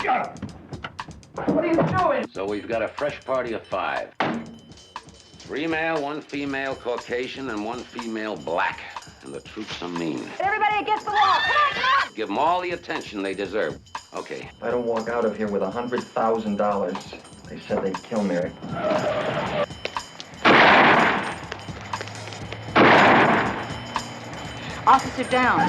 Shut up! What are you doing? So we've got a fresh party of 5. 3 male, 1 female Caucasian, and 1 female black. And the troops are mean. Everybody against the wall. Come on, come on! Give them all the attention they deserve. Okay. If I don't walk out of here with $100,000, they said they'd kill me. Officer down.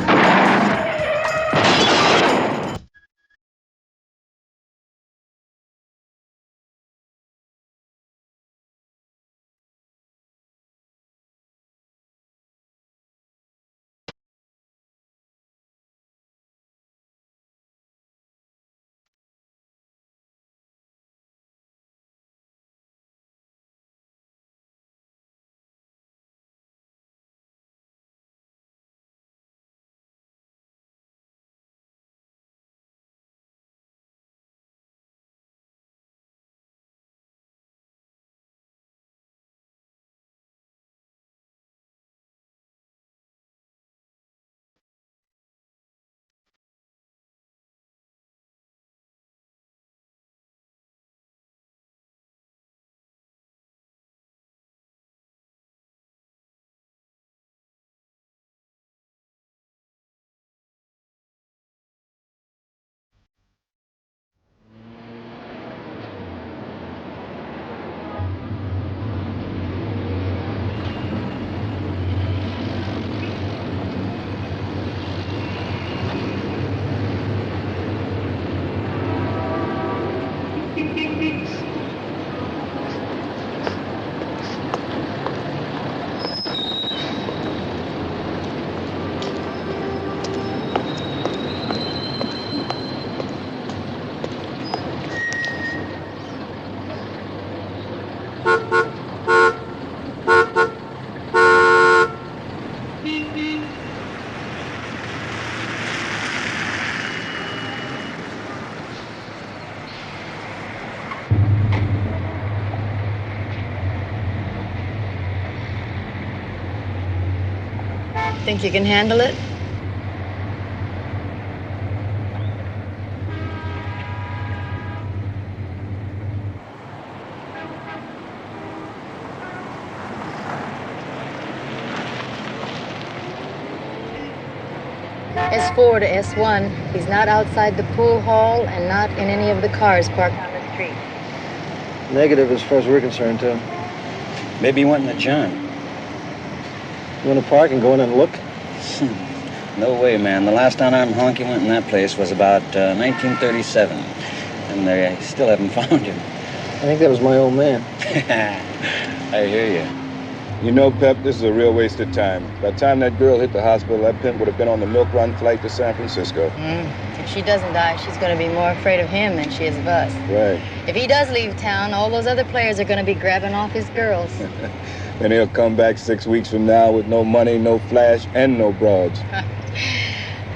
Think you can handle it? S4 to S1. He's not outside the pool hall and not in any of the cars parked on the street. Negative as far as we're concerned, too. Maybe he went in the John. You want to park and go in and look? No way, man. The last unarmed honky went in that place was about 1937. And they still haven't found him. I think that was my old man. I hear you. You know, Pep, this is a real waste of time. By the time that girl hit the hospital, that pimp would have been on the milk run flight to San Francisco. If she doesn't die, she's going to be more afraid of him than she is of us. Right. If he does leave town, all those other players are going to be grabbing off his girls. And he'll come back 6 weeks from now with no money, no flash, and no broads.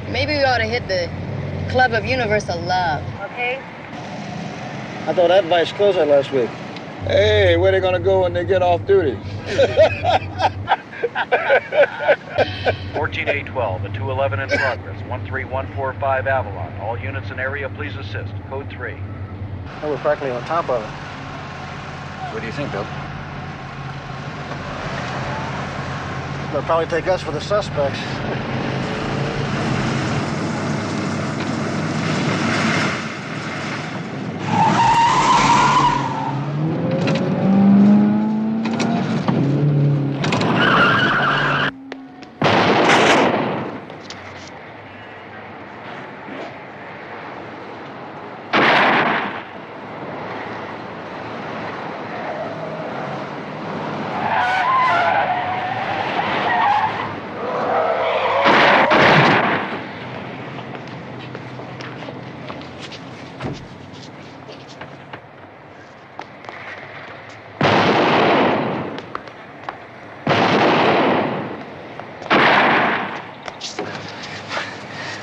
Maybe we ought to hit the Club of Universal Love, okay? I thought Advice closed that last week. Hey, where they gonna go when they get off duty? 14812, a 211 in progress, 13145 Avalon. All units in area, please assist. Code 3. Oh, we're practically on top of it. What do you think, Bill? They'll probably take us for the suspects.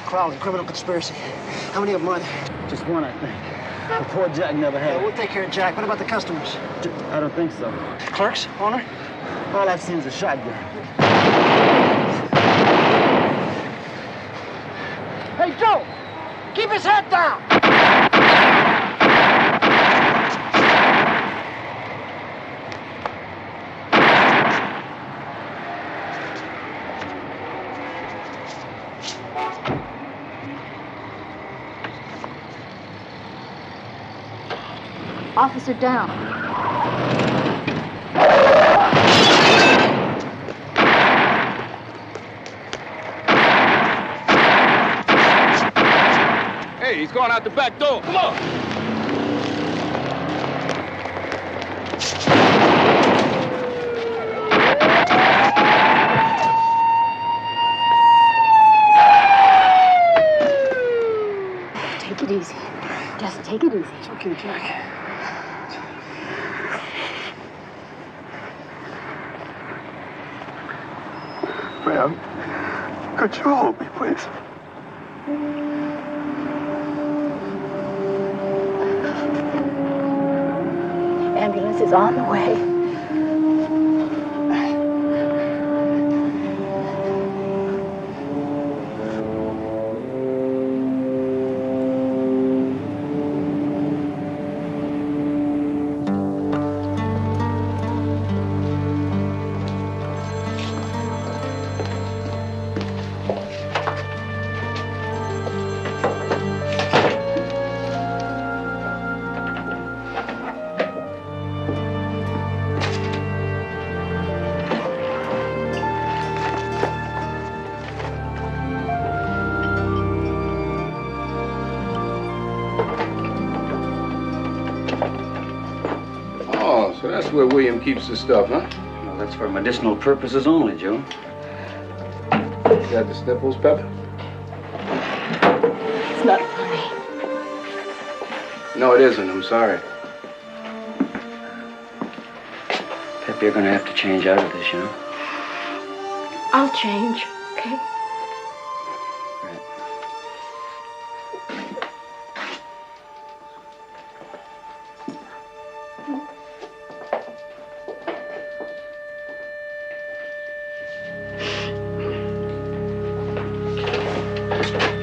Crowley, criminal conspiracy. How many of them are there? Just one, I think. The poor Jack never had Yeah, it. we'll take care of Jack. What about the customers? I don't think so. Clerks? Owner? All I've seen is a shotgun. Hey, Joe! Keep his head Officer down. Hey, he's going out the back door. Come on. Take it easy. Just take it easy. It's okay, Jack. Ma'am, could you hold me, please? Ambulance is on the way. Oh, so that's where William keeps his stuff, huh? Well, that's for medicinal purposes only, Joe. You got the sniffles, Pep? It's not funny. No, it isn't. I'm sorry. Pep, you're gonna have to change out of this, you know? I'll change, okay? Right.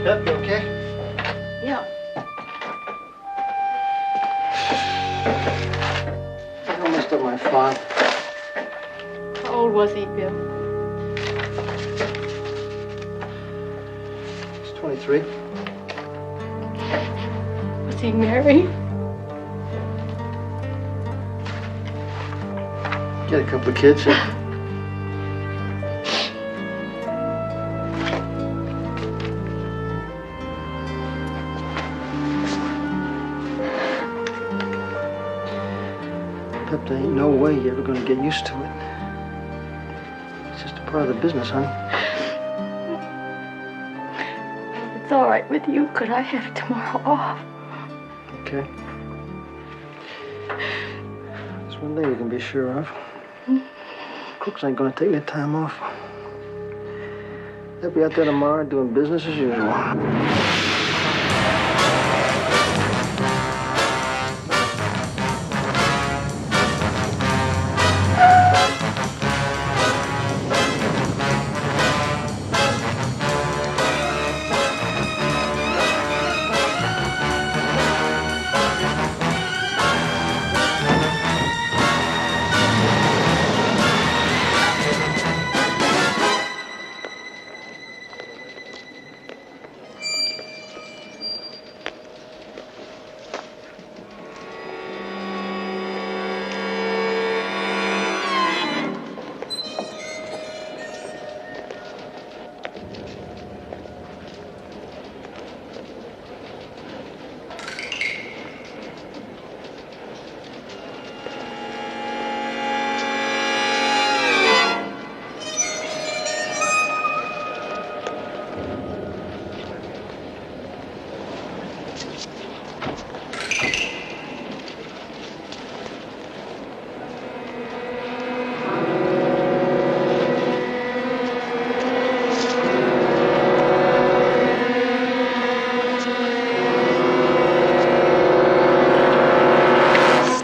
Pep, you okay? Yeah. I messed up my font. How old was he, Bill? He's 23. Was he married? Got a couple of kids. Pep, there ain't no way you're ever gonna get used to it. It's just a part of the business, honey. It's all right with you. Could I have tomorrow off? Okay. There's one thing you can be sure of. Crooks ain't gonna take any time off. They'll be out there tomorrow doing business as usual.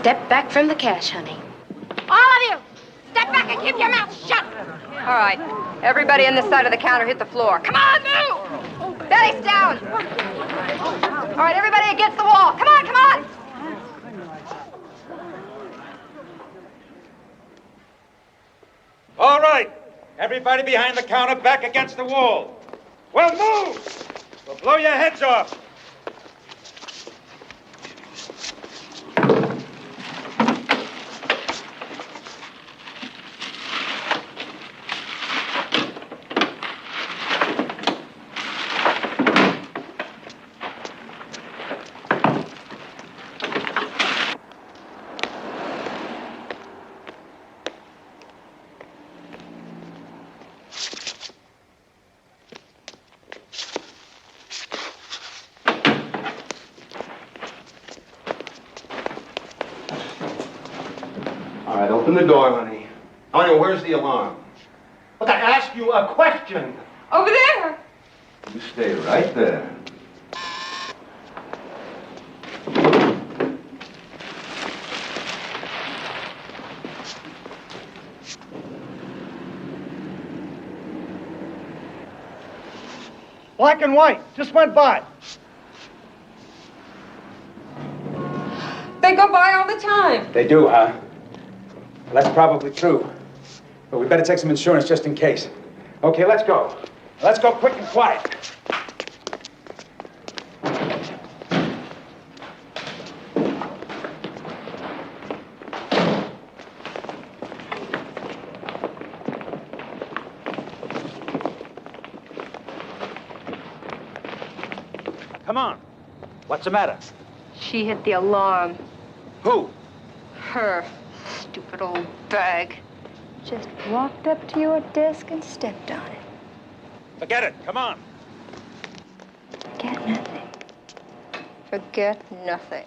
Step back from the cash, honey. All of you, step back and keep your mouth shut. All right, everybody on this side of the counter hit the floor. Come on, move! Belly's down. All right, everybody against the wall. Come on, come on! All right, everybody behind the counter back against the wall. Well, move! We'll blow your heads off. Open the door, honey. Honey, where's the alarm? Look, I asked you a question. Over there. You stay right there. Black and white. Just went by. They go by all the time. They do, huh? Well, that's probably true. But we better take some insurance just in case. Okay, let's go. Let's go quick and quiet. Come on. What's the matter? She hit the alarm. Who? Her stupid old bag. Just walked up to your desk and stepped on it. Forget it. Come on. Forget nothing. Forget nothing.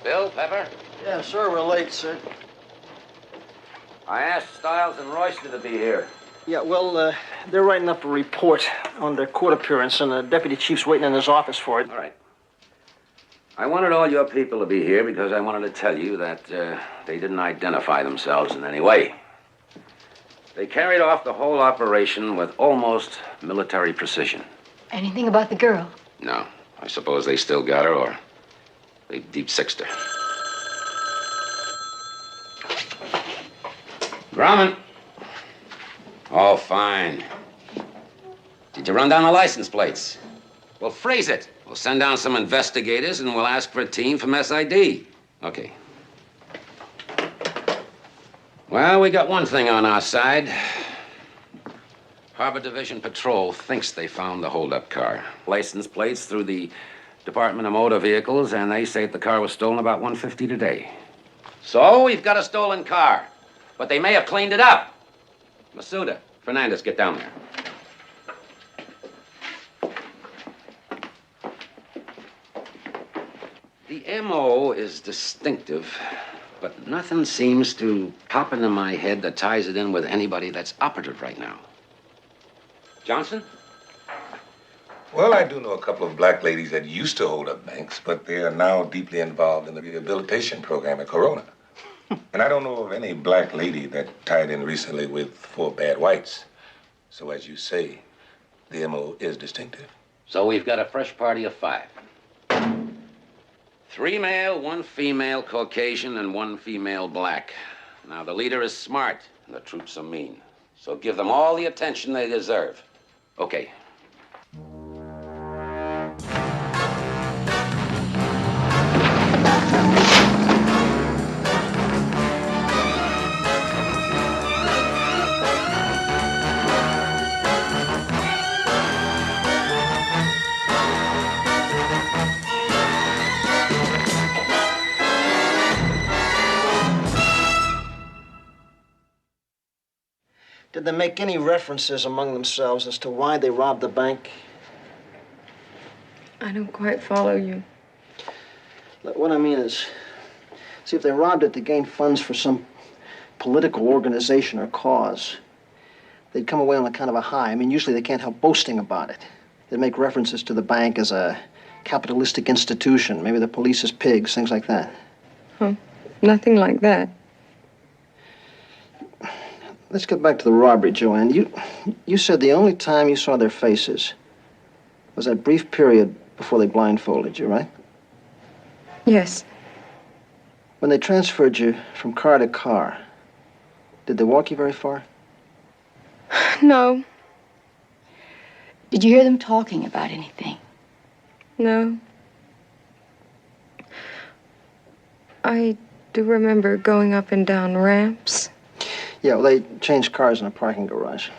Bill, Pepper? Yeah, sir, we're late, sir. I asked Stiles and Royster to be here. Yeah, well, they're writing up a report on their court appearance, and the deputy chief's waiting in his office for it. All right. I wanted all your people to be here because I wanted to tell you that they didn't identify themselves in any way. They carried off the whole operation with almost military precision. Anything about the girl? No. I suppose they still got her, or they deep-sixed her. Grumman. Oh, fine. Did you run down the license plates? Well, freeze it. We'll send down some investigators and we'll ask for a team from SID. Okay. Well, we got one thing on our side. Harbor Division Patrol thinks they found the holdup car. License plates through the Department of Motor Vehicles, and they say the car was stolen about 1:50 today. So, we've got a stolen car. But they may have cleaned it up. Masuda, Fernandez, get down there. The M.O. is distinctive, but nothing seems to pop into my head that ties it in with anybody that's operative right now. Johnson? Well, I do know a couple of black ladies that used to hold up banks, but they are now deeply involved in the rehabilitation program at Corona. And I don't know of any black lady that tied in recently with 4 bad whites. So as you say, the M.O. is distinctive. So we've got a fresh party of 5. 3 male, 1 female Caucasian, and 1 female black. Now, the leader is smart, and the troops are mean. So give them all the attention they deserve. Okay. Did they make any references among themselves as to why they robbed the bank? I don't quite follow you. Look, what I mean is, see, if they robbed it to gain funds for some political organization or cause, they'd come away on a kind of a high. I mean, usually they can't help boasting about it. They'd make references to the bank as a capitalistic institution, maybe the police as pigs, things like that. Huh. Nothing like that. Let's get back to the robbery, Joanne. You said the only time you saw their faces was that brief period before they blindfolded you, right? Yes. When they transferred you from car to car, did they walk you very far? No. Did you hear them talking about anything? No. I do remember going up and down ramps. Yeah, well, they changed cars in a parking garage.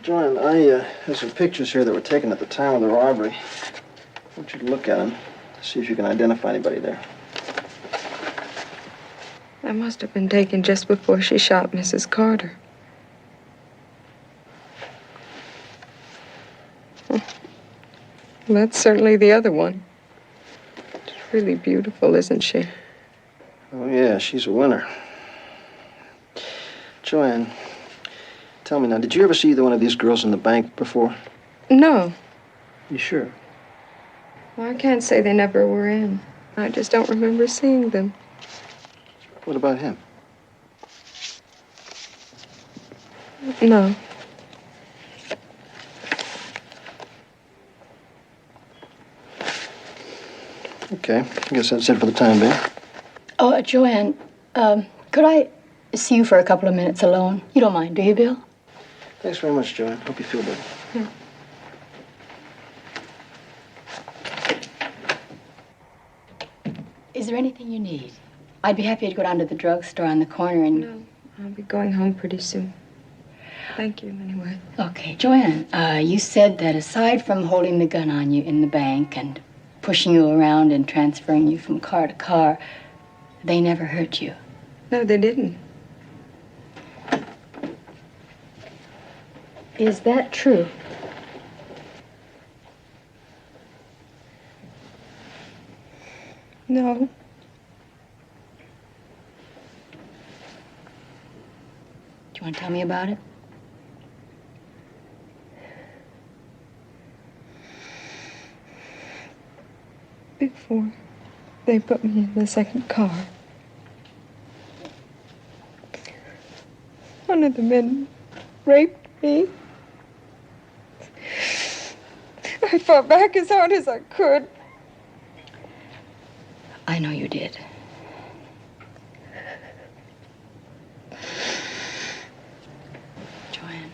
Joanne, I have some pictures here that were taken at the time of the robbery. I want you to look at them, see if you can identify anybody there. That must have been taken just before she shot Mrs. Carter. Well, that's certainly the other one. She's really beautiful, isn't she? Oh, yeah, she's a winner. Joanne, tell me now, did you ever see either one of these girls in the bank before? No. You sure? Well, I can't say they never were in. I just don't remember seeing them. What about him? No. Okay, I guess that's it for the time being. Oh, Joanne, could I see you for a couple of minutes alone? You don't mind, do you, Bill? Thanks very much, Joanne. Hope you feel better. Yeah. Is there anything you need? I'd be happy to go down to the drugstore on the corner and... No, I'll be going home pretty soon. Thank you, anyway. Okay, Joanne, you said that aside from holding the gun on you in the bank and pushing you around and transferring you from car to car, they never hurt you. No, they didn't. Is that true? No. Do you want to tell me about it? Before they put me in the second car, one of the men raped me. I fought back as hard as I could. I know you did. Joanne,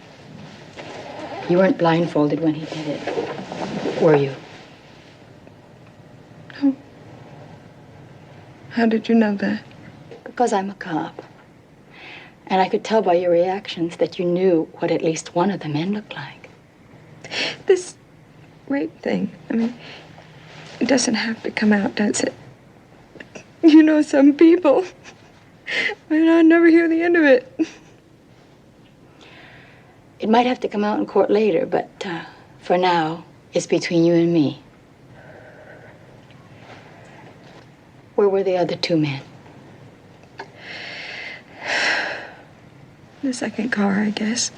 you weren't blindfolded when he did it, were you? No. How did you know that? Because I'm a cop. And I could tell by your reactions that you knew what at least one of the men looked like. This rape thing, I mean, it doesn't have to come out, does it? You know, some people, I mean, I never hear the end of it. It might have to come out in court later, but for now, it's between you and me. Where were the other two men? The second car, I guess.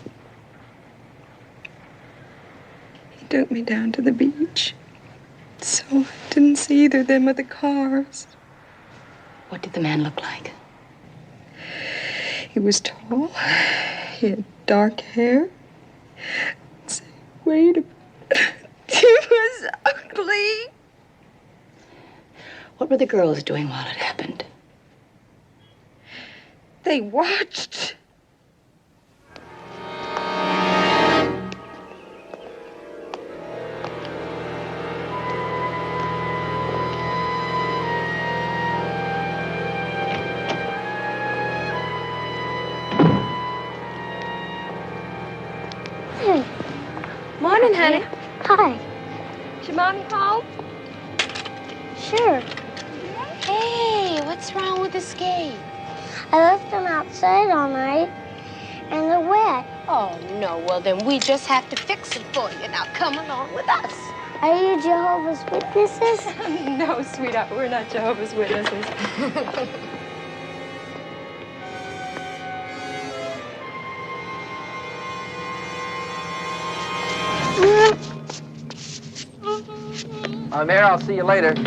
He took me down to the beach, so I didn't see either of them or the cars. What did the man look like? He was tall. He had dark hair. Wait a minute. He was ugly. What were the girls doing while it happened? They watched. Morning, honey. Hi. Is your mommy home? Sure. Hey, what's wrong with the skate? I left them outside all night, and they're wet. Oh, no. Well, then we just have to fix them for you. Now, come along with us. Are you Jehovah's Witnesses? No, sweetheart, we're not Jehovah's Witnesses. Mayor, I'll see you later. Joey,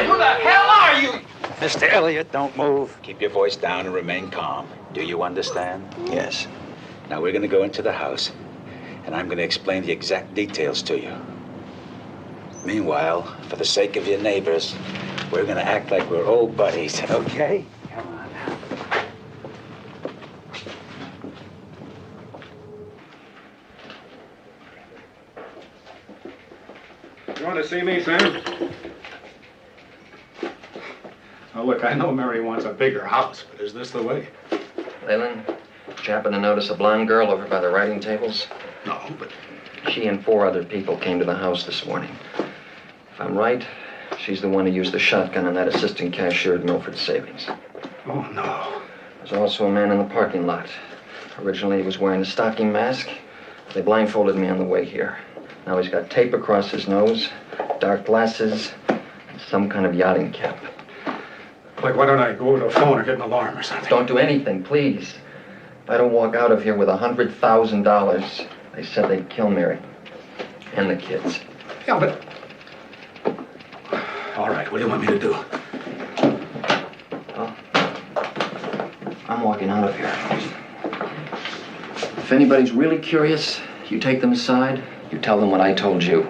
who the hell are you? Mr. Elliot, don't move. Keep your voice down and remain calm. Do you understand? Yes. Now we're going to go into the house, and I'm going to explain the exact details to you. Meanwhile, for the sake of your neighbors, we're going to act like we're old buddies, okay? Come on now. You want to see me, Sam? Oh, look, I know Mary wants a bigger house, but is this the way? Leyland, did you happen to notice a blonde girl over by the writing tables? No, but She and 4 other people came to the house this morning. If I'm right, she's the one who used the shotgun on that assistant cashier at Milford Savings. Oh, no. There's also a man in the parking lot. Originally, he was wearing a stocking mask. They blindfolded me on the way here. Now he's got tape across his nose, dark glasses, and some kind of yachting cap. Like, why don't I go to a phone or get an alarm or something? Don't do anything, please. If I don't walk out of here with $100,000, they said they'd kill Mary. And the kids. Yeah, but... All right, what do you want me to do? Well, I'm walking out of here. If anybody's really curious, you take them aside, you tell them what I told you.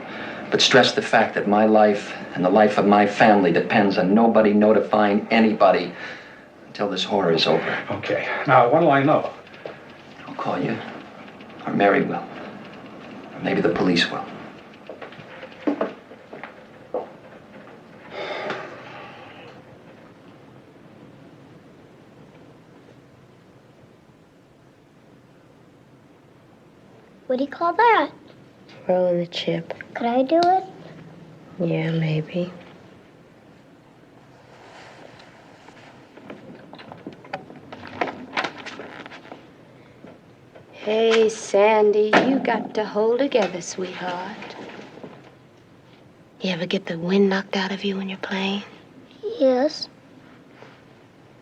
But stress the fact that my life and the life of my family depends on nobody notifying anybody until this horror is over. Okay. Now, what'll I know? I'll call you. Or Mary will. Or maybe the police will. What do you call that? Rolling the chip. Could I do it? Yeah, maybe. Hey, Sandy, you got to hold together, sweetheart. You ever get the wind knocked out of you when you're playing? Yes.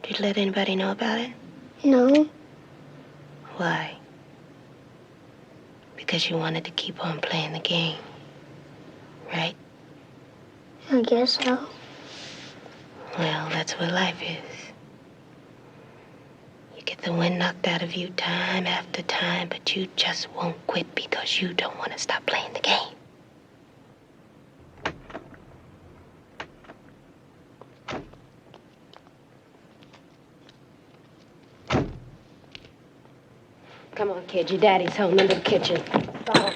Did you let anybody know about it? No. Why? Because you wanted to keep on playing the game, right? I guess so. Well, that's what life is. You get the wind knocked out of you time after time, but you just won't quit because you don't want to stop playing the game. Come on, kid. Your daddy's home into the kitchen. Go.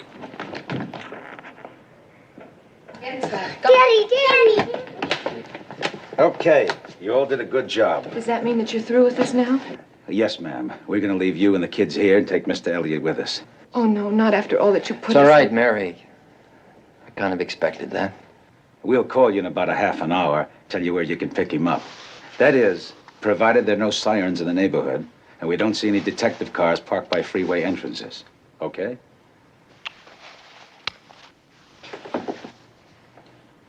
Get inside. Go. Daddy! Okay, you all did a good job. Does that mean that you're through with us now? Yes, ma'am. We're going to leave you and the kids here and take Mr. Elliott with us. Oh, no, not after all that you put It's all us right, through. Mary. I kind of expected that. We'll call you in about a half an hour, tell you where you can pick him up. That is, provided there are no sirens in the neighborhood, and we don't see any detective cars parked by freeway entrances. Okay?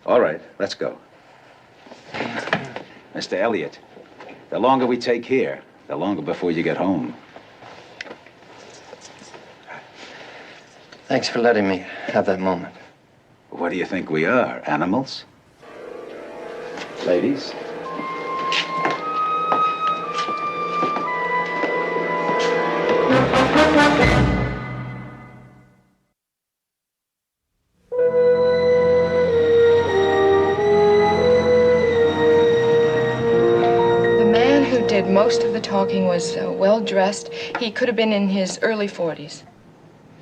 All right, let's go. Mr. Elliott, the longer we take here, the longer before you get home. Thanks for letting me have that moment. What do you think we are, animals? Ladies? Most of the talking was well-dressed. He could have been in his early 40s.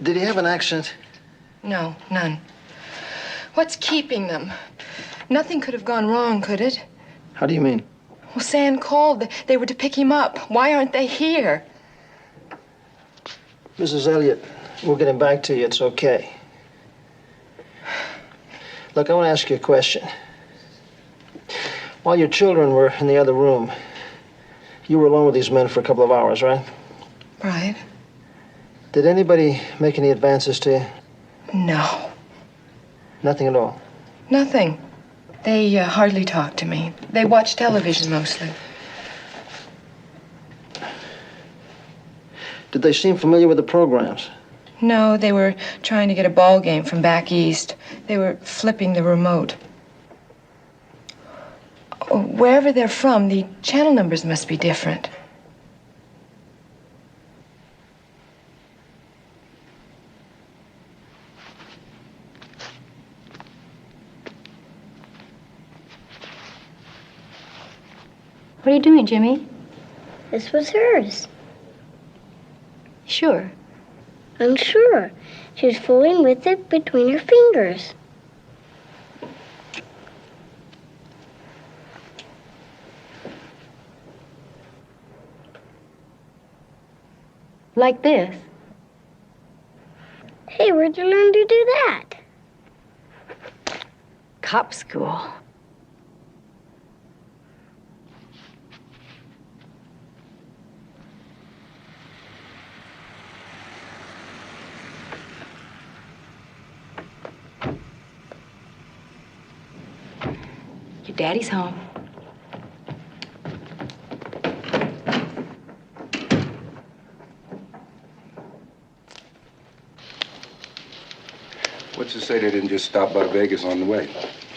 Did he have an accent? No, none. What's keeping them? Nothing could have gone wrong, could it? How do you mean? Well, San called. They were to pick him up. Why aren't they here? Mrs. Elliott, we'll get him back to you. It's okay. Look, I want to ask you a question. While your children were in the other room, you were alone with these men for a couple of hours, right? Right. Did anybody make any advances to you? No. Nothing at all? Nothing. They hardly talked to me. They watched television mostly. Did they seem familiar with the programs? No, they were trying to get a ball game from back east. They were flipping the remote. Wherever they're from, the channel numbers must be different. What are you doing, Jimmy? This was hers. Sure. I'm sure. She was fooling with it between her fingers. Like this? Hey, where'd you learn to do that? Cop school. Your daddy's home. What's to say they didn't just stop by Vegas on the way?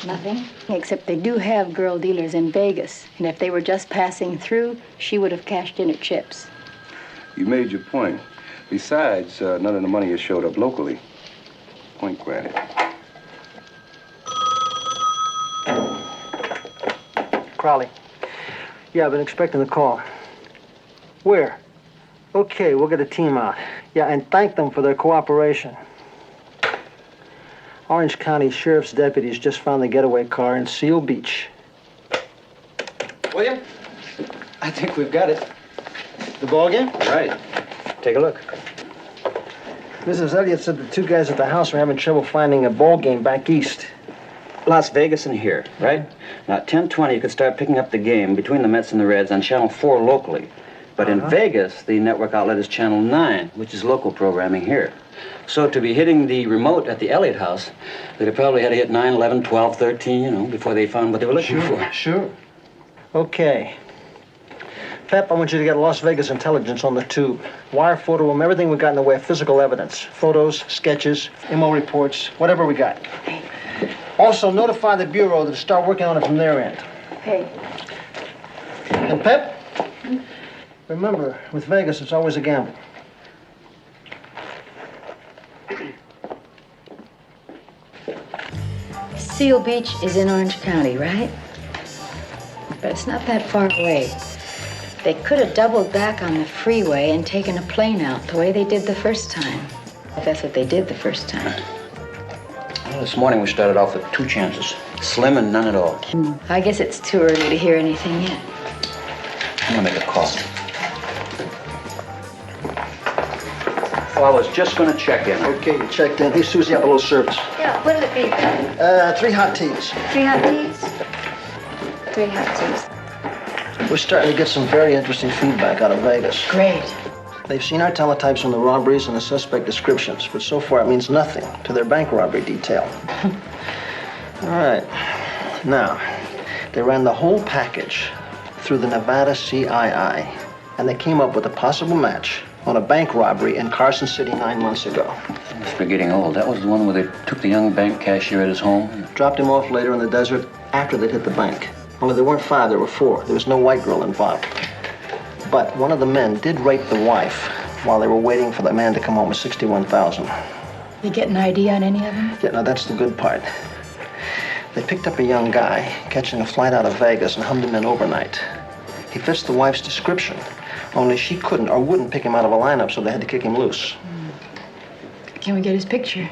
Nothing, except they do have girl dealers in Vegas. And if they were just passing through, she would have cashed in her chips. You made your point. Besides, none of the money has showed up locally. Point granted. Crowley. Yeah, I've been expecting the call. Where? Okay, we'll get a team out. Yeah, and thank them for their cooperation. Orange County Sheriff's deputies just found the getaway car in Seal Beach. William, I think we've got it. The ball game? Right. Take a look. Mrs. Elliott said the two guys at the house were having trouble finding a ball game back east. Las Vegas and here, right? Now, at 10:20, you could start picking up the game between the Mets and the Reds on Channel 4 locally. But in Vegas, the network outlet is Channel 9, which is local programming here. So to be hitting the remote at the Elliott house, they'd have probably had to hit 9, 11, 12, 13, before they found what they were looking for. Sure. Okay. Pep, I want you to get Las Vegas intelligence on the tube. Wire photo them, everything we got in the way of physical evidence. Photos, sketches, MO reports, whatever we got. Also, notify the Bureau to start working on it from their end. Hey. And Pep, remember, with Vegas, it's always a gamble. Seal Beach is in Orange County, right? But it's not that far away. They could have doubled back on the freeway and taken a plane out the way they did the first time. If that's what they did the first time. Well, this morning we started off with 2 chances. Slim and none at all. I guess it's too early to hear anything yet. I'm gonna make a call. Well, I was just gonna check in. Okay, you checked in. Hey, Susie, have a little service. Yeah, what'll it be? 3 hot teas. 3 hot teas? 3 hot teas. We're starting to get some very interesting feedback out of Vegas. Great. They've seen our teletypes on the robberies and the suspect descriptions, but so far it means nothing to their bank robbery detail. All right. Now, they ran the whole package through the Nevada CII, and they came up with a possible match on a bank robbery in Carson City 9 months ago. We're getting old. That was the one where they took the young bank cashier at his home? Dropped him off later in the desert after they'd hit the bank. Only there weren't 5, there were 4. There was no white girl involved. But one of the men did rape the wife while they were waiting for the man to come home with $61,000. You get an idea on any of them? Yeah, now that's the good part. They picked up a young guy catching a flight out of Vegas and hummed him in overnight. He fits the wife's description, only she couldn't or wouldn't pick him out of a lineup, so they had to kick him loose. Can we get his picture?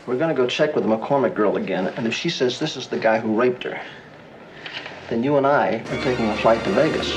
We're gonna go check with the McCormick girl again, and if she says this is the guy who raped her, then you and I are taking a flight to Vegas.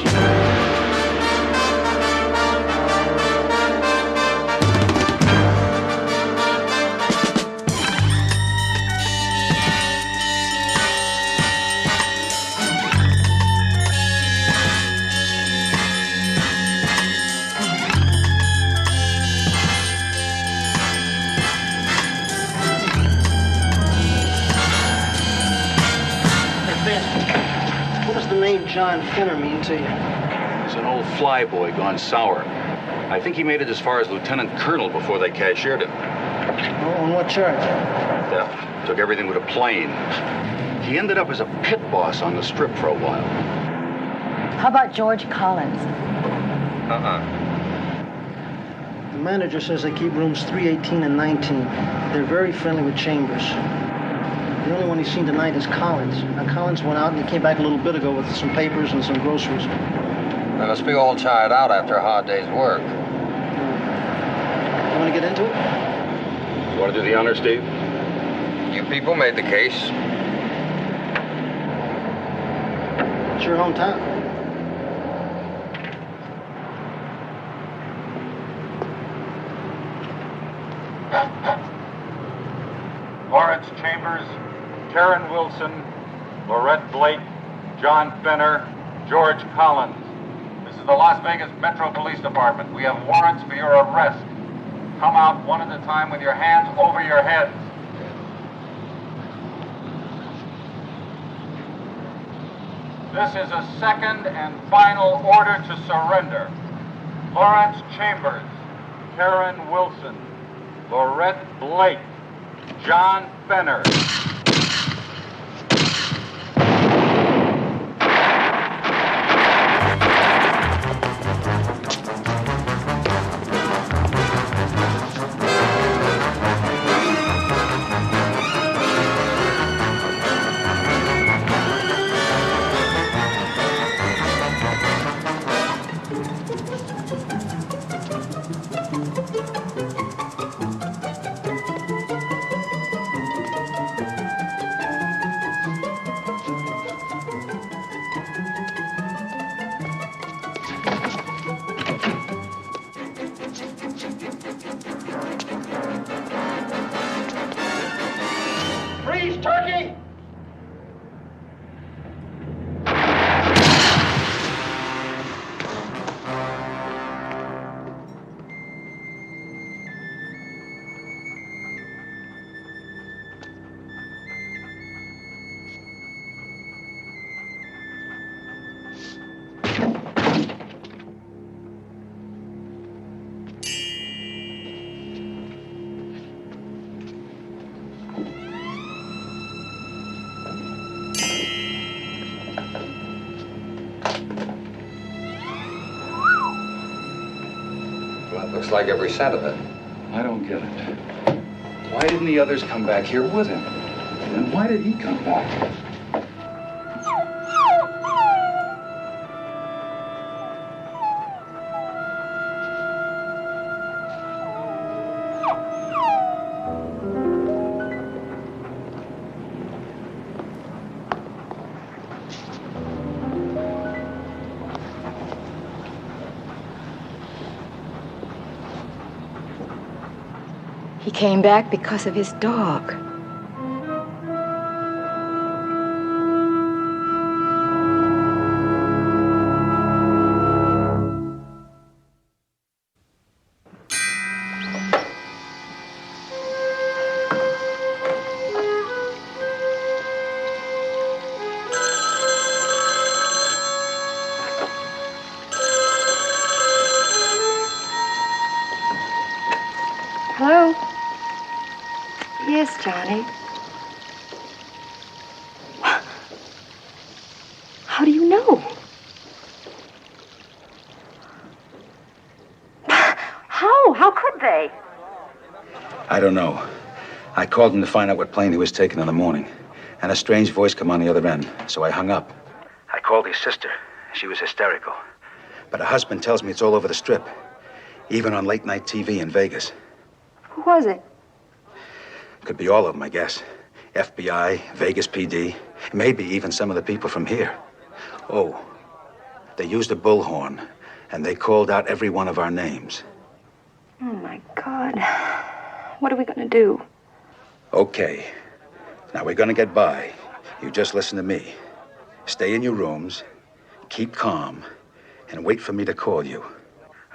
John Finner mean to you? He's an old flyboy gone sour. I think he made it as far as lieutenant colonel before they cashiered him. Oh, on what charge? Theft. Took everything with a plane. He ended up as a pit boss on the strip for a while. How about George Collins? The manager says they keep rooms 318 and 19. They're very friendly with Chambers. The only one he's seen tonight is Collins. Now, Collins went out and he came back a little bit ago with some papers and some groceries. They must be all tired out after a hard day's work. You want to get into it? You want to do the honor, Steve? You people made the case. It's your hometown. Karen Wilson, Lorette Blake, John Fenner, George Collins. This is the Las Vegas Metro Police Department. We have warrants for your arrest. Come out one at a time with your hands over your heads. This is a second and final order to surrender. Lawrence Chambers, Karen Wilson, Lorette Blake, John Fenner. Freeze, turkey! Well, it looks like every cent of it. I don't get it. Why didn't the others come back here with him? And why did he come back? He came back because of his dog. Hello? Yes, Johnny. How do you know? How? How could they? I don't know. I called him to find out what plane he was taking in the morning, and a strange voice come on the other end, so I hung up. I called his sister. She was hysterical. But her husband tells me it's all over the strip, even on late-night TV in Vegas. Who was it? Could be all of them, I guess. FBI, Vegas PD, maybe even some of the people from here. Oh, they used a bullhorn, and they called out every one of our names. Oh, my God. What are we going to do? Okay. Now, we're going to get by. You just listen to me. Stay in your rooms, keep calm, and wait for me to call you.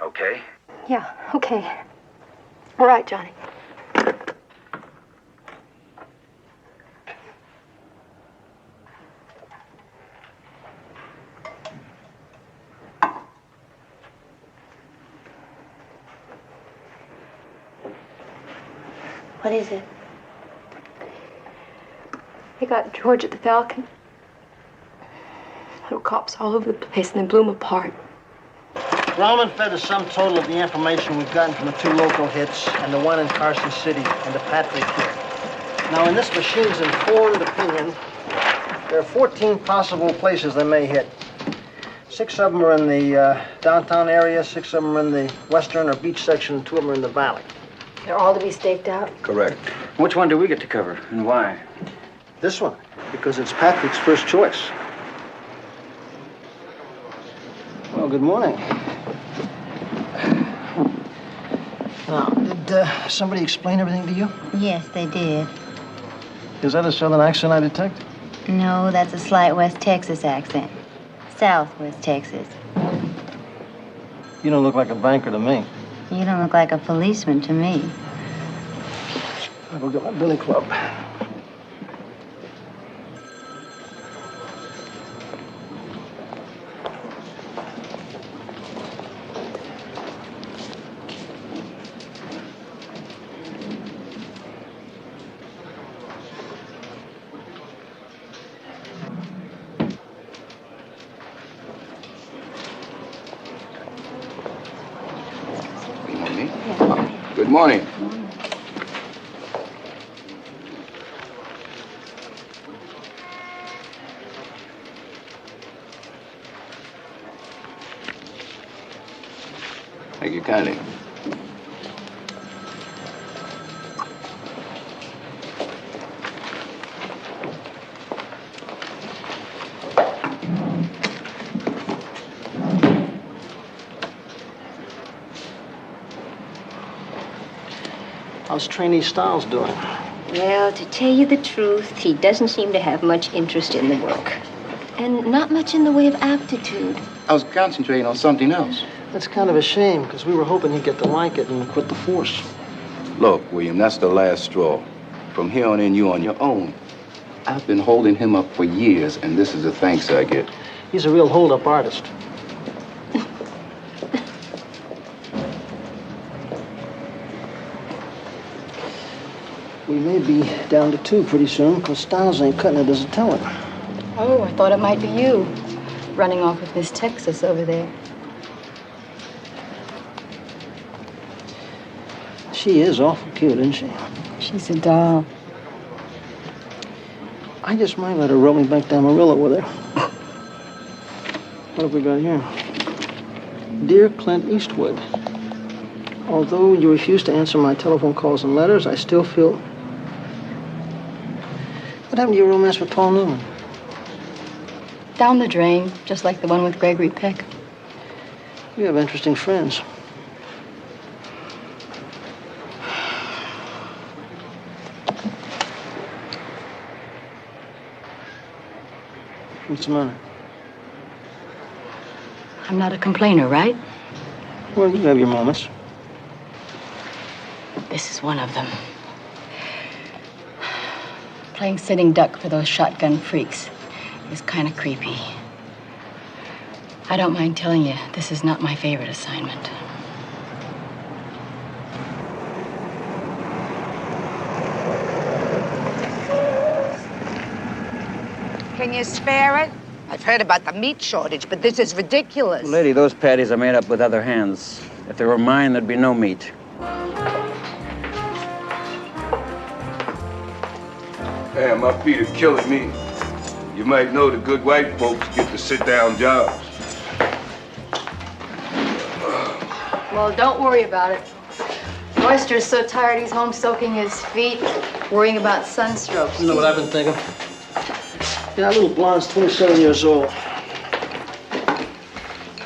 Okay? Yeah, okay. All right, Johnny. What is it? They got George at the Falcon. Little cops all over the place, and they blew him apart. Grauman fed the sum total of the information we've gotten from the 2 local hits and the 1 in Carson City and the Patrick hit. Now, in this machine's informed opinion, there are 14 possible places they may hit. 6 of them are in the downtown area, 6 of them are in the western or beach section, 2 of them are in the valley. They're all to be staked out? Correct. Which one do we get to cover, and why? This one, because it's Patrick's first choice. Well, good morning. Now, did somebody explain everything to you? Yes, they did. Is that a southern accent I detect? No, that's a slight West Texas accent. Southwest Texas. You don't look like a banker to me. You don't look like a policeman to me. I'll go get my billy club. Good morning. Thank you kindly. How's Trainee Styles doing? Well, to tell you the truth, he doesn't seem to have much interest in the work. And not much in the way of aptitude. I was concentrating on something else. That's kind of a shame, because we were hoping he'd get to like it and quit the force. Look, William, that's the last straw. From here on in, you're on your own. I've been holding him up for years, and this is the thanks I get. He's a real hold-up artist. We may be down to 2 pretty soon, because Styles ain't cutting it as a talent. Oh, I thought it might be you, running off with Miss Texas over there. She is awful cute, isn't she? She's a doll. I just might let her roll me back down Marilla with her. What have we got here? Dear Clint Eastwood, although you refuse to answer my telephone calls and letters, I still feel... What happened to your romance with Paul Newman? Down the drain, just like the one with Gregory Peck. You have interesting friends. What's the matter? I'm not a complainer, right? Well, you have your moments. This is one of them. Playing sitting duck for those shotgun freaks is kind of creepy. I don't mind telling you, this is not my favorite assignment. Can you spare it? I've heard about the meat shortage, but this is ridiculous. Lady, those patties are made up with other hands. If they were mine, there'd be no meat. Damn, my feet are killing me. You might know the good white folks get to sit-down jobs. Well, don't worry about it. Royster's so tired he's home soaking his feet, worrying about sunstrokes. You know what I've been thinking? Yeah, that little blonde's 27 years old.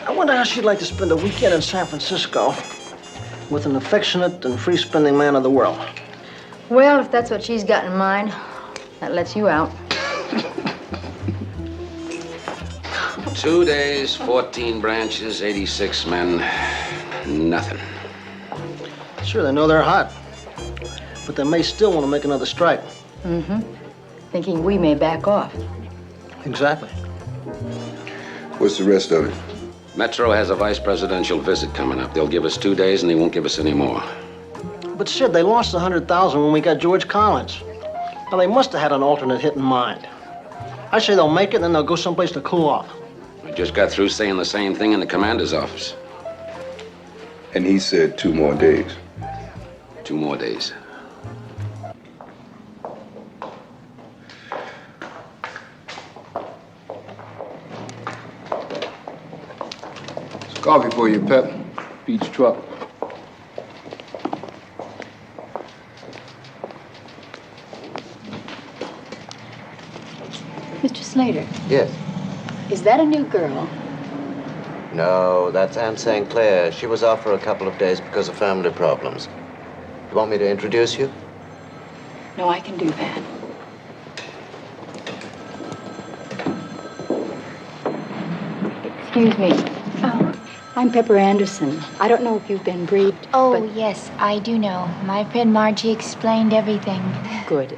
I wonder how she'd like to spend a weekend in San Francisco with an affectionate and free-spending man of the world. Well, if that's what she's got in mind, that lets you out. 2 days, 14 branches, 86 men. Nothing. Sure, they know they're hot. But they may still want to make another strike. Mm-hmm. Thinking we may back off. Exactly. What's the rest of it? Metro has a vice presidential visit coming up. They'll give us 2 days and they won't give us any more. But Sid, they lost 100,000 when we got George Collins. Now, they must have had an alternate hit in mind. I say they'll make it, and then they'll go someplace to cool off. I just got through saying the same thing in the commander's office. And he said 2 more days. 2 more days. It's coffee for you, Pep. Peach truck. Mr. Slater, Yes. is that a new girl? No, that's Anne St. Clair. She was off for a couple of days because of family problems. You want me to introduce you? No, I can do that. Excuse me. Oh, I'm Pepper Anderson. I don't know if you've been briefed. Oh, yes, I do know. My friend Margie explained everything. Good.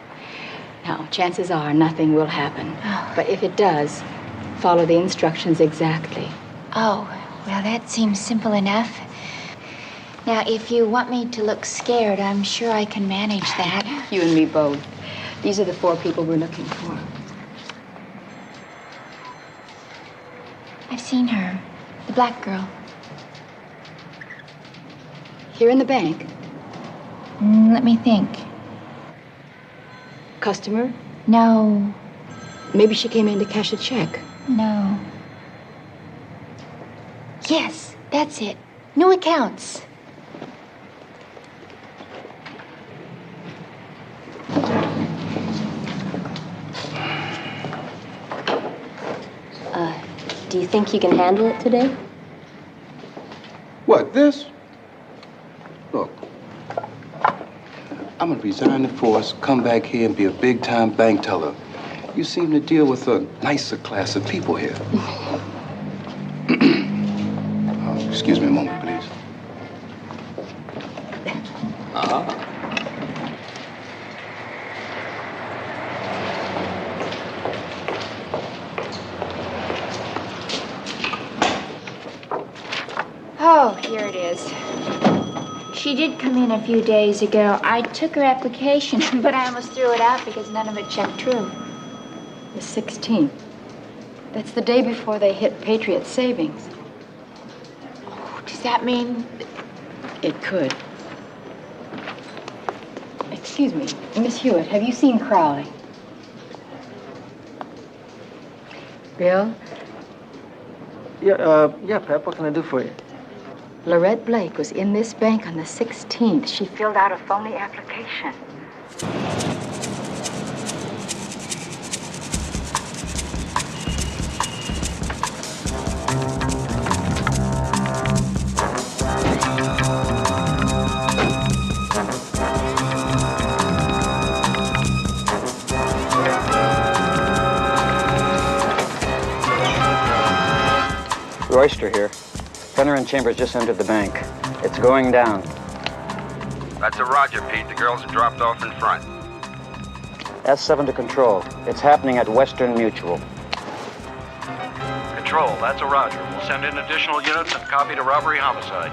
Now, chances are nothing will happen. But if it does, follow the instructions exactly. Oh, well, that seems simple enough. Now, if you want me to look scared, I'm sure I can manage that. You and me both. These are the 4 people we're looking for. I've seen her. The black girl. Here in the bank? Let me think. Customer? No. Maybe she came in to cash a check. No. Yes, that's it. New accounts. Do you think you can handle it today? What, this? Look, I'm gonna resign the force, come back here and be a big-time bank teller. You seem to deal with a nicer class of people here. Oh, excuse me a moment, please. Oh, here it is. She did come in a few days ago. I took her application, but I almost threw it out because none of it checked true. The 16th. That's the day before they hit Patriot Savings. Does that mean... It could. Excuse me, Miss Hewitt, have you seen Crowley? Bill? Yeah, Pep, what can I do for you? Lorette Blake was in this bank on the 16th. She filled out a phony application. Royster here. Fenner and Chambers just entered the bank. It's going down. That's a Roger, Pete. The girls have dropped off in front. S7 to Control. It's happening at Western Mutual. Control, that's a Roger. We'll send in additional units and copy to robbery homicide.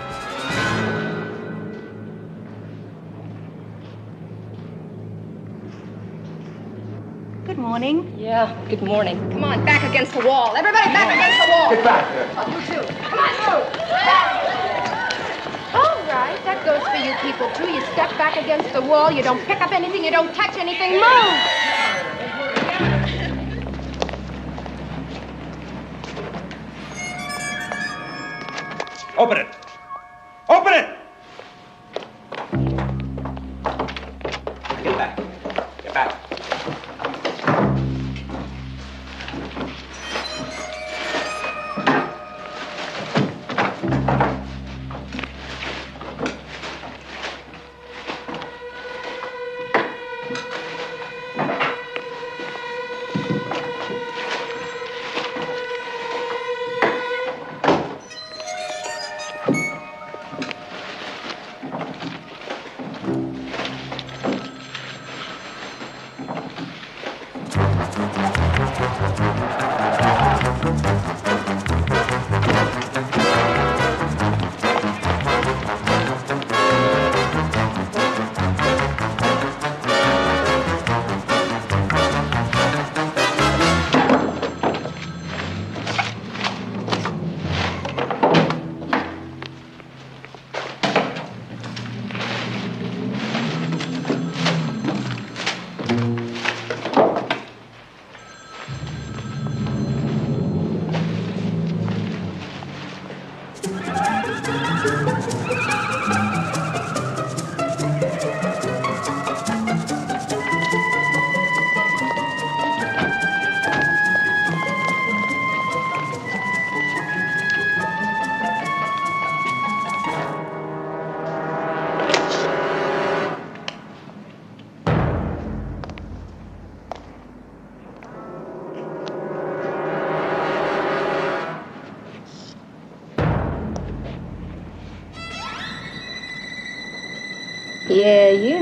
Good morning. Yeah, good morning. Come on, back against the wall. Everybody back against the wall. Get back. Oh, you too. Come on, move. All right, that goes for you people too. You step back against the wall. You don't pick up anything. You don't touch anything. Move. Open it. Open it. Get back. Get back.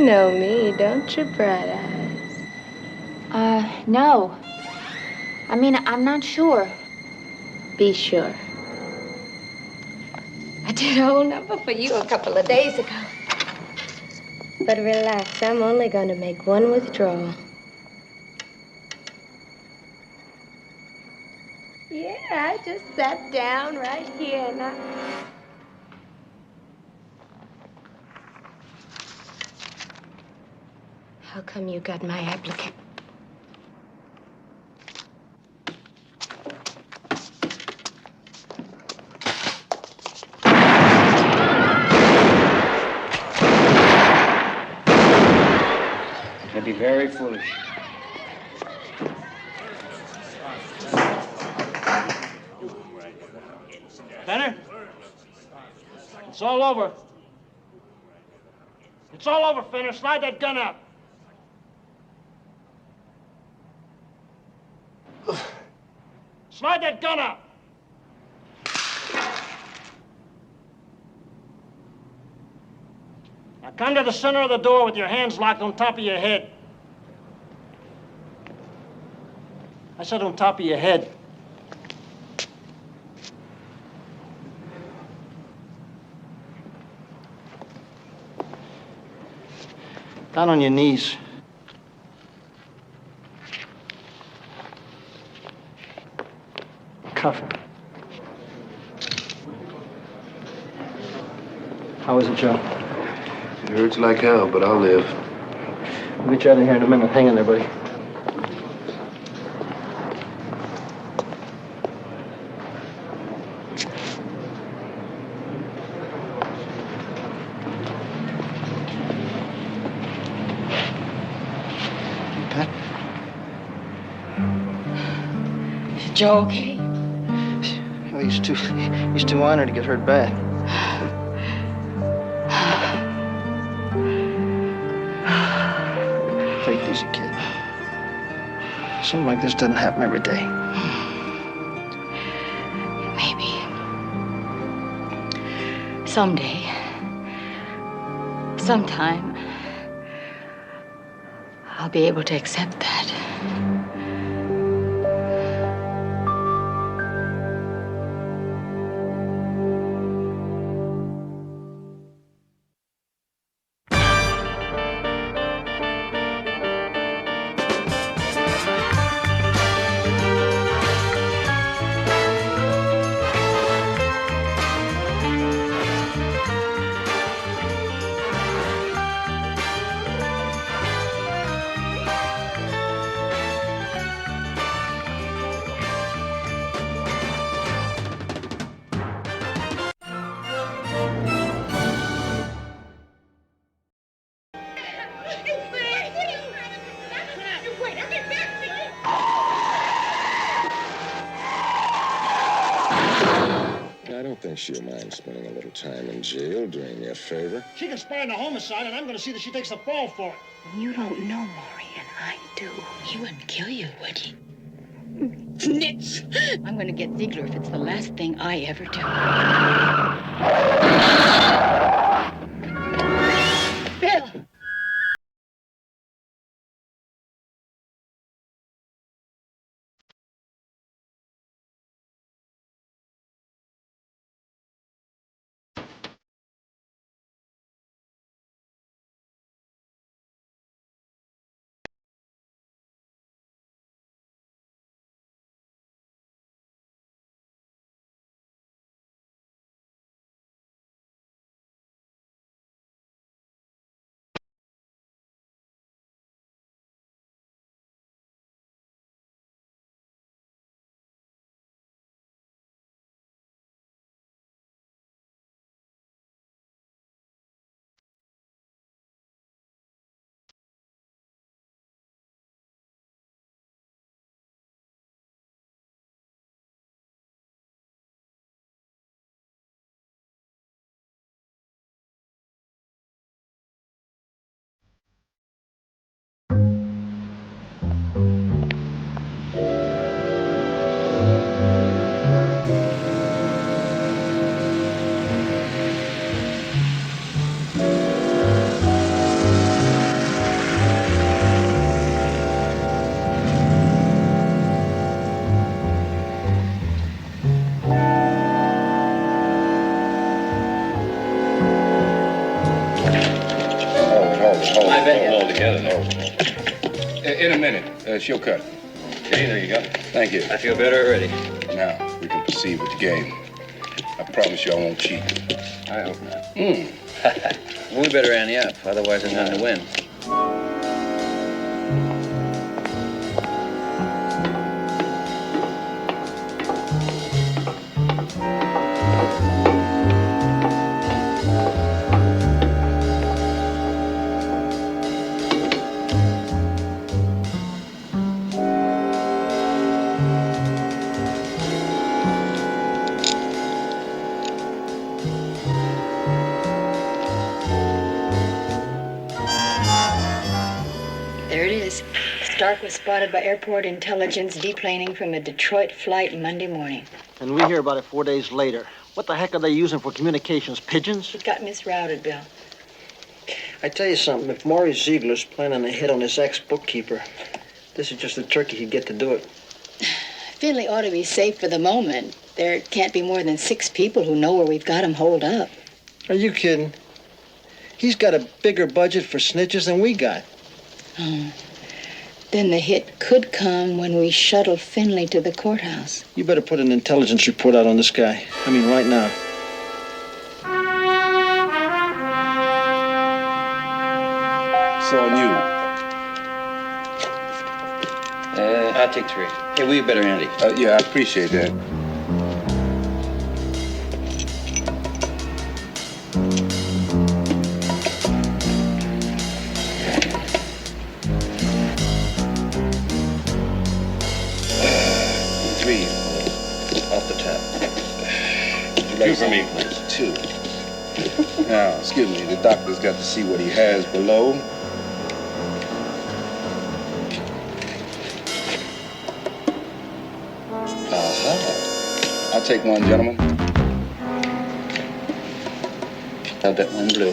know me, don't you, Bright Eyes? No. I mean, I'm not sure. Be sure. I did a whole number for you a couple of days ago. But relax, I'm only going to make one withdrawal. Yeah, I just sat down right here and How come you got my application? That'd be very foolish. Benner? It's all over. It's all over, Fenner. Slide that gun out. Slide that gun out. Now come to the center of the door with your hands locked on top of your head. I said on top of your head. Down on your knees. Cuff him. How is it, Joe? It hurts like hell, but I'll live. We'll get you out of here in a minute. Hang in there, buddy. Joe, okay? Well, he's too honored to get hurt bad. Take it easy, kid. Something like this doesn't happen every day. Maybe. Someday. Sometime. I'll be able to accept that. I don't think she'll mind spending a little time in jail doing me a favor. She can spy on a homicide, and I'm going to see that she takes the fall for it. You don't know, Maury, and I do. He wouldn't kill you, would he? Snitch! I'm going to get Ziegler if it's the last thing I ever do. Bill! don't know. In a minute. She'll cut. Okay, there you go. Thank you. I feel better already. Now, we can proceed with the game. I promise you I won't cheat. I hope not. We better ante up, otherwise there's nothing to win. There it is. Stark was spotted by airport intelligence deplaning from a Detroit flight Monday morning. And we hear about it 4 days later. What the heck are they using for communications? Pigeons? It got misrouted, Bill. I tell you something, if Maurice Ziegler's planning a hit on his ex-bookkeeper, this is just the turkey he'd get to do it. Finley ought to be safe for the moment. There can't be more than 6 people who know where we've got him holed up. Are you kidding? He's got a bigger budget for snitches than we got. Oh. Then the hit could come when we shuttle Finley to the courthouse. You better put an intelligence report out on this guy. I mean, right now. It's on you. I'll take 3. Hey, we better ante. Yeah, I appreciate that. Off the top. Two for me, please. 2. Now, excuse me, the doctor's got to see what he has below. I'll take one, gentlemen. Have that one blue.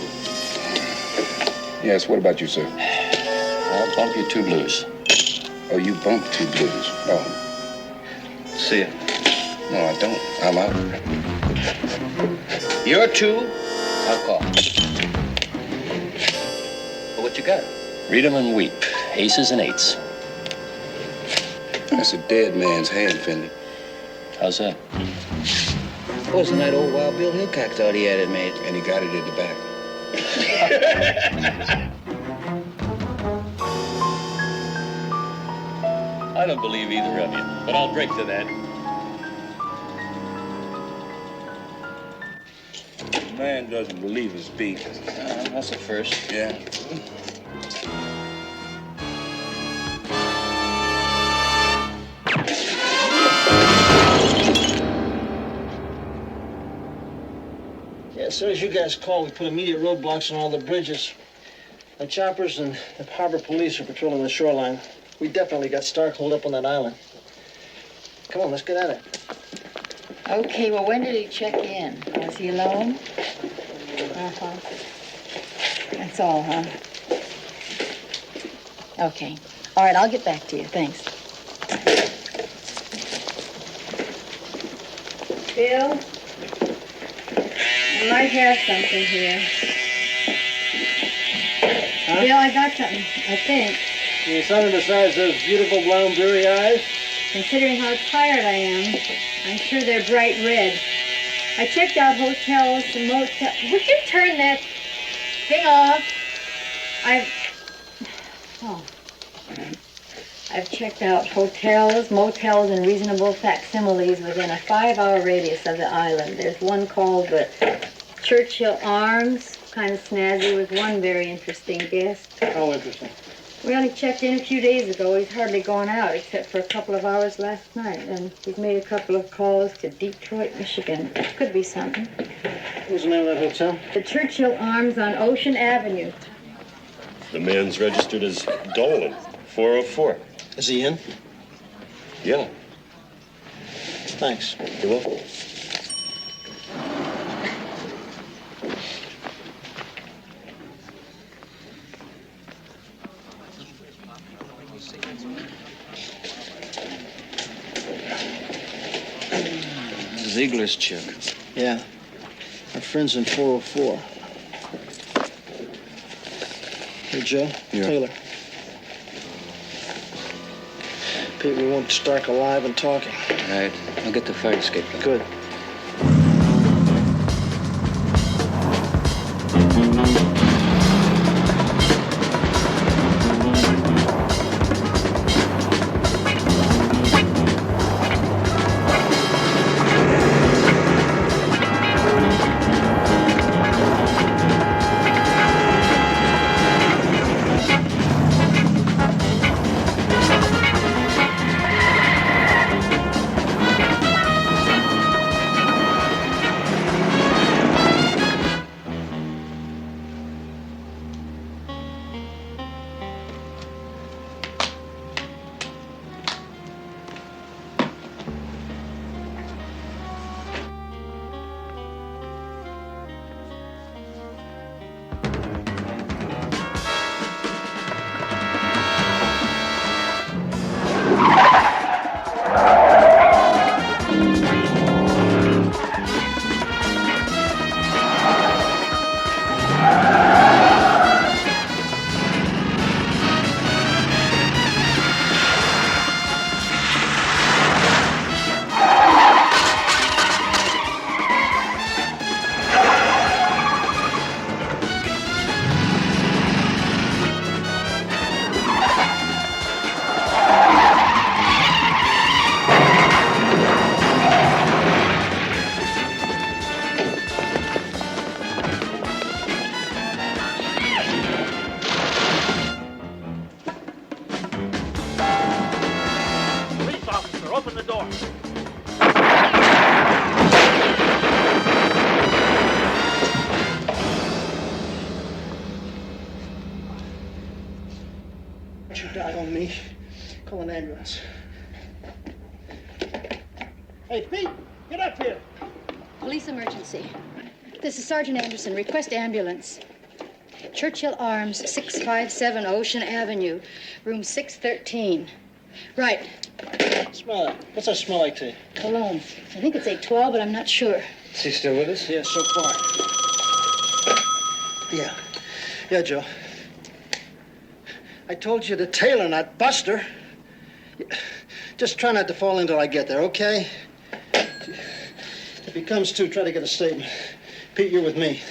Yes, what about you, sir? I'll bump you 2 blues. Oh, you bumped 2 blues. Oh. See ya. No, I don't. I'm out. You're 2, I'll call. Well, what you got? Read 'em and weep. Aces and 8s. That's a dead man's hand, Finley. How's that? Wasn't that old Wild Bill Hickok thought he had it made? And he got it in the back. I don't believe either of you, but I'll drink to that. Man doesn't believe his beat. That's a first. Yeah. Yeah, as soon as you guys call, we put immediate roadblocks on all the bridges. The choppers and the harbor police are patrolling the shoreline. We definitely got Stark holed up on that island. Come on, let's get at it. Okay, well, when did he check in? Was he alone? Uh-huh. That's all, huh? Okay. All right, I'll get back to you. Thanks. Bill? I might have something here. Huh? Bill, I got something, I think. Something besides those beautiful blonde beery eyes? Considering how tired I am, I'm sure they're bright red. I checked out hotels and motels. Would you turn that thing off? I've checked out hotels, motels, and reasonable facsimiles within a 5-hour radius of the island. There's one called the Churchill Arms, kind of snazzy, with one very interesting guest. How interesting? We only checked in a few days ago. He's hardly gone out except for a couple of hours last night. And he's made a couple of calls to Detroit, Michigan. Could be something. What's the name of that hotel? The Churchill Arms on Ocean Avenue. The man's registered as Dolan, 404. Is he in? Yeah. Thanks. You're welcome. Ziegler's chick. Yeah. Our friend's in 404. Hey, Joe. Yeah. Taylor. Pete, we want Stark alive and talking. All right. I'll get the fire escape done. Good. Police officer, open the door. Don't you die on me. Call an ambulance. Hey, Pete, get up here. Police emergency. This is Sergeant Anderson. Request ambulance. Churchill Arms, 657 Ocean Avenue, room 613. Right. Smell it. What's that smell like to you? Cologne. I think it's 812, but I'm not sure. Is he still with us? Yeah, so far. Yeah. Yeah, Joe. I told you to Taylor, not Buster. Just try not to fall in till I get there, okay? If he comes to, try to get a statement. Pete, you're with me.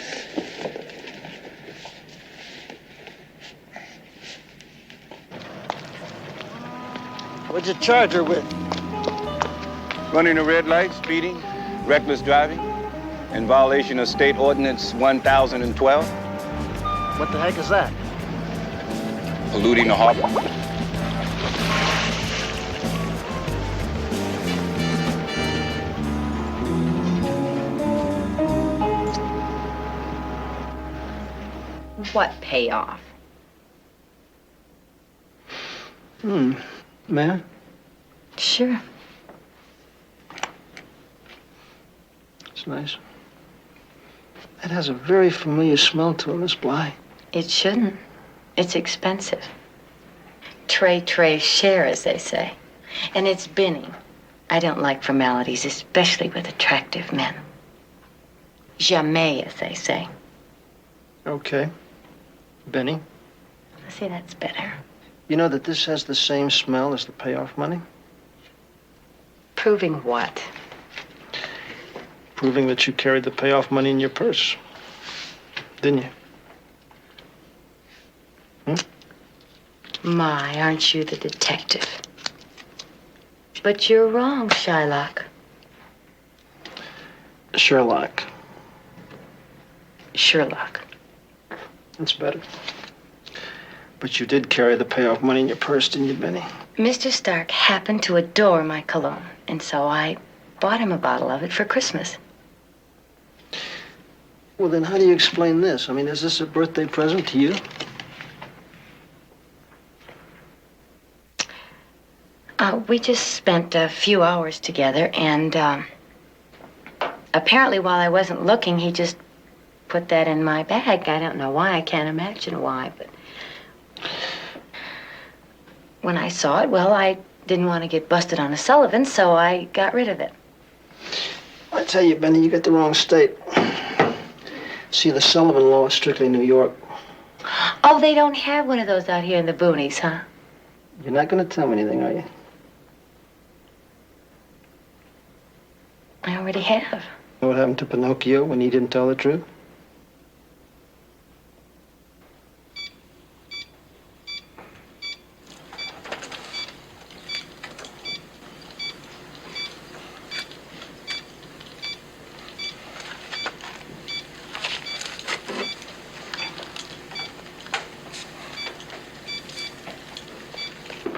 What'd you charge her with? Running a red light, speeding, reckless driving, in violation of State Ordinance 1012. What the heck is that? Polluting the harbor. What payoff? Ma'am? Sure. It's nice. That has a very familiar smell to it, Miss Bly. It shouldn't. It's expensive. Tray, share, as they say. And it's Benny. I don't like formalities, especially with attractive men. Jamais, as they say. Okay. Benny, See, that's better. you know that this has the same smell as the payoff money? Proving what? Proving that you carried the payoff money in your purse. Didn't you? My, aren't you the detective? But you're wrong, Shylock. Sherlock. Sherlock. That's better. But you did carry the payoff money in your purse, didn't you, Benny? Mr. Stark happened to adore my cologne, and so I bought him a bottle of it for Christmas. Well, then how do you explain this? I mean, is this a birthday present to you? We just spent a few hours together, and apparently while I wasn't looking, he just put that in my bag. I don't know why. I can't imagine why, but when I saw it, well, I didn't want to get busted on a Sullivan, so I got rid of it. I tell you, Benny, you got the wrong state. See, the Sullivan law is strictly New York. Oh, they don't have one of those out here in the boonies, huh? You're not going to tell me anything, are you? I already have. Know what happened to Pinocchio when he didn't tell the truth?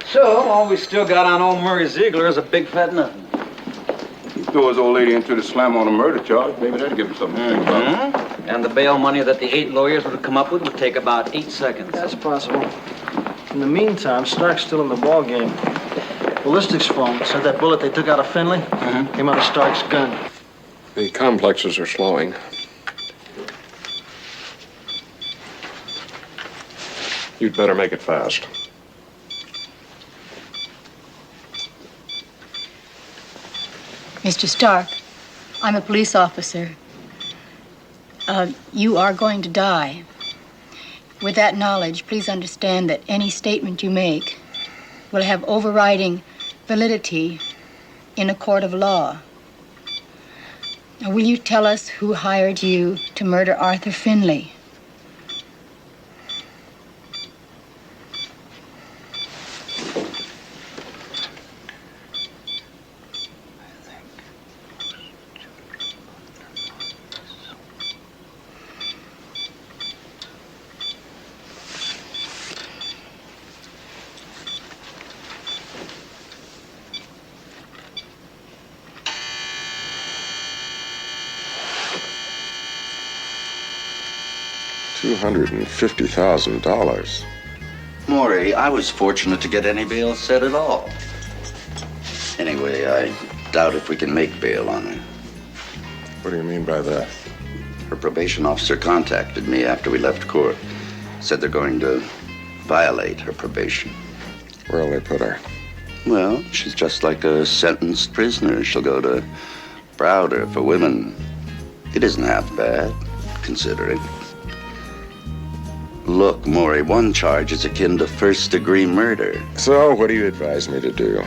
So, all we still got on old Murray Ziegler is a big fat nothing. You throw his old lady into the slam on a murder charge, maybe that'd give him something to think about. And the bail money that the 8 lawyers would have come up with would take about 8 seconds. That's possible. In the meantime, Stark's still in the ball game. Ballistics phone said that bullet they took out of Finley came out of Stark's gun. The complexes are slowing. You'd better make it fast. Mr. Stark, I'm a police officer. You are going to die. With that knowledge, please understand that any statement you make will have overriding validity in a court of law. Now, will you tell us who hired you to murder Arthur Finley? $250,000. Maury, I was fortunate to get any bail set at all. Anyway, I doubt if we can make bail on her. What do you mean by that? Her probation officer contacted me after we left court. Said they're going to violate her probation. Where'll they put her? Well, she's just like a sentenced prisoner. She'll go to Browder for women. It isn't half bad, considering. Look, Maury, one charge is akin to first-degree murder. So, what do you advise me to do?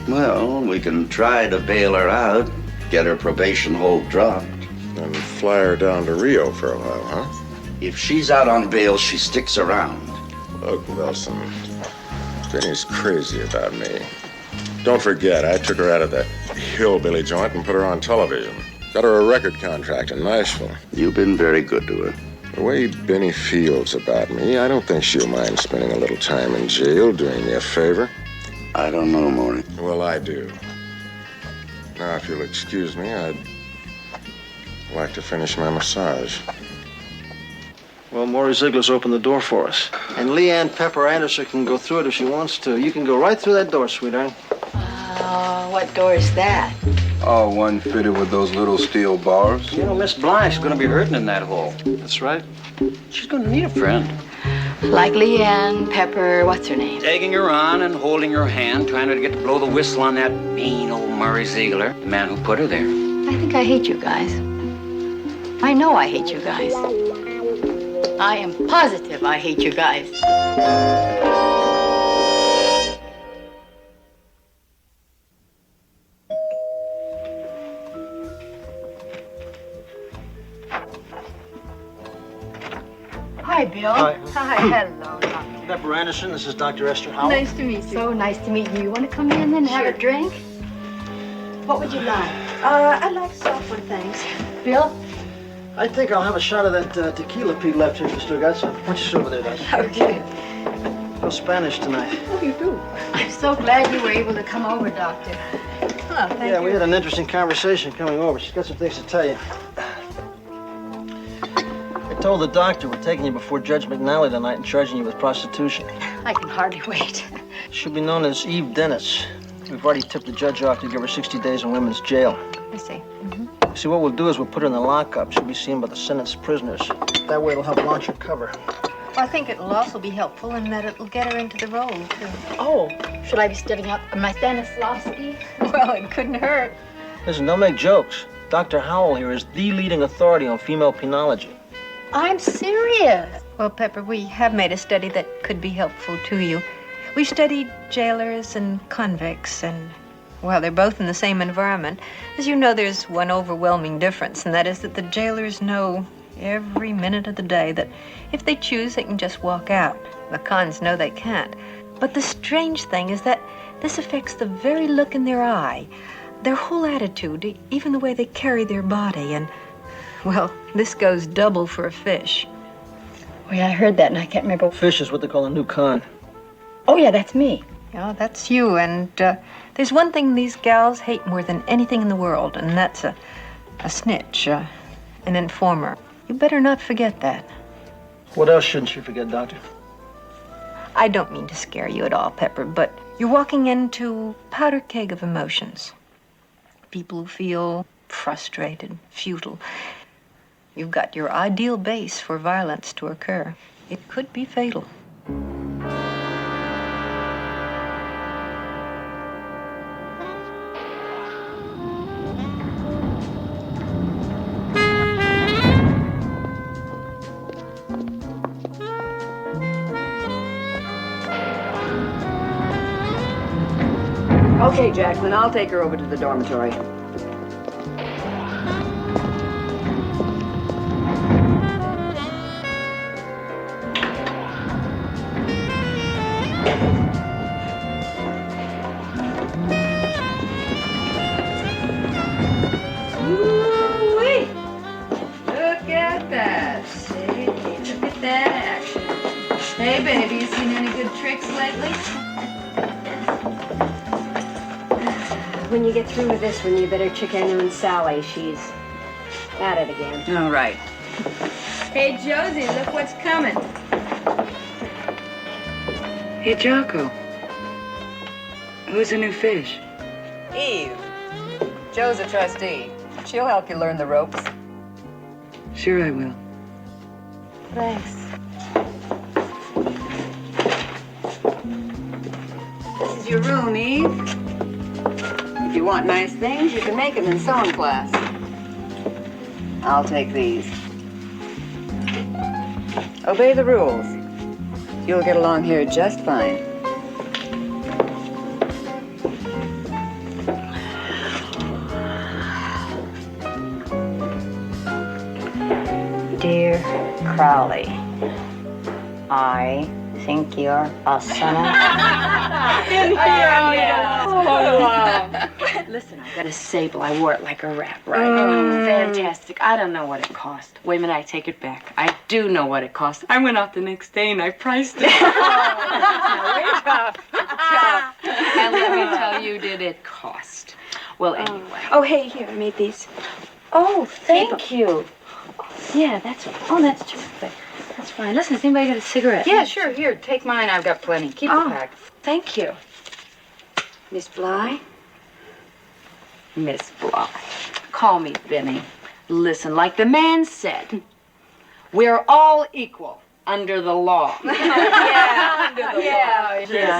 Well, we can try to bail her out, get her probation hold dropped. And fly her down to Rio for a while, huh? If she's out on bail, she sticks around. Look, Wilson, Jenny's crazy about me. Don't forget, I took her out of that hillbilly joint and put her on television. Got her a record contract in Nashville. You've been very good to her. The way Benny feels about me, I don't think she'll mind spending a little time in jail doing me a favor. I don't know, Maury. Well, I do. Now, if you'll excuse me, I'd like to finish my massage. Well, Maury Ziegler's opened the door for us. And Leanne Pepper Anderson can go through it if she wants to. You can go right through that door, sweetheart. What door is that? Oh, one fitted with those little steel bars. You know, Miss Blythe's gonna be hurting in that hole. That's right. She's gonna need a friend. Like Leanne Pepper, what's her name? Taking her on and holding her hand, trying to get to blow the whistle on that mean old Murray Ziegler, the man who put her there. I think I hate you guys. I know I hate you guys. I am positive I hate you guys. Hi, Bill. Hi. Hi, hello. Pepper Anderson, this is Dr. Esther Howell. Nice to meet you. So nice to meet you. You want to come in and have a drink? What would you like? I'd like software, thanks. Bill? I think I'll have a shot of that tequila Pete left here if you still got some. Why don't you sit over there, Doctor? Okay. No Spanish tonight. Oh, you do? I'm so glad you were able to come over, Doctor. Oh, thank Yeah, you. we had an interesting conversation coming over. She's got some things to tell you. I told the doctor we're taking you before Judge McNally tonight and charging you with prostitution. I can hardly wait. She'll be known as Eve Dennis. We've already tipped the judge off to give her 60 days in women's jail. I see. See, what we'll do is we'll put her in the lockup. She'll be seen by the sentenced prisoners. That way it'll help launch her cover. Well, I think it'll also be helpful in that it'll get her into the role, too. Oh, should I be stepping up my Stanislavski? Well, it couldn't hurt. Listen, don't make jokes. Dr. Howell here is the leading authority on female penology. I'm serious. Well, Pepper, we have made a study that could be helpful to you. We've studied jailers and convicts, and Well, they're both in the same environment. As you know, there's one overwhelming difference, and that is that the jailers know every minute of the day that if they choose, they can just walk out. The cons know they can't. But the strange thing is that this affects the very look in their eye, their whole attitude, even the way they carry their body. And, well, this goes double for a fish. Oh, yeah, I heard that, and I can't remember. Fish is what they call a new con. Oh, yeah, that's me. Yeah, that's you. And there's one thing these gals hate more than anything in the world, and that's a snitch, an informer. You better not forget that. What else shouldn't she forget, Doctor? I don't mean to scare you at all, Pepper, but you're walking into a powder keg of emotions. People who feel frustrated, futile. You've got your ideal base for violence to occur. It could be fatal. Okay, Jacqueline, I'll take her over to the dormitory. Ooh-wee. Look at that. See, look at that action. Hey, baby, you seen any good tricks lately? When you get through with this one, you better check in on Sally. She's at it again. All right. Hey, Josie, look what's coming. Hey, Jocko. Who's the new fish? Eve. Joe's a trustee. She'll help you learn the ropes. Sure I will. Thanks. This is your room, Eve. If you want nice things, you can make them in sewing class. I'll take these. Obey the rules. You'll get along here just fine. Dear Crowley, I think you're a sinner. Listen, I got a sable. I wore it like a wrap, right? Fantastic. I don't know what it cost. Wait a minute, I take it back. I do know what it cost. I went out the next day and I priced it. And let me tell you, did it cost? Well, anyway. Oh, hey, here, I made these. Oh, thank you. Yeah, that's terrific. That's fine. Listen, has anybody got a cigarette? Yeah, sure. Here, take mine. I've got plenty. Keep the pack. Thank you. Miss Bly? Miss Bly. Call me Benny. Listen, like the man said, we're all equal under the law. Yeah.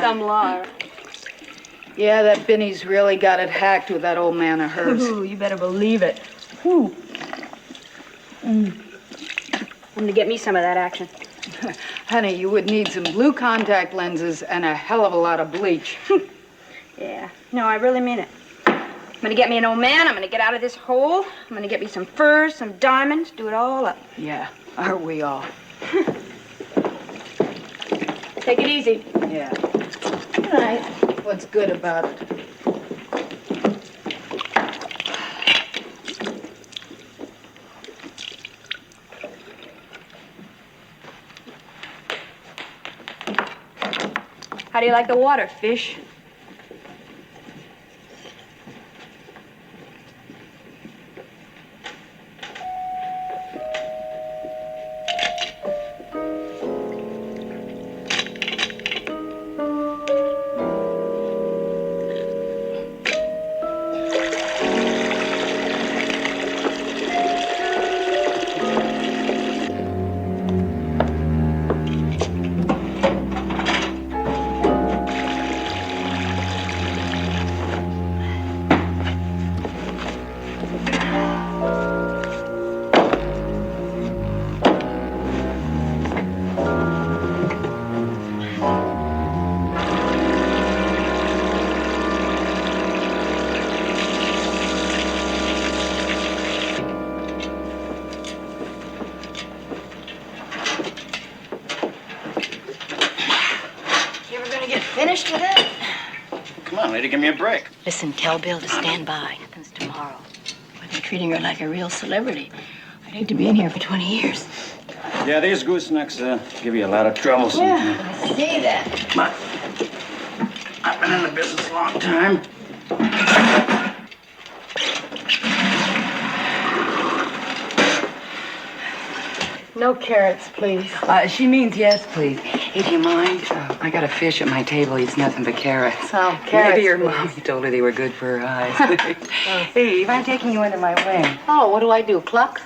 Some law. Yeah, that Benny's really got it hacked with that old man of hers. Ooh, you better believe it. Ooh. I'm gonna get me some of that action. Honey, you would need some blue contact lenses and a hell of a lot of bleach. Yeah. No, I really mean it. I'm gonna get me an old man. I'm gonna get out of this hole. I'm gonna get me some furs, some diamonds, do it all up. Yeah, aren't we all? Take it easy. Yeah. All right. What's good about it? How do you like the water, fish? to give me a break. Listen, tell Bill to stand by. Happens tomorrow. But they're treating her like a real celebrity. I'd hate to be in here for 20 years. Yeah, these goosenecks give you a lot of trouble sometimes. Yeah, I see that. Come on. I've been in the business a long time. No carrots, please. She means yes, please. Hey, do you mind? I got a fish at my table. Eats nothing but carrots. Oh, carrots, Maybe your please. mom told her they were good for her eyes. Hey, Eve, I'm taking you under my wing. Oh, what do I do, cluck?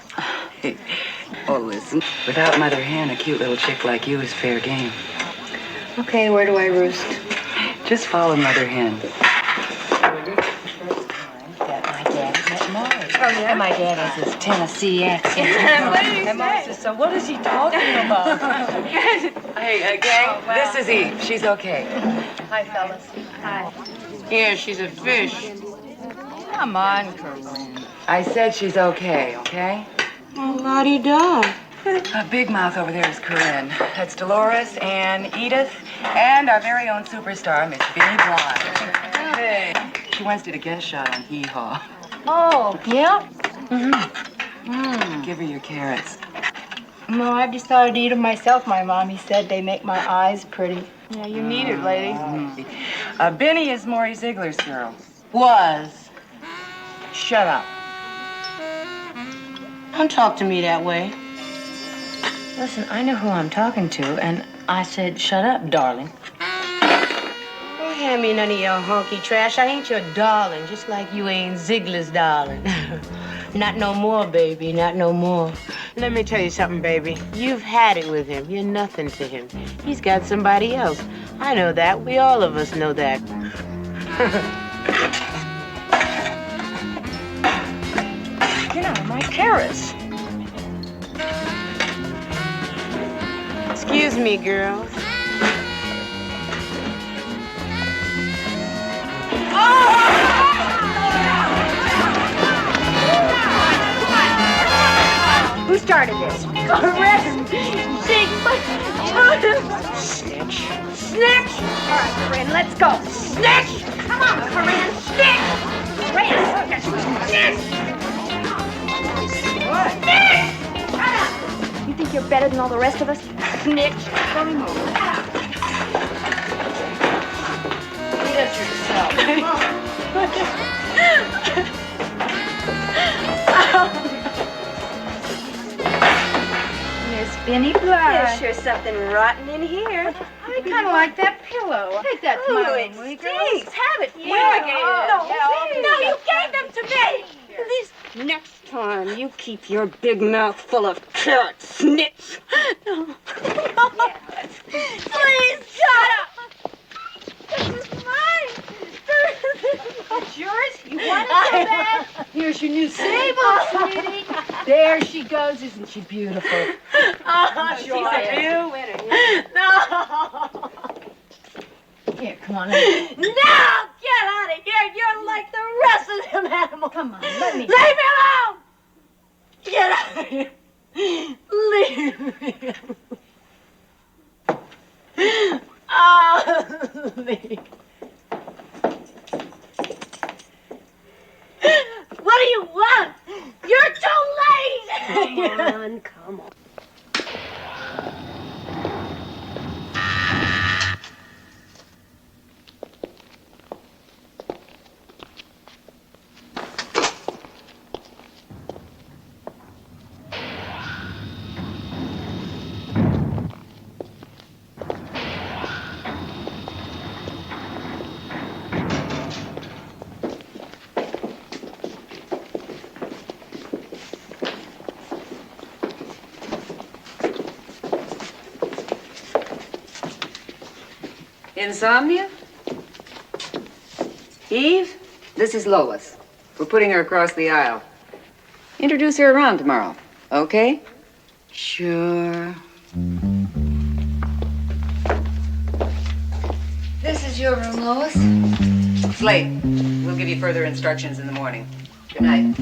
Oh, listen. Without Mother Hen, a cute little chick like you is fair game. Okay, where do I roost? Just follow Mother Hen. Oh, yeah? My dad has this Tennessee accent. What did he say? So what is he talking about? Hey, gang, this is Eve. She's okay. Hi, fellas. Hi. Yeah, she's a fish. Come on, Corinne. I said she's okay, okay? Oh, la-di-da. Big Mouth over there is Corinne. That's Dolores, Ann, Edith, and our very own superstar, Miss Benny Blige. Hey. She once did a guest shot on Hee Haw. Oh, yeah? Give her your carrots. No, I've decided to eat them myself. My mommy said they make my eyes pretty. Yeah, you need it, lady. Benny is Maury Ziegler's girl. Was. Shut up. Don't talk to me that way. Listen, I know who I'm talking to, and I said, shut up, darling. Don't hand me none of your honky trash. I ain't your darling, just like you ain't Ziegler's darling. Not no more, baby, not no more. Let me tell you something, baby. You've had it with him. You're nothing to him. He's got somebody else. I know that. We all of us know that. Get out of my carrots. Excuse me, girls. Who started this? Corinne! Snitch! Snitch! All right, Corinne, let's go. Snitch! Come on, Corinne, snitch! Corinne, snitch! Snitch! Shut up! You think you're better than all the rest of us? Snitch! Come on. Get yourself. Miss Benny Blige. There's sure something rotten in here. I kind of like that pillow. Take that to my room, will you, girls? Stinks. Have it. Yeah. Where again? Oh, No, you gave them to me. Please, next time you keep your big mouth full of carrots, snitch. No. Please shut up. This is mine. It's yours? You want it so bad? Here's your new sable, sweetie. There she goes. Isn't she beautiful? Oh, she's a real winner. No. Here, come on. No, get out of here. You're like the rest of them animals. Come on, let me. Leave me alone. Get out of here. Leave me. Oh, leave. What do you want? You're too late! Come on, come on. Insomnia? Eve, this is Lois. We're putting her across the aisle. Introduce her around tomorrow, okay? Sure. This is your room, Lois. It's late. We'll give you further instructions in the morning. Good night.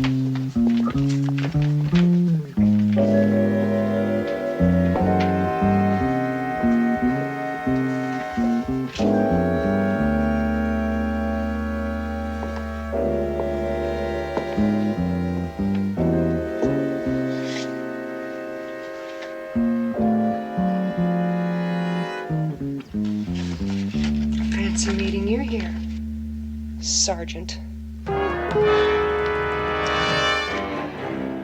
Sergeant. The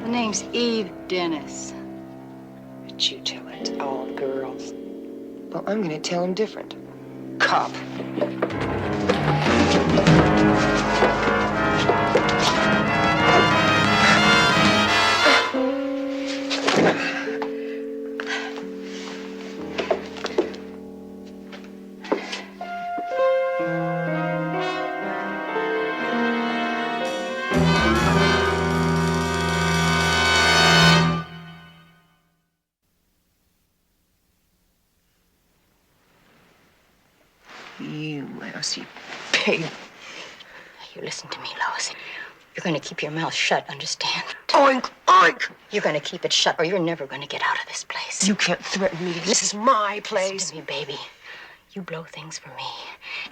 name's Eve Dennis. But you tell it to all the girls. Well, I'm gonna tell him different. Cop. You lousy pig. You listen to me, Lois. You're going to keep your mouth shut, understand? Oink, oink! You're going to keep it shut or you're never going to get out of this place. You can't threaten me. This is my place. Listen to me, baby. You blow things for me,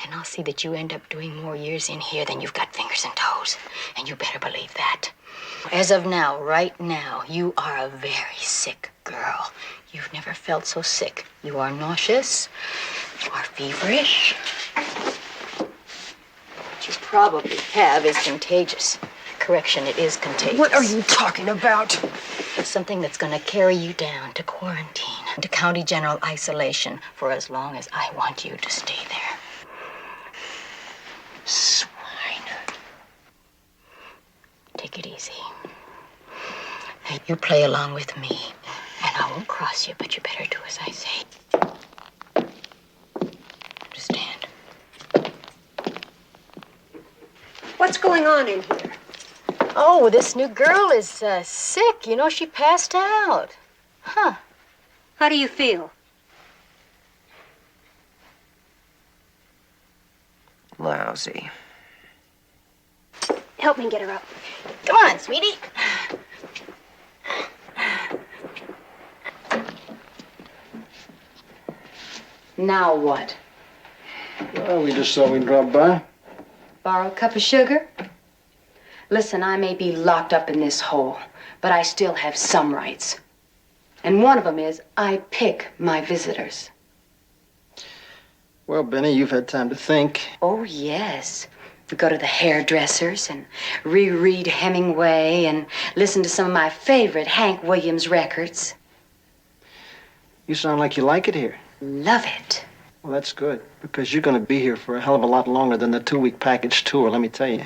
and I'll see that you end up doing more years in here than you've got fingers and toes. And you better believe that. As of now, right now, you are a very sick girl. You've never felt so sick. You are nauseous. You are feverish. What you probably have is contagious. Correction, it is contagious. What are you talking about? Something that's going to carry you down to quarantine, to county general isolation for as long as I want you to stay there. Swine. Take it easy. Now, you play along with me, and I won't cross you, but you better do as I say. Understand? What's going on in here? Oh, this new girl is sick. You know, she passed out. Huh. How do you feel? Lousy. Help me get her up. Come on, sweetie. Now what? Well, we just thought we'd drop by. Borrow a cup of sugar? Listen, I may be locked up in this hole, but I still have some rights. And one of them is I pick my visitors. Well, Benny, you've had time to think. Oh, yes. We go to the hairdressers and reread Hemingway and listen to some of my favorite Hank Williams records. You sound like you like it here. Love it. Well, that's good, because you're going to be here for a hell of a lot longer than the 2-week package tour, let me tell you.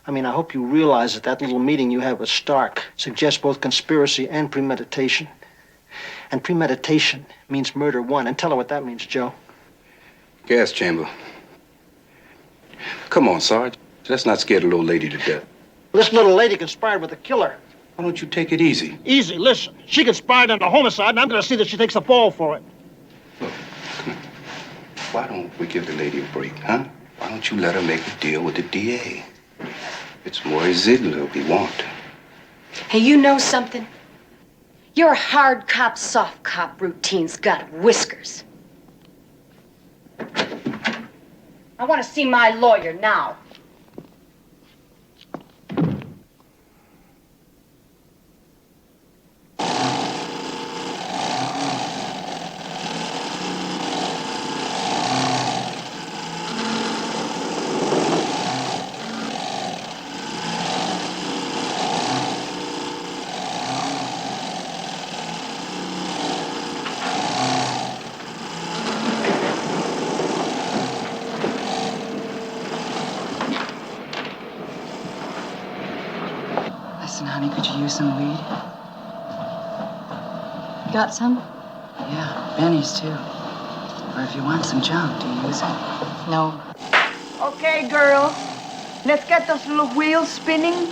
I mean, I hope you realize that that little meeting you had with Stark suggests both conspiracy and premeditation. And premeditation means murder one. And tell her what that means, Joe. Gas chamber. Come on, Sarge. Let's not scare the little lady to death. This little lady conspired with the killer. Why don't you take it easy? Easy, listen. She conspired on a homicide, and I'm going to see that she takes the fall for it. Why don't we give the lady a break, huh? Why don't you let her make a deal with the DA? It's Maury Ziegler we want. Hey, you know something? Your hard cop, soft cop routine's got whiskers. I want to see my lawyer now. Listen, honey, could you use some weed? Got some? Yeah, Benny's too. Or if you want some junk, do you use it? No. Okay, girls. Let's get those little wheels spinning.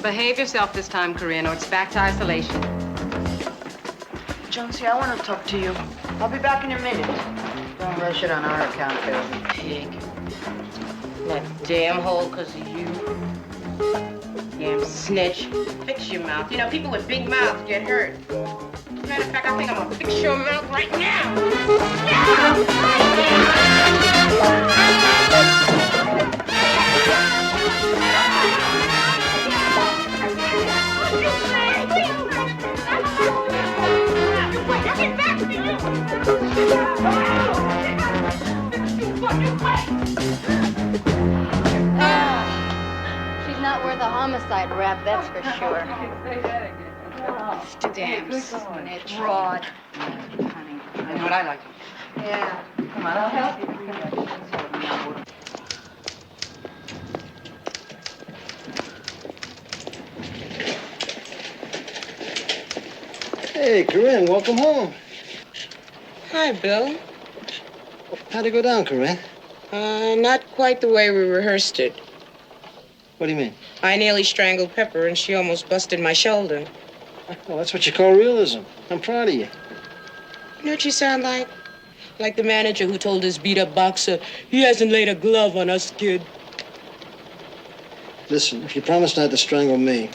Behave yourself this time, Corinne, or it's back to isolation. Jonesy, I want to talk to you. I'll be back in a minute. Don't rush it on our account, baby. Pig. That damn hole because of you. Damn snitch. Fix your mouth. You know, people with big mouths get hurt. Matter of fact, I think I'm gonna fix your mouth right now. with a homicide rap, that's for sure. Damn snitch. Broad. You know what I like? Yeah. Come on, I'll help you. Hey, Corinne, welcome home. Hi, Bill. How'd it go down, Corinne? Not quite the way we rehearsed it. What do you mean? I nearly strangled Pepper, and she almost busted my shoulder. Well, that's what you call realism. I'm proud of you. You know what you sound like? Like the manager who told his beat-up boxer, he hasn't laid a glove on us, kid. Listen, if you promise not to strangle me,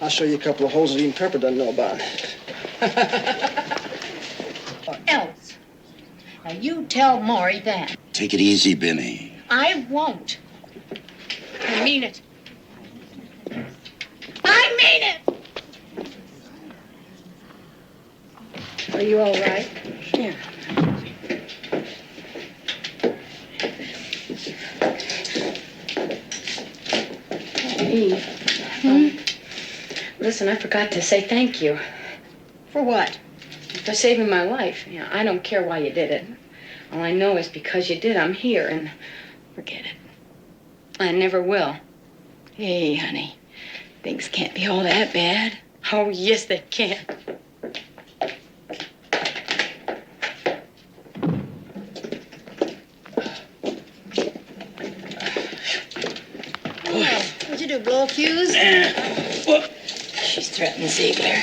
I'll show you a couple of holes that even Pepper doesn't know about. Or else. Now, you tell Maury that. Take it easy, Benny. I won't. I mean it. I mean it! Are you all right? Yeah. Eve. Listen, I forgot to say thank you. For what? For saving my life. Yeah, I don't care why you did it. All I know is because you did, I'm here, and forget it. I never will. Hey, honey, things can't be all that bad. Oh, yes, they can. What'd you do, blow a fuse? She's threatened Ziegler.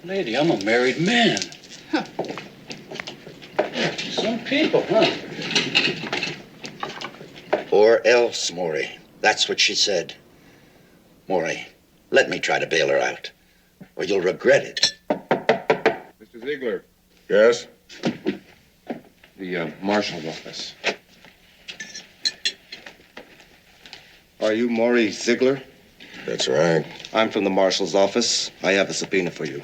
Lady, I'm a married man. Huh. Some people, huh? Or else, Maury. That's what she said. Maury, let me try to bail her out, or you'll regret it. Mr. Ziegler. Yes? The marshal's office. Are you Maury Ziegler? That's right. I'm from the marshal's office. I have a subpoena for you.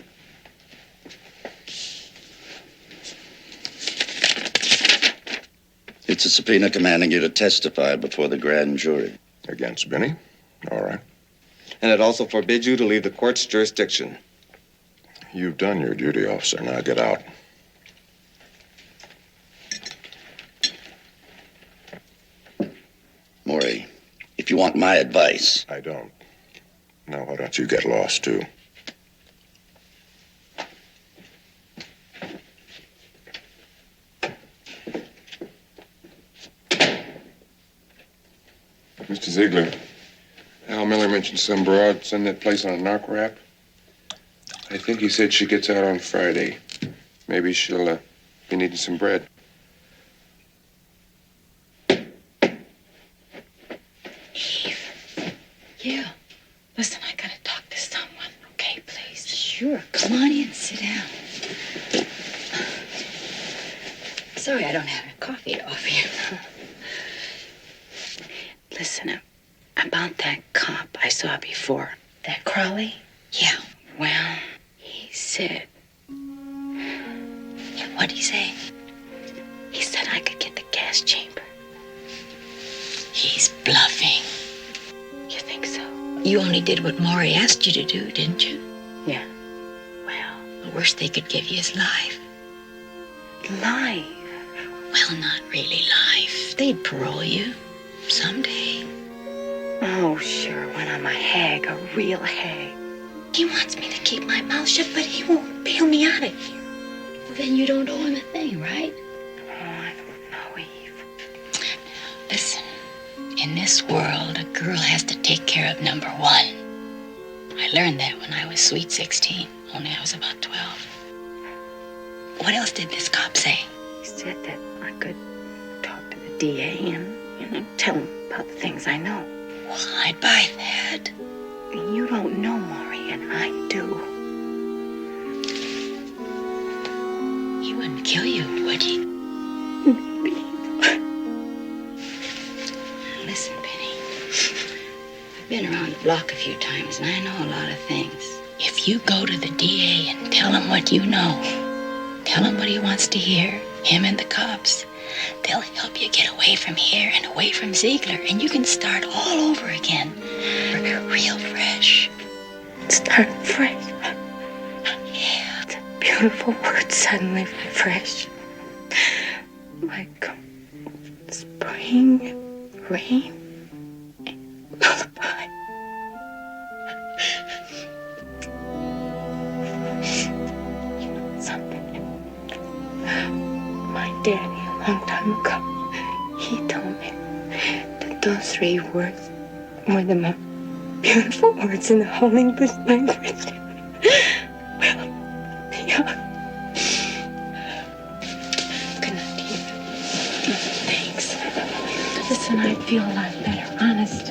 It's a subpoena commanding you to testify before the grand jury. Against Benny? All right. And it also forbids you to leave the court's jurisdiction. You've done your duty, officer. Now get out. Maury, if you want my advice... I don't. Now, why don't you get lost, too? Mr. Ziegler, Al Miller mentioned some broad sending that place on a narc rap. I think he said she gets out on Friday. Maybe she'll be needing some bread. Yeah. Listen, I gotta talk to someone, okay, please? Sure. Come on in, sit down. Sorry I don't have a coffee to offer you. Listen, about that cop I saw before. That Crowley? Yeah. Well, he said... What'd he say? He said I could get the gas chamber. He's bluffing. You think so? You only did what Maury asked you to do, didn't you? Yeah. Well, the worst they could give you is life. Life? Well, not really life. They'd parole you someday. Oh, sure, when I'm a hag, a real hag. He wants me to keep my mouth shut, but he won't bail me out of here. Well, then you don't owe him a thing, right? Oh, I don't know, Eve. Listen. In this world, a girl has to take care of number one. I learned that when I was sweet 16, only I was about 12. What else did this cop say? He said that I could talk to the DA and, tell him about the things I know. Well, I'd buy that. You don't know, Maury, and I do. He wouldn't kill you, would he? Listen, Benny, I've been around the block a few times, and I know a lot of things. If you go to the DA and tell him what you know, tell him what he wants to hear, him and the cops, they'll help you get away from here and away from Ziegler, and you can start all over again. beautiful words suddenly fresh. Like spring, rain, and lullaby. You know something? My daddy, a long time ago, he told me that those 3 words were the most beautiful words in the whole English language. Well, yeah. Good night, Eve. Thanks. Listen, I feel a lot better, honest.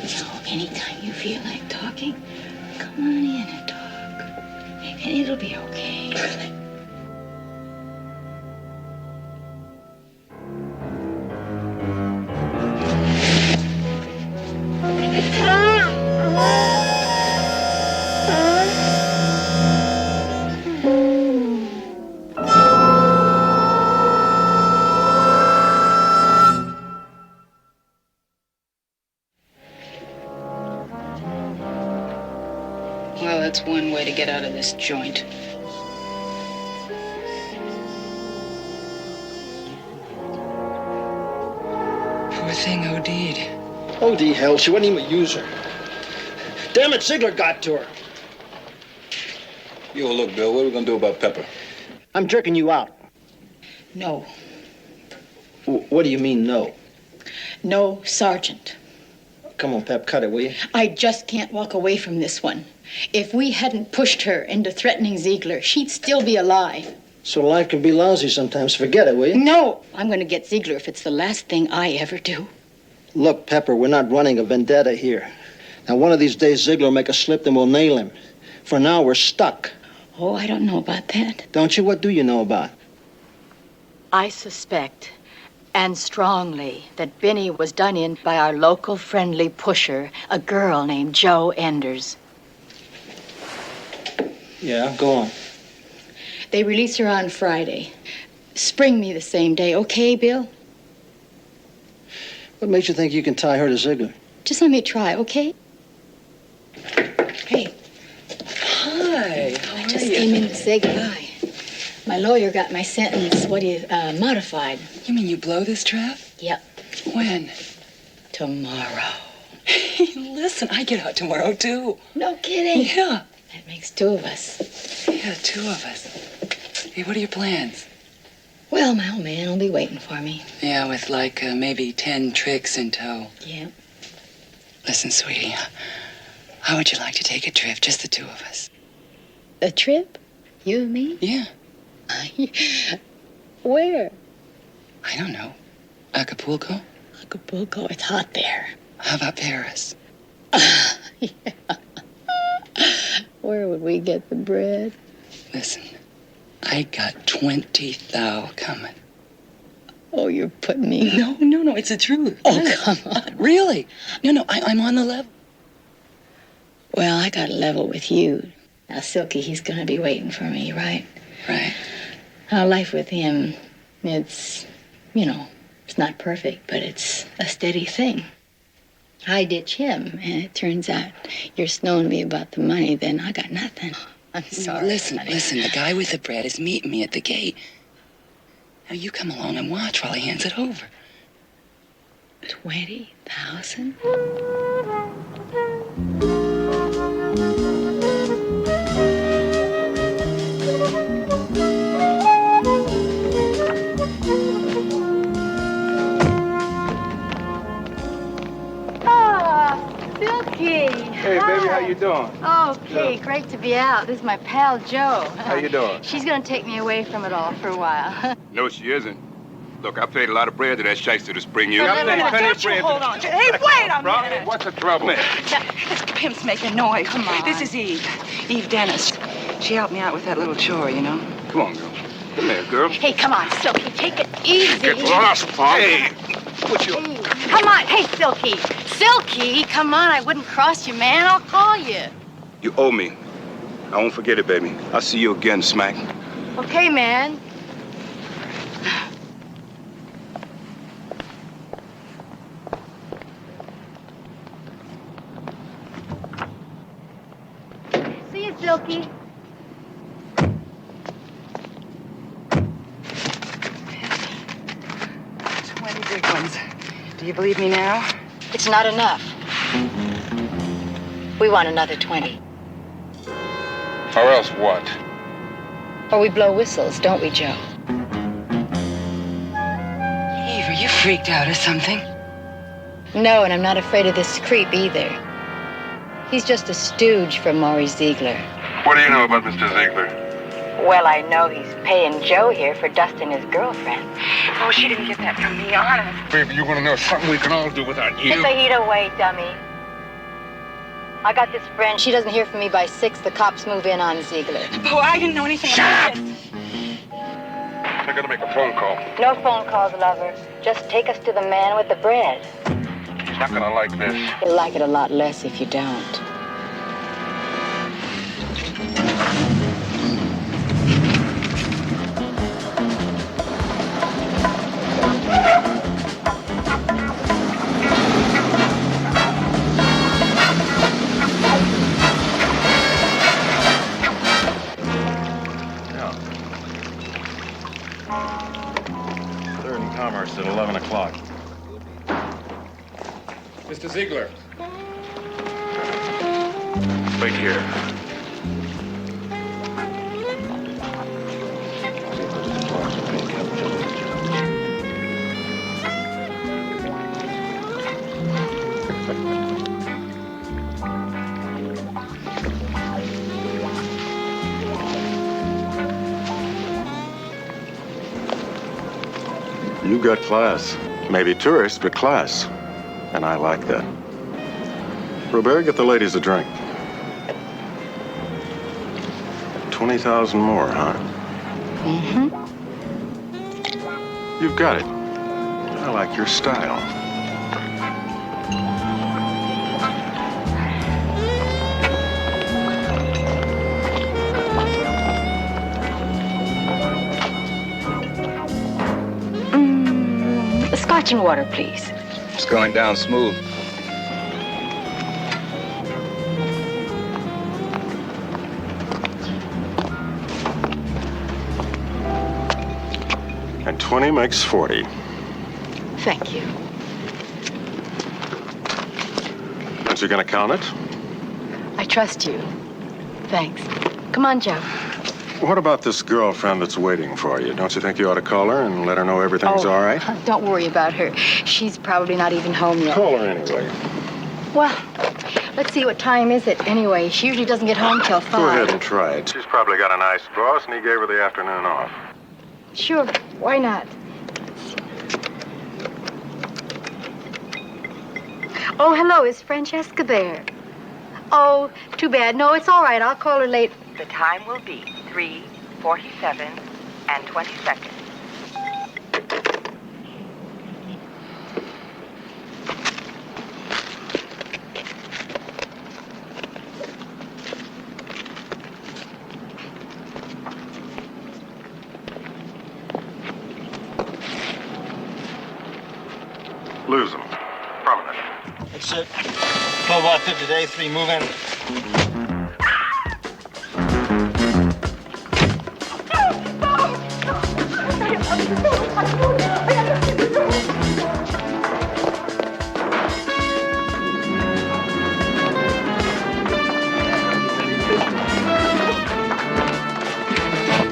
So anytime you feel like talking, come on in and talk. And it'll be okay. Well, that's one way to get out of this joint. Poor thing OD'd. OD hell, she wasn't even a user. Damn it, Ziegler got to her. Yo, look, Bill, what are we gonna do about Pepper? I'm jerking you out. No. What do you mean, no? No, Sergeant. Come on, Pep, cut it, will you? I just can't walk away from this one. If we hadn't pushed her into threatening Ziegler, she'd still be alive. So life can be lousy sometimes. Forget it, will you? No! I'm going to get Ziegler if it's the last thing I ever do. Look, Pepper, we're not running a vendetta here. Now, one of these days, Ziegler will make a slip and we'll nail him. For now, we're stuck. Oh, I don't know about that. Don't you? What do you know about? I suspect, and strongly, that Benny was done in by our local friendly pusher, a girl named Jo Enders. Yeah, go on. They release her on Friday. Spring me the same day, okay, Bill? What makes you think you can tie her to Ziegler? Just let me try, okay? Hey. Hi, how are Just you? came in to say goodbye. My lawyer got my sentence, modified. You mean you blow this trap? Yep. When? Tomorrow. Hey, listen, I get out tomorrow, too. No kidding. Yeah. That makes 2 of us. Yeah, 2 of us. Hey, what are your plans? Well, my old man will be waiting for me. Yeah, with like maybe 10 tricks in tow. Yep. Listen, sweetie, how would you like to take a trip, just the 2 of us? A trip? You and me? Yeah. Where? I don't know. Acapulco? Acapulco, it's hot there. How about Paris? Yeah. Where would we get the bread? Listen, I got 20 thou coming. Oh, you're putting me... No, it's the truth. Oh, come on. Really? No, I'm on the level. Well, I got a level with you. Now, Silky, he's gonna be waiting for me, right? Right. Now, life with him, it's, it's not perfect, but it's a steady thing. I ditch him, and it turns out you're snowing me about the money, then I got nothing. I'm sorry. Listen, the guy with the bread is meeting me at the gate. Now, you come along and watch while he hands it over. 20,000? Hey, baby, how you doing? Okay, great to be out. This is my pal, Jo. How you doing? She's gonna take me away from it all for a while. No, she isn't. Look, I paid a lot of bread to that shyster to spring you. Hold on. Hey, wait a minute. What's the trouble? This pimp's making noise. Come on. This is Eve Dennis. She helped me out with that little chore, you know. Come on, girl. Come here, girl. Hey, come on, Silky, take it easy. Get lost, Pop. Hey, what you... Come on, hey, Silky. Silky, come on, I wouldn't cross you, man. I'll call you. You owe me. I won't forget it, baby. I'll see you again, Smack. Okay, man. See you, Silky. you believe me now? It's not enough. We want another 20. Or else what? Or we blow whistles, don't we, Joe? Eve, are you freaked out or something? No, and I'm not afraid of this creep either. He's just a stooge for Maury Ziegler. What do you know about Mr. Ziegler? Well, I know he's paying Joe here for dusting his girlfriend. Oh, she didn't get that from me, honest. Baby, you want to know something we can all do without you? It's a heat away, dummy. I got this friend. She doesn't hear from me by 6. The cops move in on Ziegler. Oh, I didn't know anything about this. I gotta make a phone call. No phone calls, lover. Just take us to the man with the bread. He's not gonna like this. You'll like it a lot less if you don't. Third and Commerce at 11 o'clock. Mr. Ziegler. Wait here. You got class. Maybe tourists, but class. And I like that. Robert, get the ladies a drink. 20,000 more, huh? Mm-hmm. You've got it. I like your style. Scotch and water, please. It's going down smooth. And 20 makes 40. Thank you. Aren't you gonna count it? I trust you. Thanks. Come on, Joe. What about this girlfriend that's waiting for you? Don't you think you ought to call her and let her know everything's all right? Don't worry about her. She's probably not even home yet. Call her anyway. Well, let's see, what time is it anyway? She usually doesn't get home till 5. Go ahead and try it. She's probably got a nice boss, and he gave her the afternoon off. Sure, why not? Oh, hello, is Francesca there? Oh, too bad. No, it's all right. I'll call her late. The time will be 3:47 and 20 seconds. Lose them. Permanent. That's it. 12:50 today, 3 move in.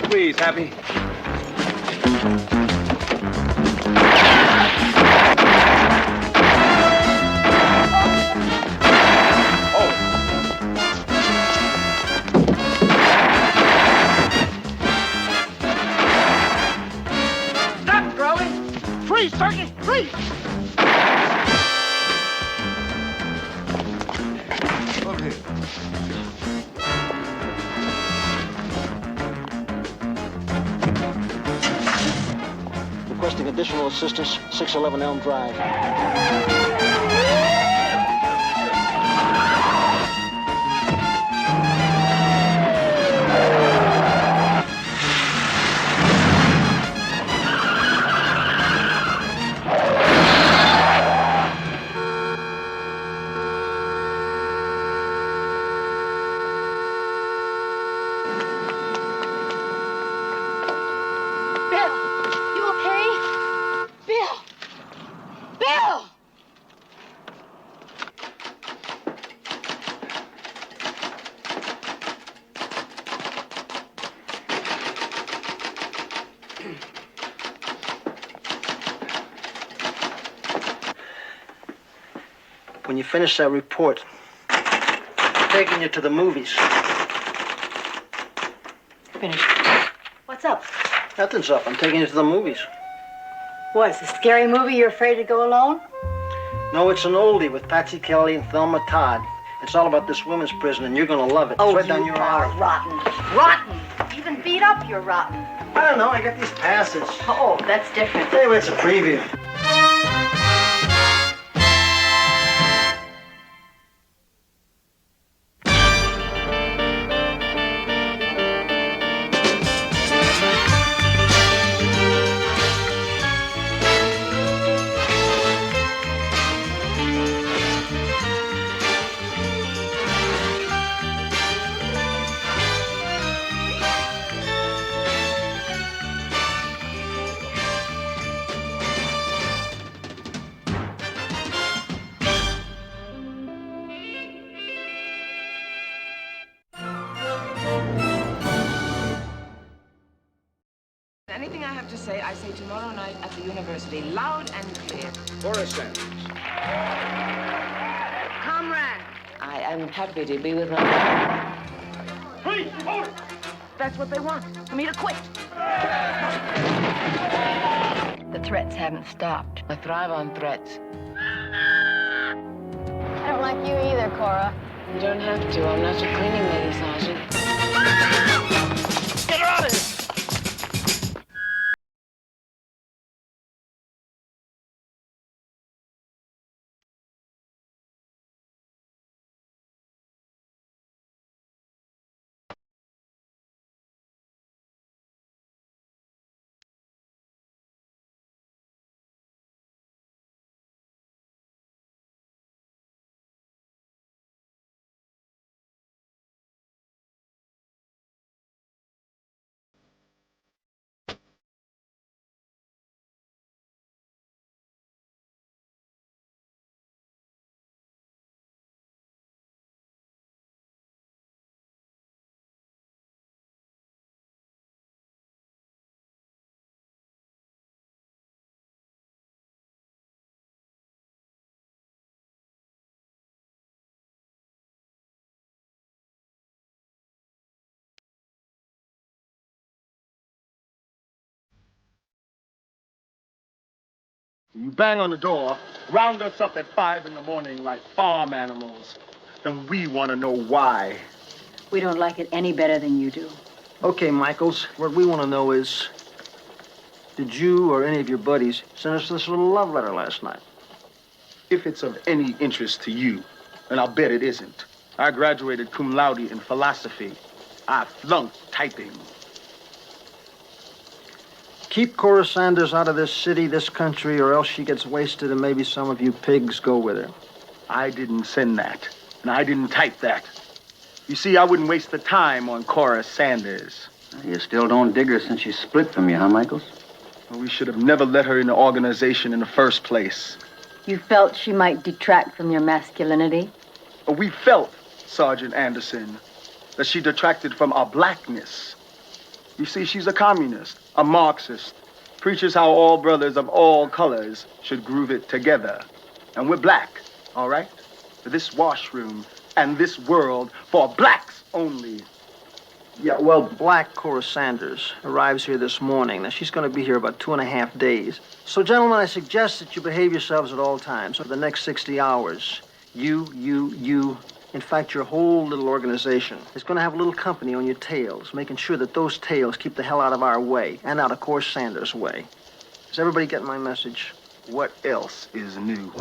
Please, Happy. Stop, Crowley! Freeze, Turkey! Freeze! Over here. Requesting additional assistance, 611 Elm Drive. Bill, you okay? Bill! Bill! When you finish that report, I'm taking you to the movies. Finished. What's up? Nothing's up. I'm taking you to the movies. What, it's a scary movie? You're afraid to go alone? No, it's an oldie with Patsy Kelly and Thelma Todd. It's all about this women's prison, and you're gonna love it. Oh, it's right you down your are alley. rotten. Rotten. Even beat up, you're rotten. I don't know. I got these passes. Oh, that's different. Anyway, it's a preview. Anything I have to say, I say tomorrow night at the university, loud and clear. Horace Sanders. Comrade! I am happy to be with my... Please, hold it! That's what they want, for me to quit. The threats haven't stopped. I thrive on threats. I don't like you either, Cora. You don't have to. I'm not your cleaning lady, Sergeant. Get her out of here! You bang on the door, round us up at 5 in the morning like farm animals. Then we want to know why. We don't like it any better than you do. Okay, Michaels, what we want to know is, did you or any of your buddies send us this little love letter last night? If it's of any interest to you, and I'll bet it isn't, I graduated cum laude in philosophy. I flunked typing. Keep Cora Sanders out of this city, this country, or else she gets wasted and maybe some of you pigs go with her. I didn't send that, and I didn't type that. You see, I wouldn't waste the time on Cora Sanders. You still don't dig her since she split from you, huh, Michaels? Well, we should have never let her in the organization in the first place. You felt she might detract from your masculinity? We felt, Sergeant Anderson, that she detracted from our blackness. You see, she's a communist, a Marxist, preaches how all brothers of all colors should groove it together. And we're black, all right? This washroom and this world for blacks only. Yeah, well, Black Cora Sanders arrives here this morning. Now, she's going to be here about 2.5 days. So, gentlemen, I suggest that you behave yourselves at all times for the next 60 hours. You, in fact, your whole little organization is going to have a little company on your tails, making sure that those tails keep the hell out of our way and out of Cora Sanders' way. Does everybody get my message? What else is new?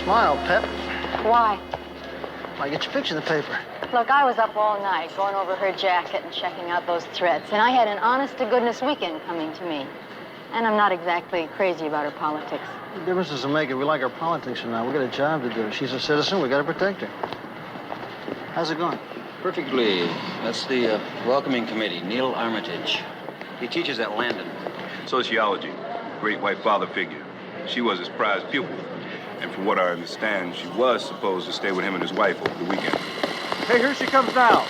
Smile, Pep. Why? I get your picture in the paper. Look, I was up all night going over her jacket and checking out those threads, and I had an honest-to-goodness weekend coming to me. And I'm not exactly crazy about her politics. What difference does it make if we like her politics or not? We got a job to do. She's a citizen. We got to protect her. How's it going? Perfectly. That's the welcoming committee, Neil Armitage. He teaches at Landon. Sociology. Great white father figure. She was his prize pupil. And from what I understand, she was supposed to stay with him and his wife over the weekend. Hey, here she comes now.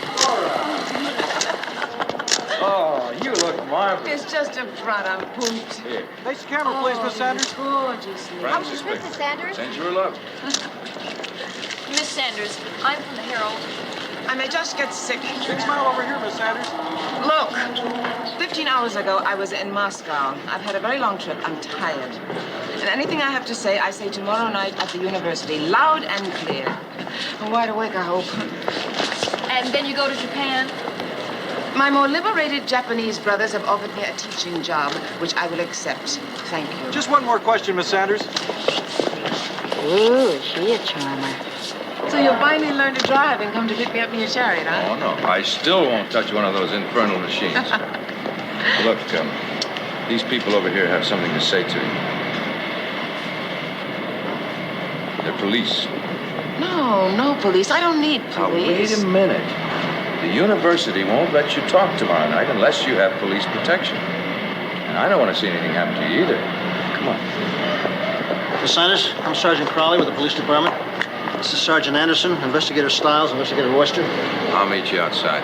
Oh, you look marvelous. It's just a front. I'm pooped. Here. Nice camera, please, Miss Sanders. Gorgeously. Francis Mrs. Sanders? Send your love. Miss Sanders, I'm from the Herald. I may just get sick. Big smile over here, Miss Sanders. Look, 15 hours ago, I was in Moscow. I've had a very long trip. I'm tired. And anything I have to say, I say tomorrow night at the university, loud and clear. I'm wide awake, I hope. And then you go to Japan? My more liberated Japanese brothers have offered me a teaching job, which I will accept. Thank you. Just one more question, Miss Sanders. Ooh, is she a charmer? So you'll finally learn to drive and come to pick me up in your chariot, huh? Oh, no. I still won't touch one of those infernal machines. Look, these people over here have something to say to you. They're police. No police. I don't need police. Now, wait a minute. The university won't let you talk tomorrow night unless you have police protection. And I don't want to see anything happen to you either. Come on. Miss Sanders, I'm Sergeant Crowley with the police department. This is Sergeant Anderson, Investigator Stiles, Investigator Royster. I'll meet you outside.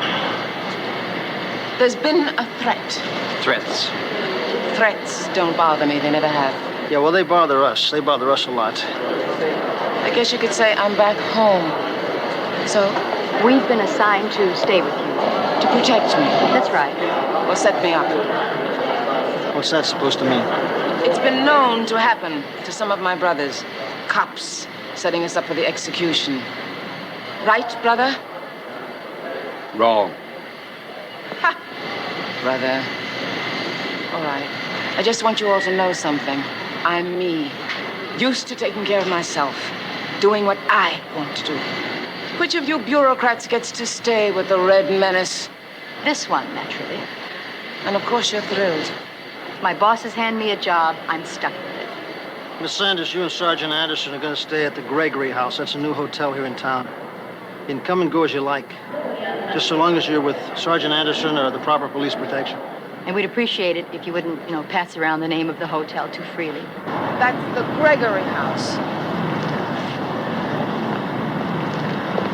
There's been a threat. Threats. Threats don't bother me. They never have. Yeah, well, they bother us. They bother us a lot. I guess you could say I'm back home. So, We've been assigned to stay with you. to protect me. That's right. Or set me up. What's that supposed to mean? It's been known to happen to some of my brothers. Cops setting us up for the execution. Right, brother? Wrong. Ha! Brother. All right. I just want you all to know something. I'm me. Used to taking care of myself. Doing what I want to do. Which of you bureaucrats gets to stay with the Red Menace? This one, naturally. And of course you're thrilled. If my bosses hand me a job, I'm stuck with it. Miss Sanders, you and Sergeant Anderson are going to stay at the Gregory House. That's a new hotel here in town. You can come and go as you like. Just so long as you're with Sergeant Anderson or the proper police protection. And we'd appreciate it if you wouldn't, pass around the name of the hotel too freely. That's the Gregory House.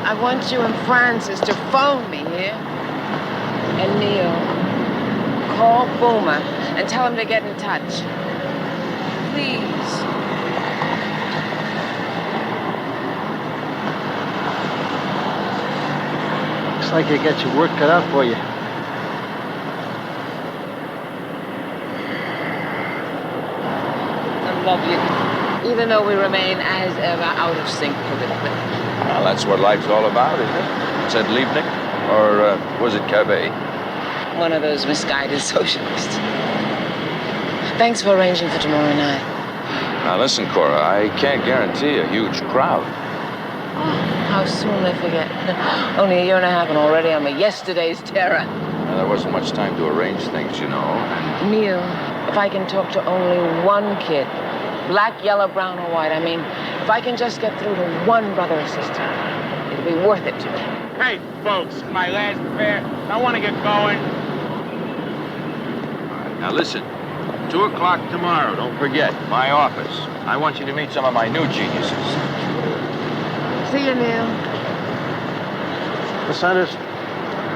I want you and Francis to phone me here. And Neil, call Boomer and tell him to get in touch. Please. Looks like you got your work cut out for you. I love you. Even though we remain as ever out of sync politically. Well, that's what life's all about, isn't it? Said Liebknecht? Or was it Cabet? One of those misguided socialists. Thanks for arranging for tomorrow night. Now listen, Cora, I can't guarantee a huge crowd. Oh, how soon they forget. Only a year and a half and already I'm a yesterday's terror. Now, there wasn't much time to arrange things, you know. And Neil, if I can talk to only one kid, black, yellow, brown, or white, I mean, if I can just get through to one brother or sister, it'll be worth it to me. Hey, folks, my last pair. I want to get going. now listen, 2 o'clock tomorrow, don't forget, my office. I want you to meet some of my new geniuses. See you, Neil. Miss Sanders,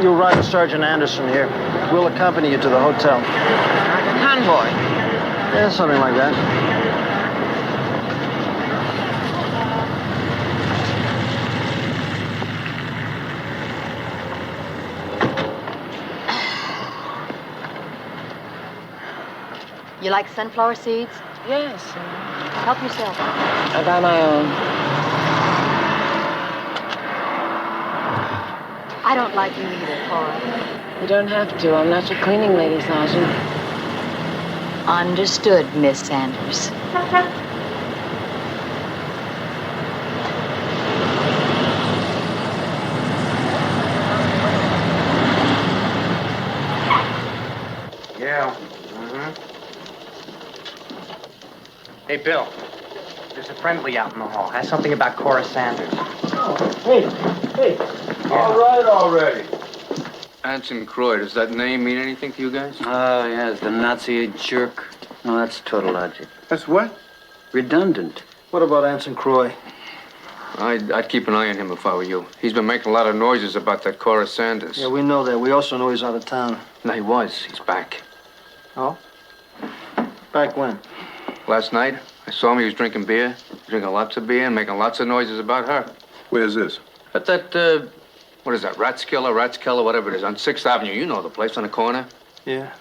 you'll ride with Sergeant Anderson here. We'll accompany you to the hotel. Like a convoy. Yeah, something like that. You like sunflower seeds? Yes. Help yourself. I buy my own. I don't like you either, Cora. You don't have to. I'm not your cleaning lady, Sergeant. Understood, Miss Sanders. now. Hey, Bill. There's a friendly out in the hall. Has something about Cora Sanders. Hey. All right already. Anson Croy, does that name mean anything to you guys? Oh, yes, the Nazi jerk. No, that's tautologic. That's what? Redundant. What about Anson Croy? I'd keep an eye on him if I were you. He's been making a lot of noises about that Cora Sanders. Yeah, we know that. We also know he's out of town. No, he was. He's back. Oh? Back when? Last night, I saw him. He was drinking beer, drinking lots of beer, and making lots of noises about her. Where's this? At that, what is that, Ratskeller, whatever it is, on 6th Avenue. You know the place, on the corner. Yeah.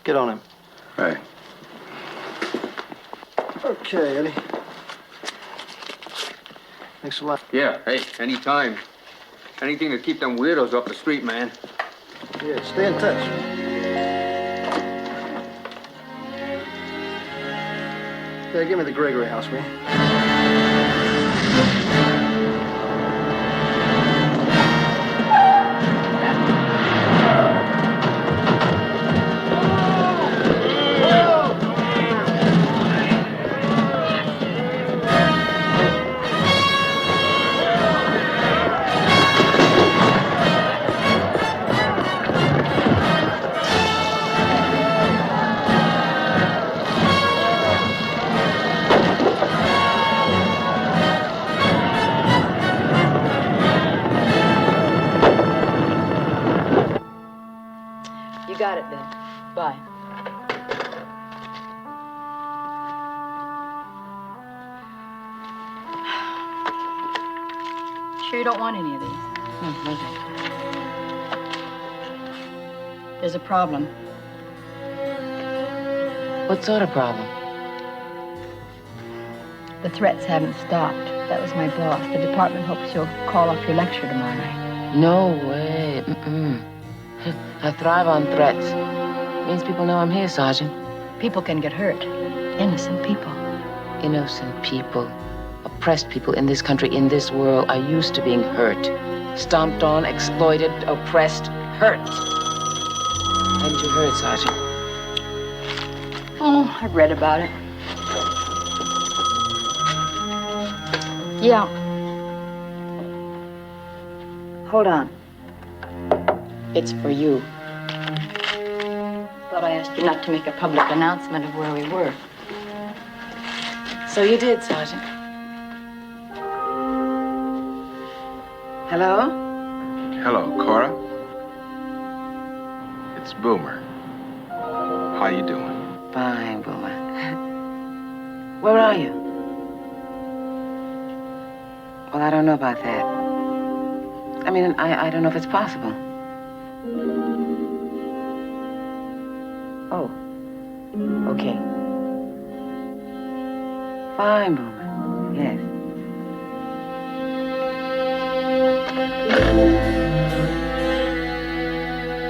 Get on him. Right. Okay, Eddie. Thanks a lot. Yeah, hey, anytime. Anything to keep them weirdos off the street, man. Yeah, stay in touch. Yeah, give me the Gregory house, will you? You got it, Bill. Bye. Sure you don't want any of these? There's a problem. What sort of problem? The threats haven't stopped. That was my boss. The department hopes you'll call off your lecture tomorrow night. No way. I thrive on threats. Means people know I'm here, Sergeant. People can get hurt. Innocent people. Innocent people, oppressed people in this country, in this world, are used to being hurt. Stomped on, exploited, oppressed, hurt. Hadn't you heard, Sergeant? Oh, I've read about it. Yeah. Hold on. It's for you. Thought I asked you not to make a public announcement of where we were. So you did, Sergeant. Hello? Hello, Cora. It's Boomer. How you doing? Fine, Boomer. Where are you? Well, I don't know about that. I mean, I don't know if it's possible. Oh. Okay. Fine, Boomer. Yes.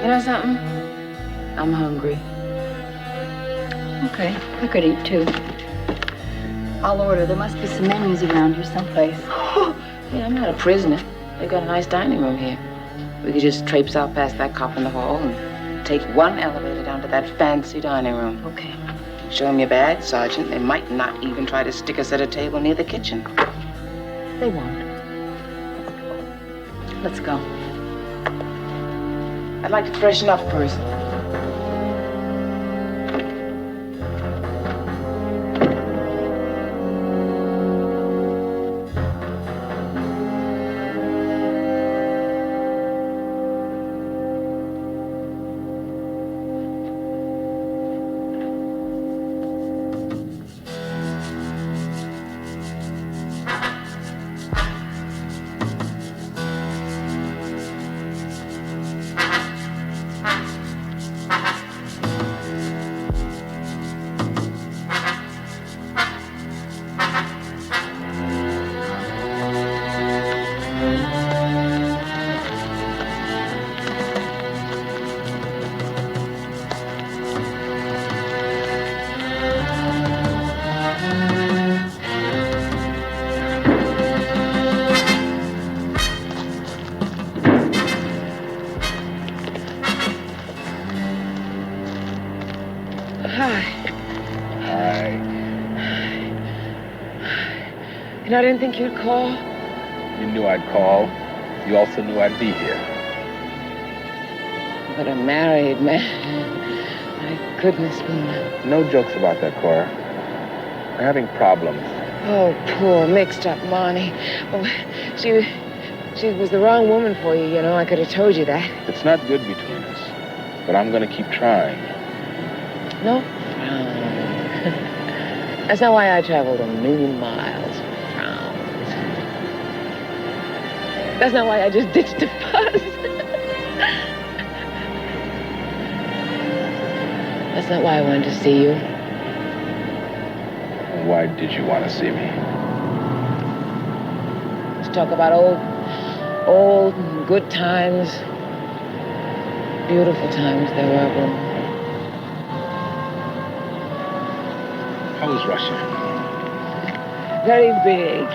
You know something? I'm hungry. Okay, I could eat too. I'll order. There must be some menus around here someplace. Yeah, I'm not a prisoner. They've got a nice dining room here. We could just traipse out past that cop in the hall and take one elevator down to that fancy dining room. Okay. Show them your badge, Sergeant. They might not even try to stick us at a table near the kitchen. They won't. Let's go. I'd like to freshen up first. Hi. Hi. You know, I didn't think you'd call. You knew I'd call. You also knew I'd be here. But a married man. My goodness, Boone. No jokes about that, Cora. We're having problems. Oh, poor mixed up Monty. Oh, she was the wrong woman for you, you know. I could have told you that. It's not good between us, but I'm going to keep trying. No? That's not why I traveled 1,000,000 miles for frowns. That's not why I just ditched the bus. That's not why I wanted to see you. Why did you want to see me? Let's talk about old and good times. Beautiful times they were, Boone. How was Russia? Very big.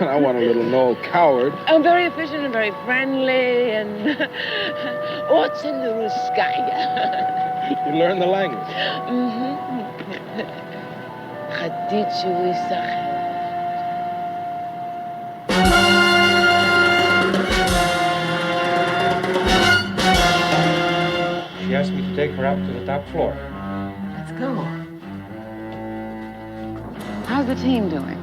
I want a little Noel Coward. I'm very efficient and very friendly and очень русская. You learn the language. Khadiju Isakh. She asked me to take her up to the top floor. Let's go. How's the team doing?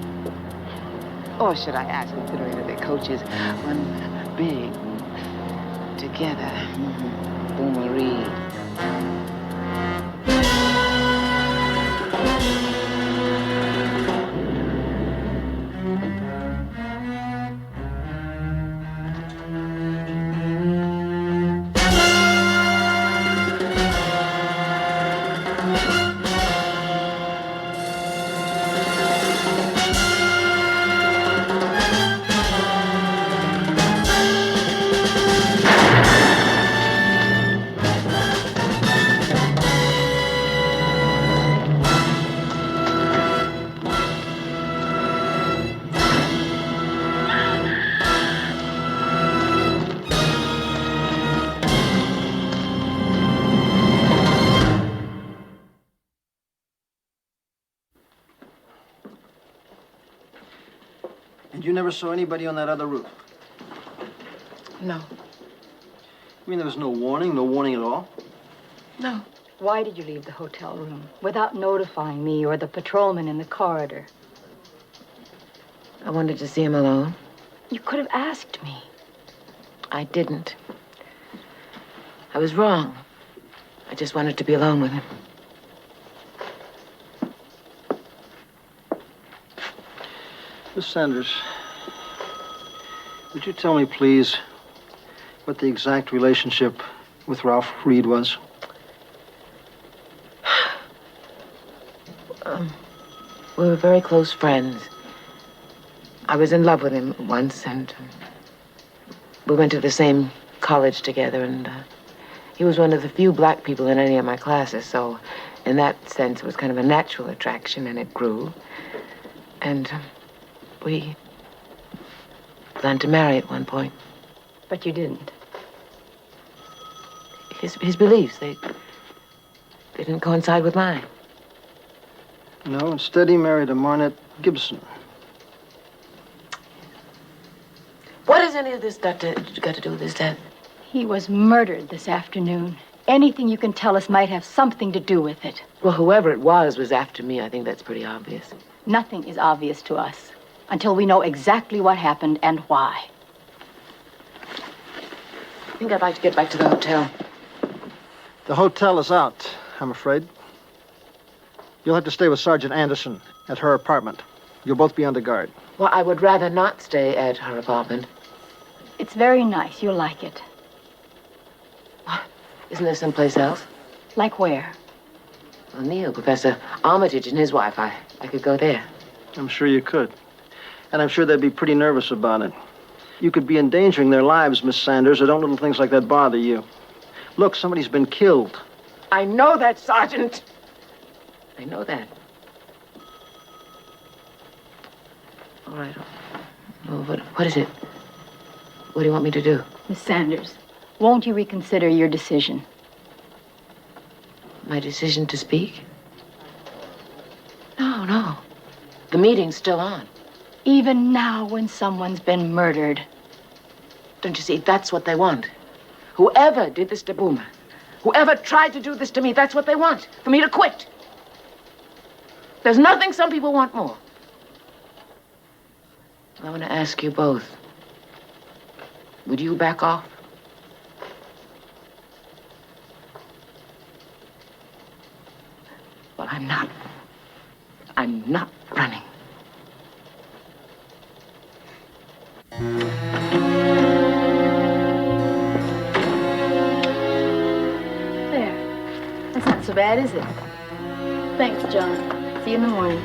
Or should I ask, considering that their coaches run big together? Boomery. And you never saw anybody on that other roof? No. You mean there was no warning at all? No. Why did you leave the hotel room without notifying me or the patrolman in the corridor? I wanted to see him alone. You could have asked me. I didn't. I was wrong. I just wanted to be alone with him. Miss Sanders, would you tell me, please, what the exact relationship with Ralph Reed was? We were very close friends. I was in love with him once, and we went to the same college together, and he was one of the few black people in any of my classes, so in that sense, it was kind of a natural attraction, and it grew. And we planned to marry at one point. But you didn't. His beliefs, they didn't coincide with mine. No, instead he married a Marnette Gibson. What has any of this got to do with his death? He was murdered this afternoon. Anything you can tell us might have something to do with it. Well, whoever it was after me. I think that's pretty obvious. Nothing is obvious to us until we know exactly what happened and why. I think I'd like to get back to the hotel. The hotel is out, I'm afraid. You'll have to stay with Sergeant Anderson at her apartment. You'll both be under guard. Well, I would rather not stay at her apartment. It's very nice. You'll like it. Isn't there someplace else? Like where? Well, Neil, Professor Armitage and his wife. I could go there. I'm sure you could. And I'm sure they'd be pretty nervous about it. You could be endangering their lives, Miss Sanders, or don't little things like that bother you. Look, somebody's been killed. I know that, Sergeant. I know that. All right. Well, what is it? What do you want me to do? Miss Sanders, won't you reconsider your decision? My decision to speak? meeting's still on. Even now, when someone's been murdered. Don't you see? That's what they want. Whoever did this to Boomer, whoever tried to do this to me, that's what they want. For me to quit. There's nothing some people want more. I want to ask you both. Would you back off? Well, I'm not. I'm not running. There. That's not so bad, is it? Thanks, John. See you in the morning.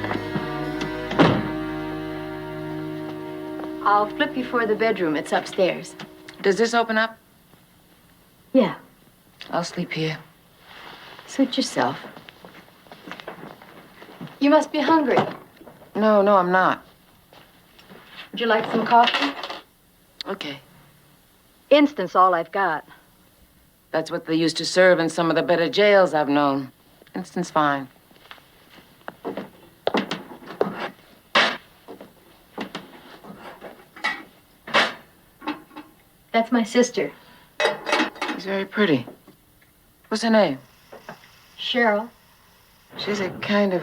I'll flip you for the bedroom. It's upstairs. Does this open up? Yeah. I'll sleep here. Suit yourself. You must be hungry. No, I'm not. Would you like some coffee? Okay. Instant's all I've got. That's what they used to serve in some of the better jails I've known. Instant's fine. That's my sister. She's very pretty. What's her name? Cheryl. She's a kind of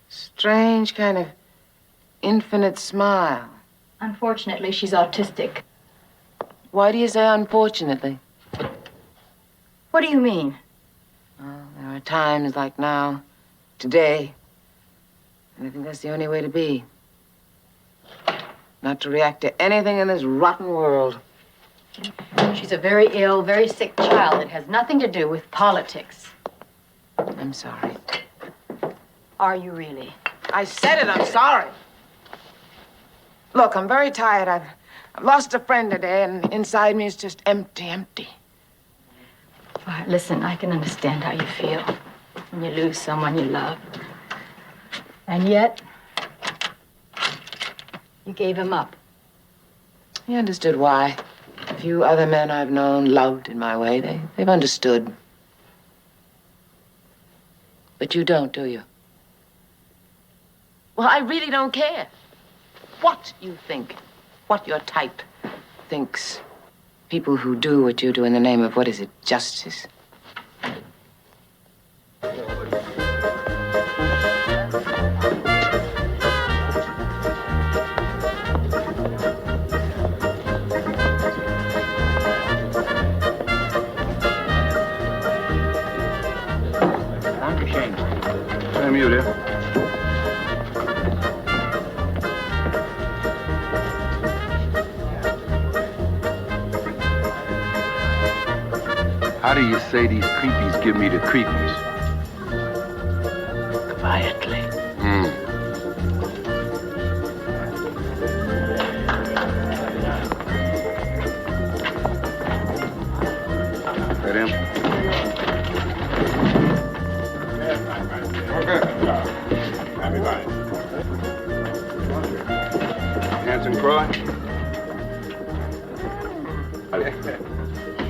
strange, kind of infinite smile. Unfortunately, she's autistic. Why do you say unfortunately? What do you mean? Well, there are times like now, today, and I think that's the only way to be. Not to react to anything in this rotten world. She's a very ill, very sick child. It has nothing to do with politics. I'm sorry. Are you really? I said it, I'm sorry. Look, I'm very tired. I've lost a friend today, and inside me is just empty. All right, listen, I can understand how you feel when you lose someone you love. And yet, you gave him up. He understood why. A few other men I've known loved in my way. They've understood. But you don't, do you? Well, I really don't care what you think, what your type thinks. People who do what you do in the name of, what is it, justice? Same you there. How do you say these creepies give me the creepies? Quietly. That him? Hanson Croy?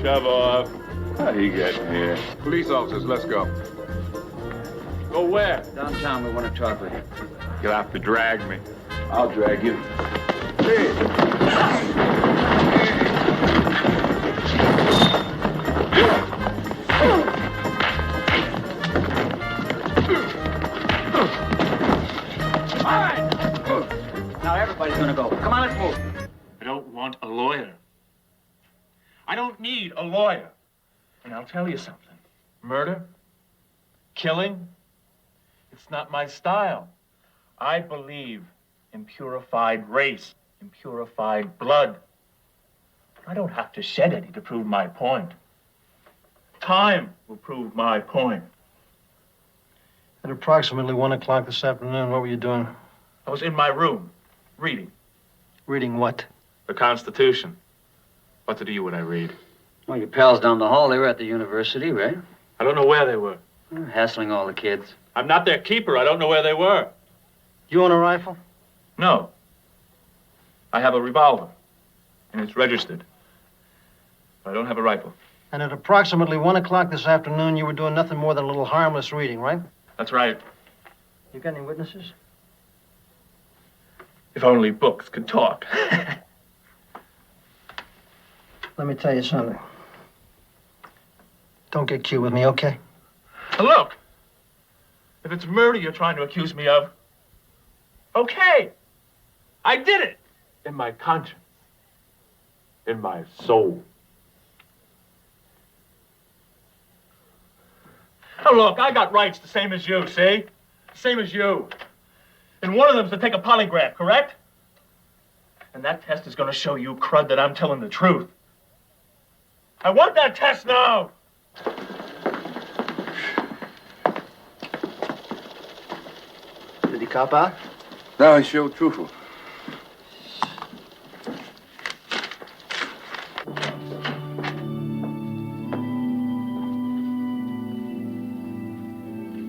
Shove off. How you getting here? Police officers, let's go. Go where? Downtown, we want to talk with you. You'll have to drag me. I'll drag you. All right. Now everybody's gonna go. Come on, let's move. I don't want a lawyer. I don't need a lawyer. And I'll tell you something. Murder, killing, it's not my style. I believe in purified race, in purified blood. I don't have to shed any to prove my point. Time will prove my point. At approximately 1 o'clock this afternoon, what were you doing? I was in my room, reading. Reading what? The Constitution. What to do when I read? Well, your pals down the hall, they were at the university, right? I don't know where they were. Hassling all the kids. I'm not their keeper. I don't know where they were. You own a rifle? No. I have a revolver, and it's registered. But I don't have a rifle. And at approximately 1 o'clock this afternoon, you were doing nothing more than a little harmless reading, right? That's right. You got any witnesses? If only books could talk. Let me tell you something. Don't get cute with me, okay? Look, if it's murder you're trying to accuse me of, okay, I did it. In my conscience, in my soul. Now look, I got rights the same as you, see? Same as you. And one of them's to take a polygraph, correct? And that test is going to show you, crud, that I'm telling the truth. I want that test now! Did he cop out? No, he showed truthful.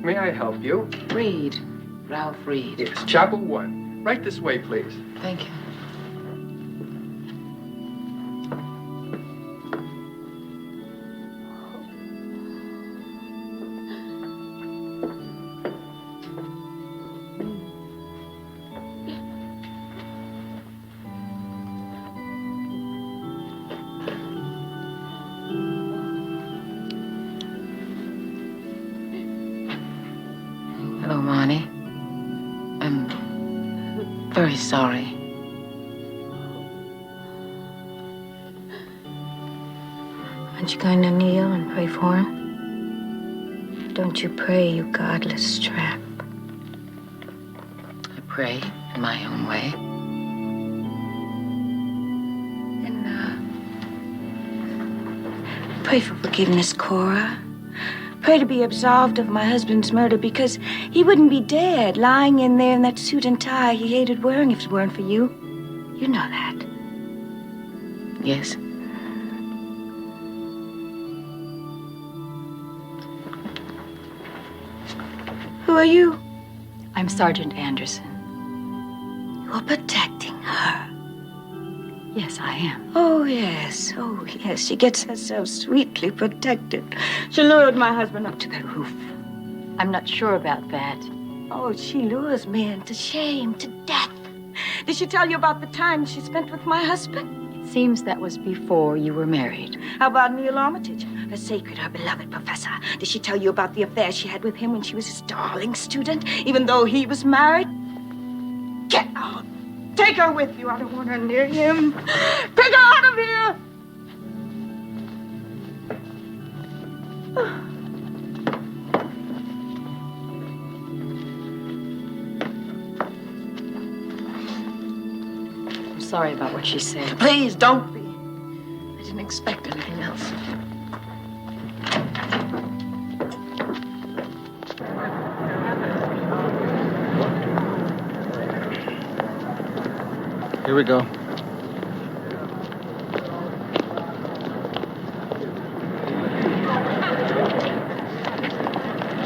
May I help you? Reed. Ralph Reed. Yes, Chapel 1. Right this way, please. Thank you. Hello, Marnie. I'm very sorry. Aren't you going to kneel and pray for him? Don't you pray, you godless trap. I pray in my own way. Pray for forgiveness, Cora. Pray to be absolved of my husband's murder because he wouldn't be dead lying in there in that suit and tie he hated wearing if it weren't for you. You know that. Yes. Who are you? I'm Sergeant Anderson. You're protecting her. Yes, I am. Oh, yes. Oh, yes. She gets herself sweetly protected. She lured my husband up to that roof. I'm not sure about that. Oh, she lures men to shame, to death. Did she tell you about the time she spent with my husband? It seems that was before you were married. How about Neil Armitage, her sacred, her beloved professor? Did she tell you about the affair she had with him when she was his darling student, even though he was married? Get out! Take her with you. I don't want her near him. Take her out of here! I'm sorry about what she said. Please, don't be. I didn't expect anything else. Here we go.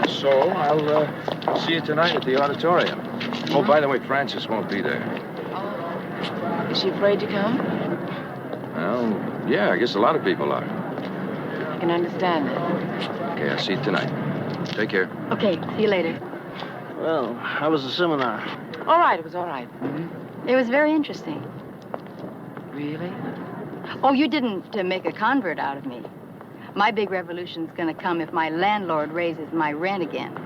So, I'll see you tonight at the auditorium. Oh, by the way, Frances won't be there. Is she afraid to come? Well, yeah, I guess a lot of people are. I can understand that. Okay, I'll see you tonight. Take care. Okay, see you later. Well, how was the seminar? All right, it was all right. It was very interesting. Really? Oh, you didn't make a convert out of me. My big revolution's gonna come if my landlord raises my rent again.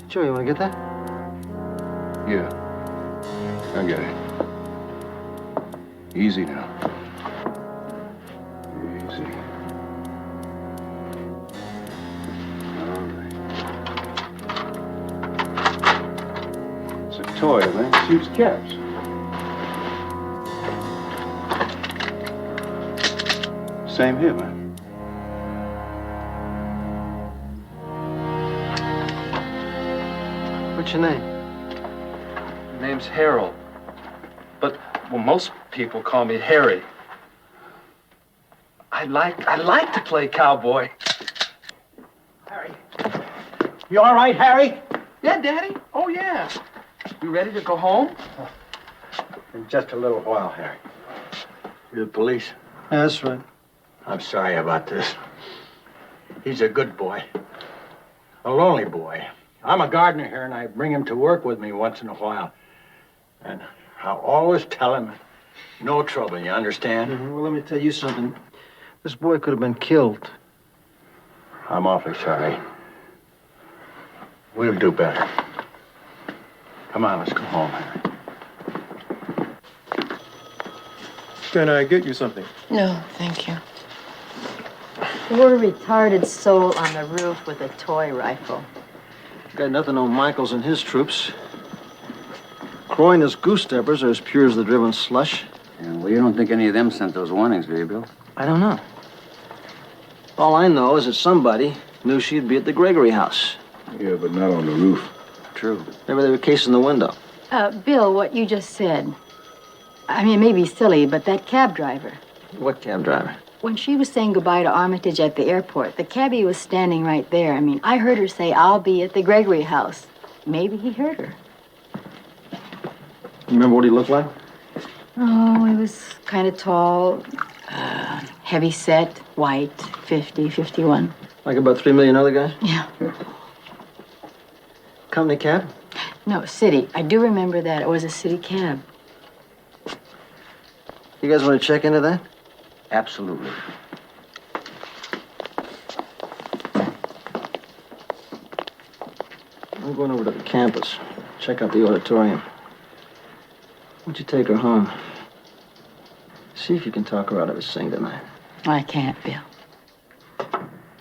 Joe, you want to get that? Yeah. I get it. Easy now. a toy, man. Shoots caps. Same here, man. What's your name? Name's Harold. But, well, most people call me Harry. I like to play cowboy. Harry. You all right, Harry? Yeah, Daddy. Oh, yeah. You ready to go home? In just a little while, Harry. You're the police? Yeah, that's right. I'm sorry about this. He's a good boy. A lonely boy. I'm a gardener here, and I bring him to work with me once in a while. And I'll always tell him, no trouble, you understand? Well, let me tell you something. This boy could have been killed. I'm awfully sorry. We'll do better. Come on, let's go home, Harry. Can I get you something? No, thank you. Poor retarded soul on the roof with a toy rifle. Got nothing on Michaels and his troops. Croy and his goose-steppers are as pure as the driven slush. Yeah, well, you don't think any of them sent those warnings, do you, Bill? I don't know. All I know is that somebody knew she'd be at the Gregory house. Yeah, but not on the roof. True. Maybe they were casing the window. Bill, what you just said. I mean, it may be silly, but that cab driver. What cab driver? When she was saying goodbye to Armitage at the airport, the cabbie was standing right there. I mean, I heard her say, I'll be at the Gregory house. Maybe he heard her. You remember what he looked like? Oh, he was kind of tall, heavy set, white, 50, 51. Like about 3 million other guys? Yeah. Company cab? No, city. I do remember that. It was a city cab. You guys want to check into that? Absolutely. I'm going over to the campus. Check out the auditorium. Why don't you take her home? See if you can talk her out of this thing tonight. I can't, Bill.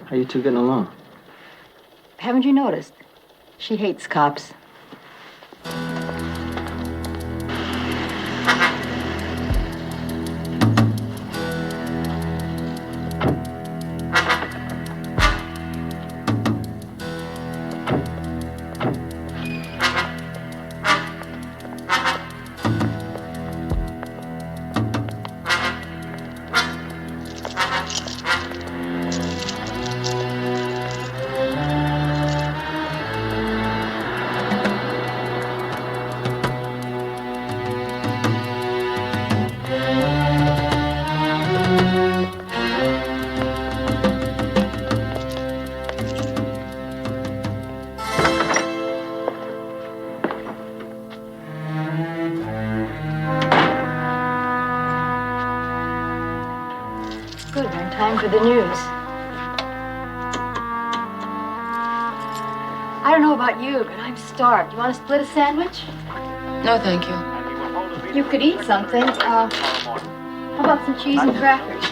How you two getting along? Haven't you noticed? She hates cops. Good, we're in time for the news. I don't know about you, but I'm starved. You want to split a sandwich? No, thank you. You could eat something. How about some cheese and crackers?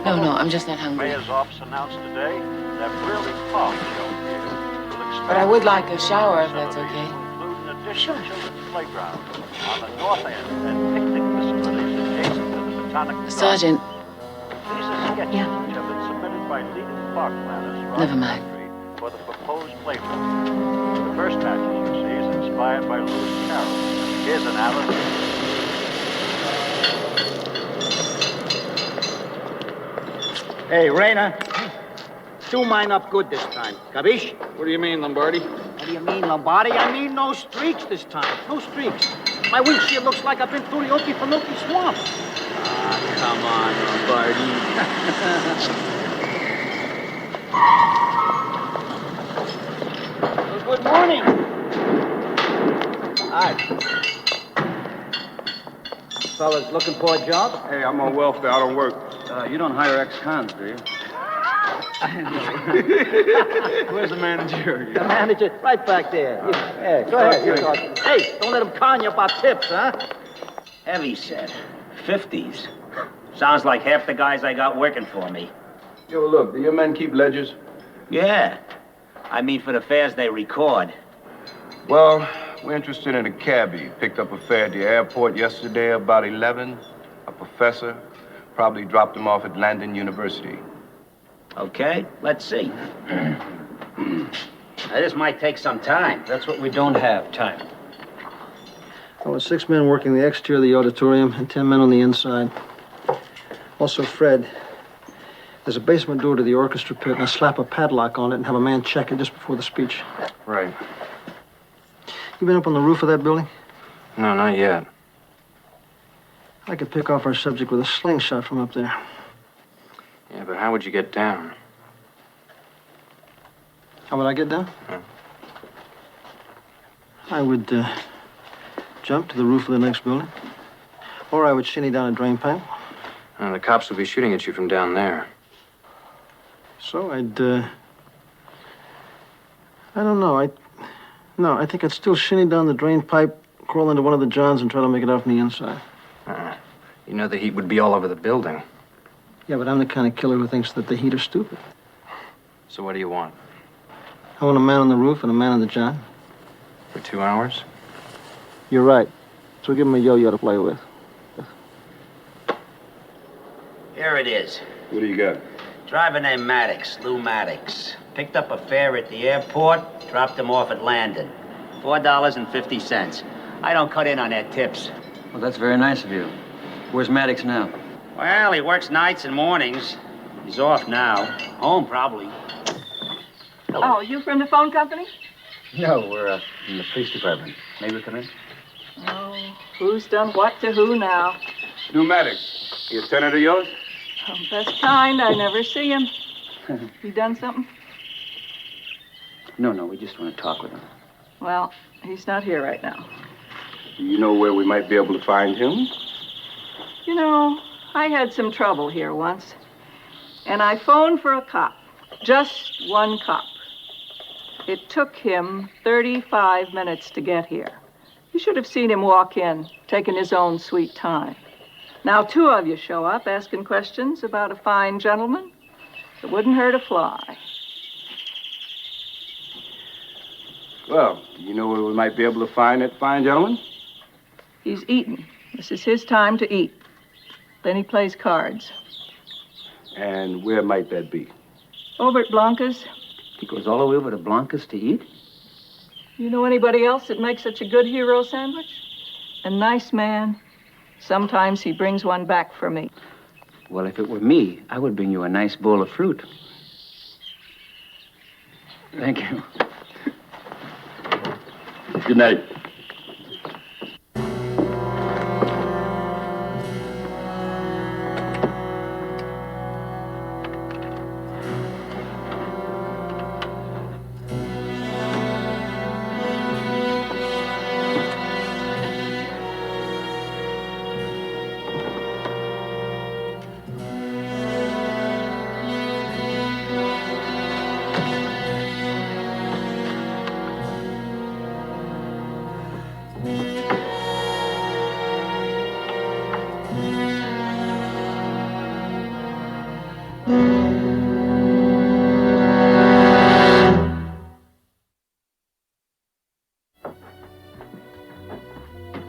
No, I'm just not hungry. Mayor's office announced today that really fog show here will expand But I would like a shower if that's okay. include an additional children's playground on the north end and picnic facilities adjacent to the Botanic Garden. Sergeant, These are sketches which have been submitted by leading park planners around never the mind. country for the proposed playground. The first match you see is inspired by Lewis Carroll. Here's an Alice. Hey, Rayner. Do mine up good this time. Capiche? What do you mean, Lombardi? What do you mean, Lombardi? I mean no streaks this time. No streaks. My windshield looks like I've been through the Okefenokee swamp. Ah, come on, Lombardi. Well, good morning. Hi. Fellas looking for a job? Hey, I'm on welfare. I don't work. You don't hire ex-cons, do you? Where's the manager? The manager, right back there. Yeah, go ahead. You talk. Hey, don't let him con you about tips, huh? Heavy set. 50s. Sounds like half the guys I got working for me. Yo, look, do your men keep ledgers? Yeah. I mean, for the fares they record. Well, We're interested in a cabbie. Picked up a fare at the airport yesterday about 11. A professor. Probably dropped him off at Landon University. Okay, let's see. Now, this might take some time. That's what we don't have, time. Well, 6 men working the exterior of the auditorium and 10 men on the inside. Also, Fred, there's a basement door to the orchestra pit, and I slap a padlock on it and have a man check it just before the speech. Right. You been up on the roof of that building? No, not yet. I could pick off our subject with a slingshot from up there. Yeah, but how would you get down? How would I get down? I would jump to the roof of the next building. Or I would shinny down a drain pipe. The cops would be shooting at you from down there. So I'd, I don't know. I think I'd still shinny down the drain pipe, crawl into one of the johns, and try to make it out from the inside. You know the heat would be all over the building. Yeah, but I'm the kind of killer who thinks that the heat are stupid. So what do you want? I want a man on the roof and a man on the john. For 2 hours? You're right. So give him a yo-yo to play with. Here it is. What do you got? Driver named Maddox, Lou Maddox. Picked up a fare at the airport, dropped him off at Landon. $4.50. I don't cut in on their tips. Well, that's very nice of you. Where's Maddox now? Well, he works nights and mornings. He's off now. Home, probably. Oh, you from the phone company? No, we're in the police department. May we come in? Oh, who's done what to who now? Lou Maddox. He a tenant of yours? Oh, best kind. I never see him. You done something? No, we just want to talk with him. Well, he's not here right now. Do you know where we might be able to find him? You know, I had some trouble here once. And I phoned for a cop. Just one cop. It took him 35 minutes to get here. You should have seen him walk in, taking his own sweet time. Now 2 of you show up asking questions about a fine gentleman. It wouldn't hurt a fly. Well, do you know where we might be able to find that fine gentleman? He's eating. This is his time to eat. Then he plays cards. And where might that be? Over at Blanca's. He goes all the way over to Blanca's to eat? You know anybody else that makes such a good hero sandwich? A nice man. Sometimes he brings one back for me. Well, if it were me, I would bring you a nice bowl of fruit. Thank you. Good night.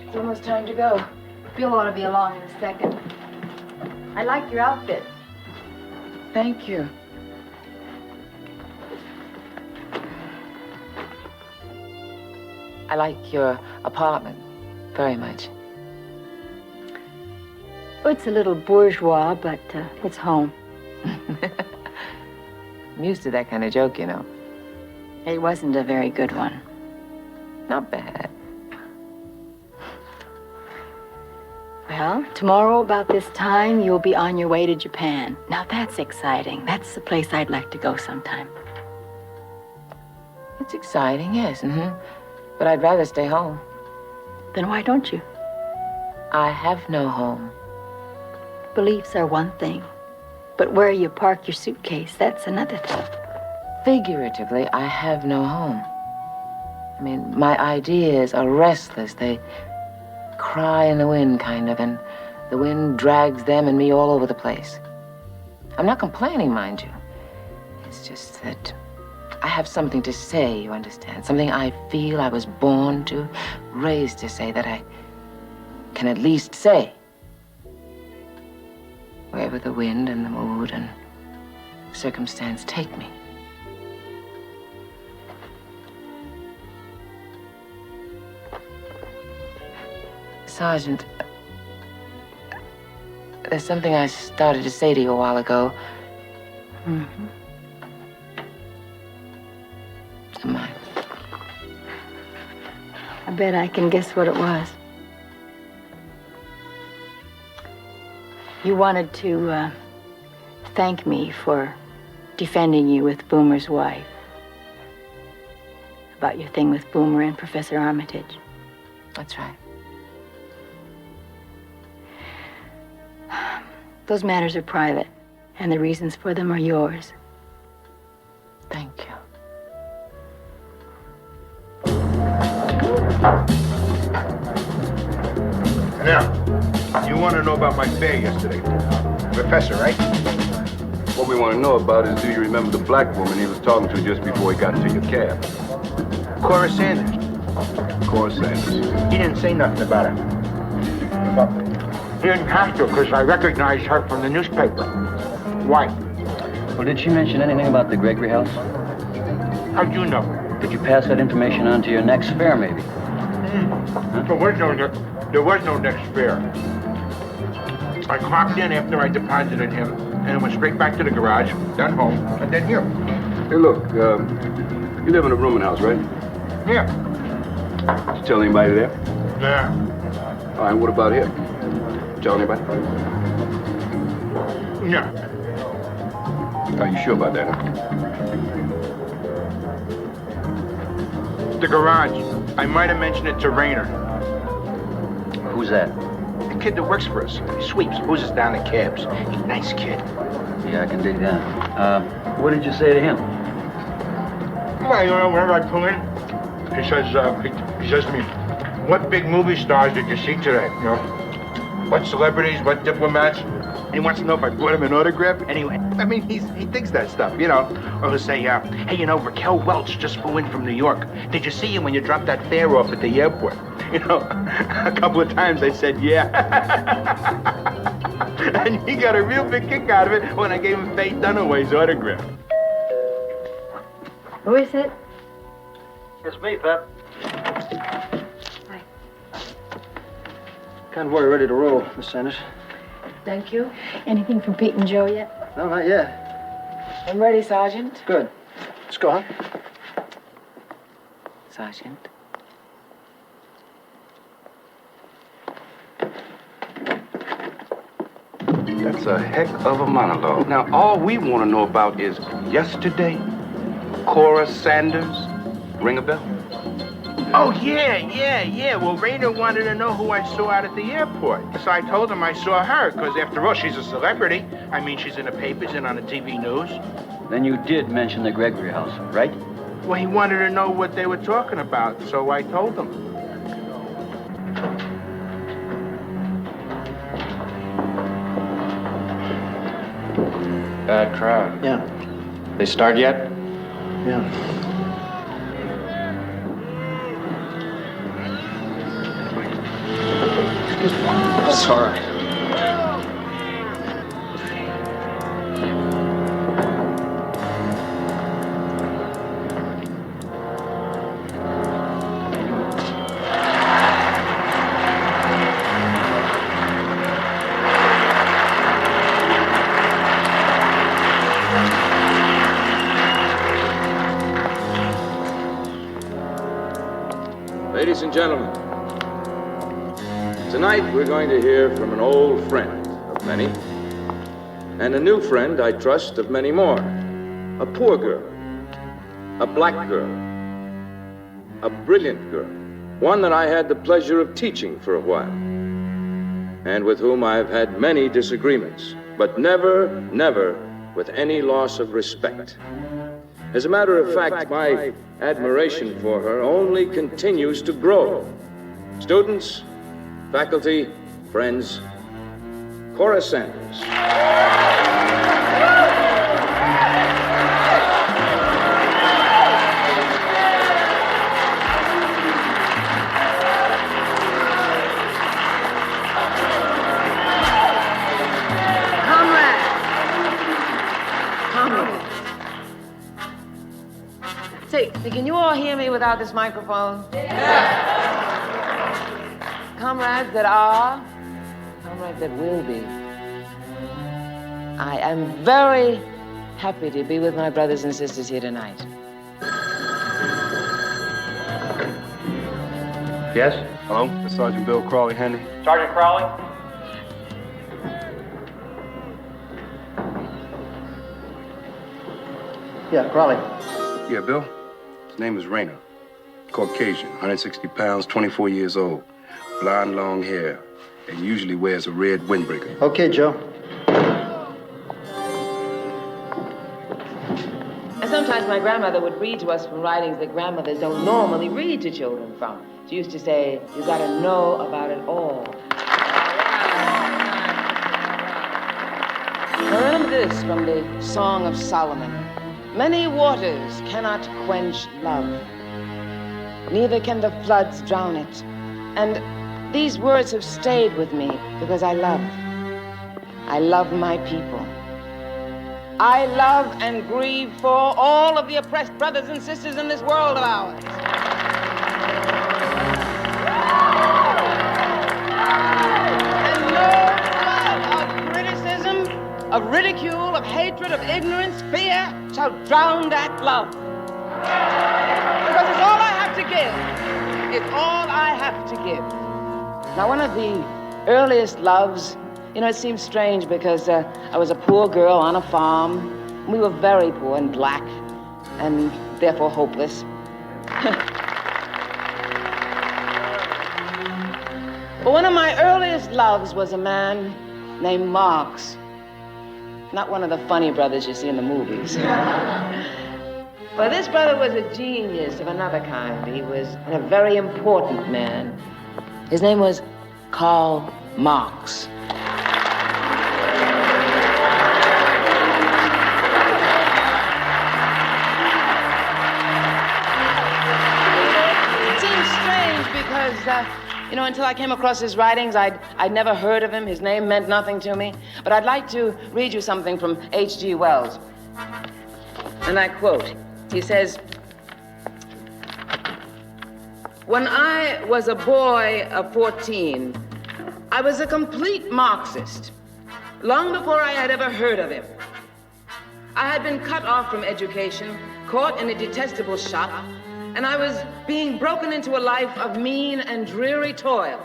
It's almost time to go. Bill ought to be along in a second. I like your outfit. Thank you. I like your apartment very much. Oh, it's a little bourgeois, but it's home. I'm used to that kind of joke, you know. It wasn't a very good one. Not bad. Well, tomorrow about this time, you'll be on your way to Japan. Now, that's exciting. That's the place I'd like to go sometime. It's exciting, yes, But I'd rather stay home. Then why don't you? I have no home. Beliefs are one thing, but where you park your suitcase, that's another thing. Figuratively, I have no home. I mean, my ideas are restless. They cry in the wind, kind of, and the wind drags them and me all over the place. I'm not complaining, mind you. It's just that I have something to say, you understand? Something I feel I was born to, raised to say, that I can at least say. Wherever the wind and the mood and circumstance take me. Sergeant, there's something I started to say to you a while ago. Mm-hmm. I bet I can guess what it was. You wanted to thank me for defending you with Boomer's wife. About your thing with Boomer and Professor Armitage. That's right. Those matters are private, and the reasons for them are yours. Thank you. Now, you want to know about my fare yesterday? Professor, right? What we want to know about is, do you remember the black woman he was talking to just before he got into your cab? Cora Sanders. Cora Sanders. He didn't say nothing about her. But he didn't have to, because I recognized her from the newspaper. Why? Well, did she mention anything about the Gregory house? How'd you know? Did you pass that information on to your next fare, maybe? Huh? There was no next fare. I clocked in after I deposited him, and went straight back to the garage, then home, and then here. Hey, look, you live in a rooming house, right? Yeah. Did you tell anybody there? Yeah. All right, what about here? Tell anybody? Yeah. Are you sure about that, huh? The garage. I might have mentioned it to Rayner. Who's that? The kid that works for us. He sweeps, hoses down the cabs. He's a nice kid. Yeah, I can dig that. What did you say to him? Well, you know, whenever I pull in, he says to me, "What big movie stars did you see today? You know, what celebrities, what diplomats?" And he wants to know if I bought him an autograph. Anyway, I mean, he thinks that stuff, you know. Or he'll say, "Hey, you know, Raquel Welch just flew in from New York. Did you see him when you dropped that fare off at the airport?" You know, a couple of times I said, "Yeah." And he got a real big kick out of it when I gave him Faye Dunaway's autograph. Who is it? It's me, Pep. Hi. Convoy ready to roll, Miss Sanders. Thank you. Anything from Pete and Joe yet? No, not yet. I'm ready, Sergeant. Good. Let's go, huh? Sergeant. That's a heck of a monologue. Now, all we want to know about is yesterday, Cora Sanders. Ring a bell? Oh, yeah. Well, Rayner wanted to know who I saw out at the airport. So I told him I saw her, because after all, she's a celebrity. I mean, she's in the papers and on the TV news. Then you did mention the Gregory house, right? Well, he wanted to know what they were talking about, so I told him. Bad crowd. Yeah. They start yet? Yeah. Sorry. Ladies and gentlemen, tonight we're going to hear from an old friend of many, and a new friend, I trust, of many more. A poor girl, a black girl, a brilliant girl, one that I had the pleasure of teaching for a while, and with whom I've had many disagreements, but never, never with any loss of respect. As a matter of fact, my admiration for her only continues to grow. Students, faculty, friends, Cora Sanders. without this microphone? Comrades that are, comrades that will be. I am very happy to be with my brothers and sisters here tonight. Yes? Hello? This is Sergeant Bill Crawley Handy. Sergeant Crowley? Yeah, Crawley. Yeah, Bill? His name is Rayner. Caucasian, 160 pounds, 24 years old. Blonde, long hair. And usually wears a red windbreaker. Okay, Joe. And sometimes my grandmother would read to us from writings that grandmothers don't normally read to children from. She used to say, you gotta know about it all. Now remember this from the Song of Solomon. Many waters cannot quench love, neither can the floods drown it. And these words have stayed with me because I love my people. I love and grieve for all of the oppressed brothers and sisters in this world of ours. And no love of criticism, of ridicule, of hatred, of ignorance, fear shall drown that love. Because it's all I have to give. It's all I have to give. Now, one of the earliest loves, you know, it seems strange because I was a poor girl on a farm. We were very poor and black, and therefore hopeless. But one of my earliest loves was a man named Marx. Not one of the funny brothers you see in the movies. But this brother was a genius of another kind. He was a very important man. His name was Karl Marx. It seems strange because, you know, until I came across his writings, I'd never heard of him. His name meant nothing to me. But I'd like to read you something from H.G. Wells. And I quote, he says, when I was a boy of 14, I was a complete Marxist, long before I had ever heard of him. I had been cut off from education, caught in a detestable shop, and I was being broken into a life of mean and dreary toil.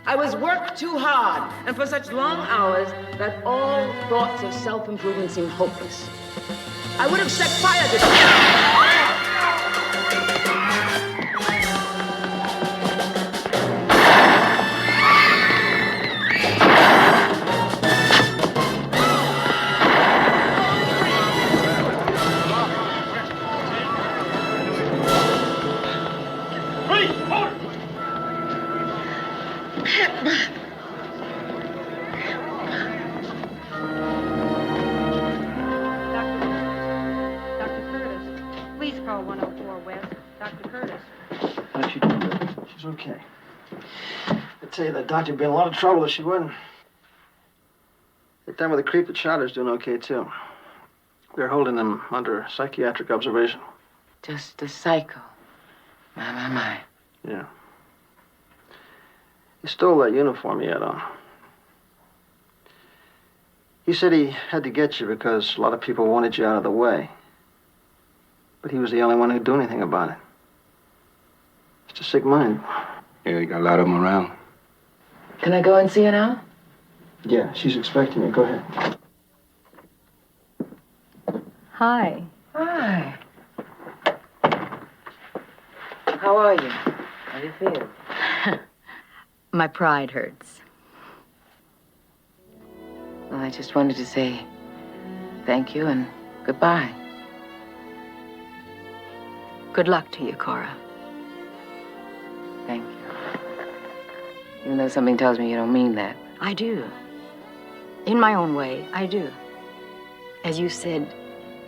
I was worked too hard and for such long hours that all thoughts of self-improvement seemed hopeless. I would have set fire to them. Okay. I tell you, that doctor would be in a lot of trouble if she wouldn't. That time with the creep that shot her's doing okay, too. They're holding him under psychiatric observation. Just a psycho. My. Yeah. He stole that uniform he had on. He said he had to get you because a lot of people wanted you out of the way. But he was the only one who'd do anything about it. It's a sick mind. Yeah, you got a lot of them around. Can I go and see her now? Yeah, she's expecting you. Go ahead. Hi. Hi. How are you? How do you feel? My pride hurts. Well, I just wanted to say thank you and goodbye. Good luck to you, Cora. Thank you. Even though something tells me you don't mean that. I do. In my own way, I do. As you said,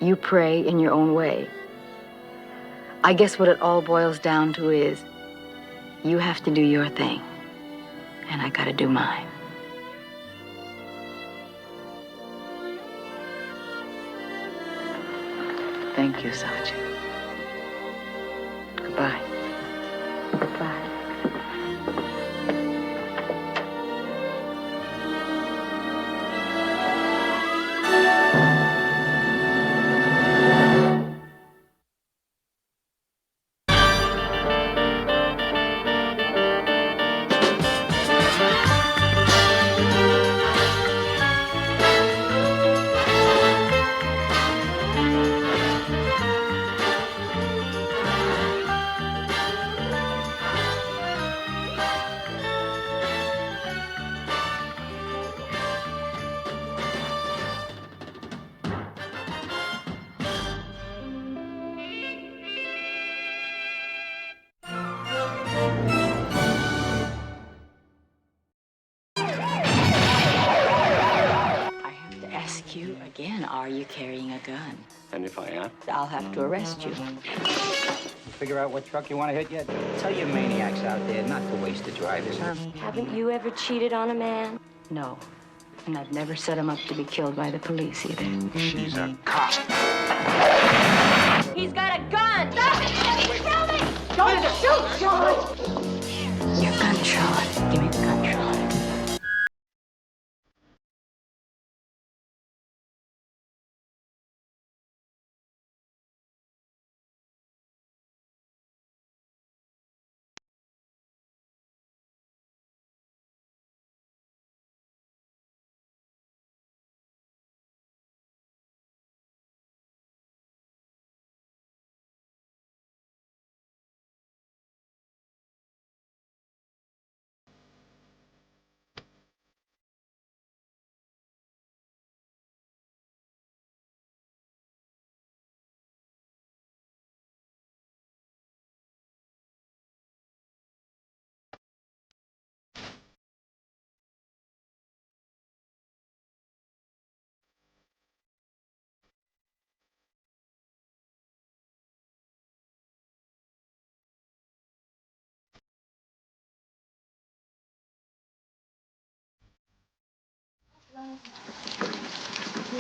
you pray in your own way. I guess what it all boils down to is you have to do your thing, and I gotta do mine. Thank you, Sergeant. Goodbye. Goodbye. You again, are you carrying a gun? And if I am? I'll have to arrest you. Figure out what truck you want to hit yet? Tell your maniacs out there not to waste the drivers, huh? Haven't you ever cheated on a man? No. And I've never set him up to be killed by the police either. She's a cop. He's got a gun! Stop it! Kill me! Don't shoot, Sean! Your gun, Sean. Give me the gun, Sean.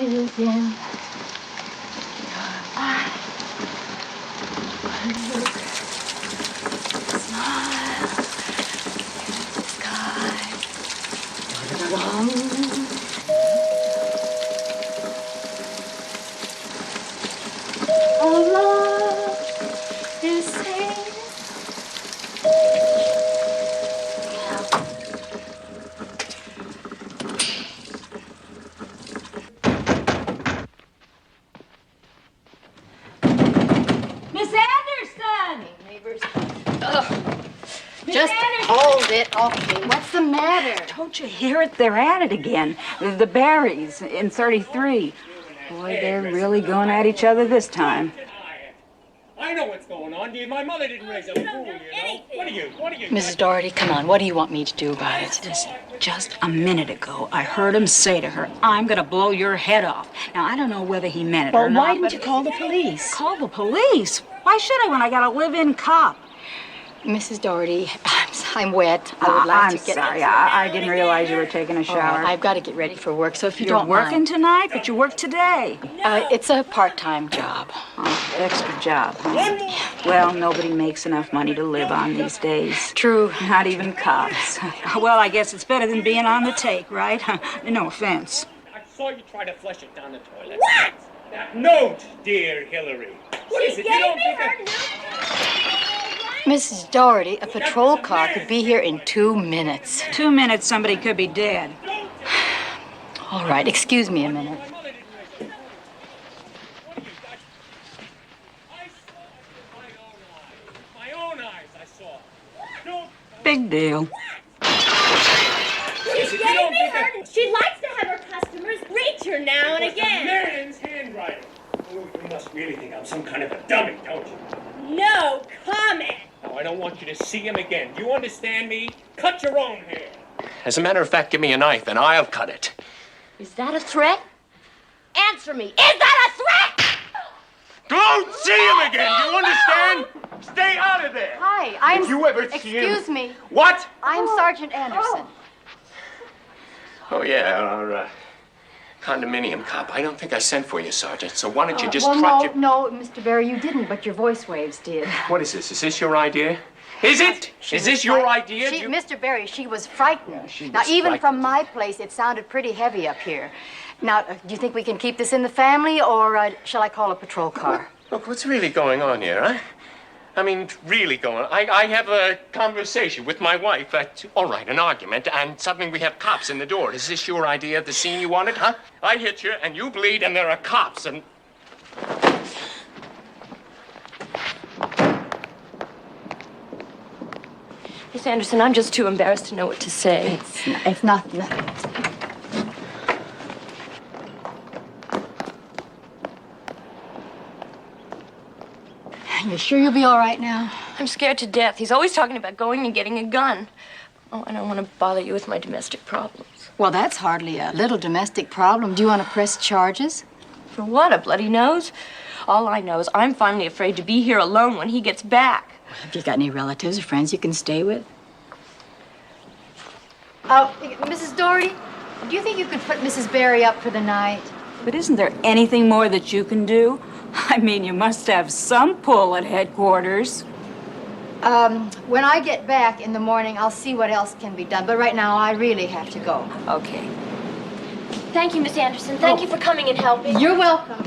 Is in your eyes. Look, smile, sky, long. Our love is safe. Just hold it, okay. What's the matter? Don't you hear it? They're at it again. The Barrys in 33. Boy, they're really going at each other this time. I know what's going on. My mother didn't raise a fool, you know. What are you? Mrs. Doherty, come on. What do you want me to do about it? Listen, just a minute ago, I heard him say to her, I'm going to blow your head off. Now, I don't know whether he meant it or not. Well, why didn't you call the police? Call the police? Why should I when I got a live-in cop? Mrs. Doherty, I'm wet. I would like I'm to get... sorry. I didn't realize you were taking a shower. I've got to get ready for work, so if you You're don't working mind... tonight, but you work today. It's a part-time job. Oh, extra job, huh? Well, nobody makes enough money to live on these days. True. Not even cops. Well, I guess it's better than being on the take, right? No offense. I saw you try to flush it down the toilet. What? That note, dear Hillary. What is it? You don't think that... Mrs. Doherty, a patrol car could be here in 2 minutes. 2 minutes, somebody could be dead. All right, excuse me a minute. My own eyes, I saw. Big deal. She's getting me hurt. She likes to have her customers reach her now and again. Man's handwriting. Oh, you must really think I'm some kind of a dummy, don't you? No comment. Oh, I don't want you to see him again. You understand me? Cut your own hair. As a matter of fact, give me a knife and I'll cut it. Is that a threat? Answer me. Is that a threat? Don't see him again. You understand? Stay out of there. Hi, I'm... If you ever see him... Excuse me. What? I'm Sergeant Anderson. Oh, yeah, condominium cop. I don't think I sent for you, Sergeant. So why don't you just well, trot no, Mr. Barry, you didn't, but your voice waves did. What is this? Is this your idea? Is it? Is this your idea? Mr. Barry, she was frightened. She Now, was even frightened. from my place, it sounded pretty heavy up here. Now, do you think we can keep this in the family, or shall I call a patrol car? Look, what's really going on here, huh? I mean, really going on. I have a conversation with my wife. All right, an argument, and suddenly we have cops in the door. Is this your idea of the scene you wanted, huh? I hit you, and you bleed, and there are cops, and... Miss Anderson, I'm just too embarrassed to know what to say. It's nothing. You sure you'll be all right now? I'm scared to death. He's always talking about going and getting a gun. Oh, I don't want to bother you with my domestic problems. Well, that's hardly a little domestic problem. Do you want to press charges? For what, a bloody nose? All I know is I'm finally afraid to be here alone when he gets back. Have you got any relatives or friends you can stay with? Mrs. Doherty, do you think you could put Mrs. Barry up for the night? But isn't there anything more that you can do? I mean, you must have some pull at headquarters. When I get back in the morning, I'll see what else can be done. But right now, I really have to go. Okay. Thank you, Miss Anderson. Thank you for coming and helping. You're welcome.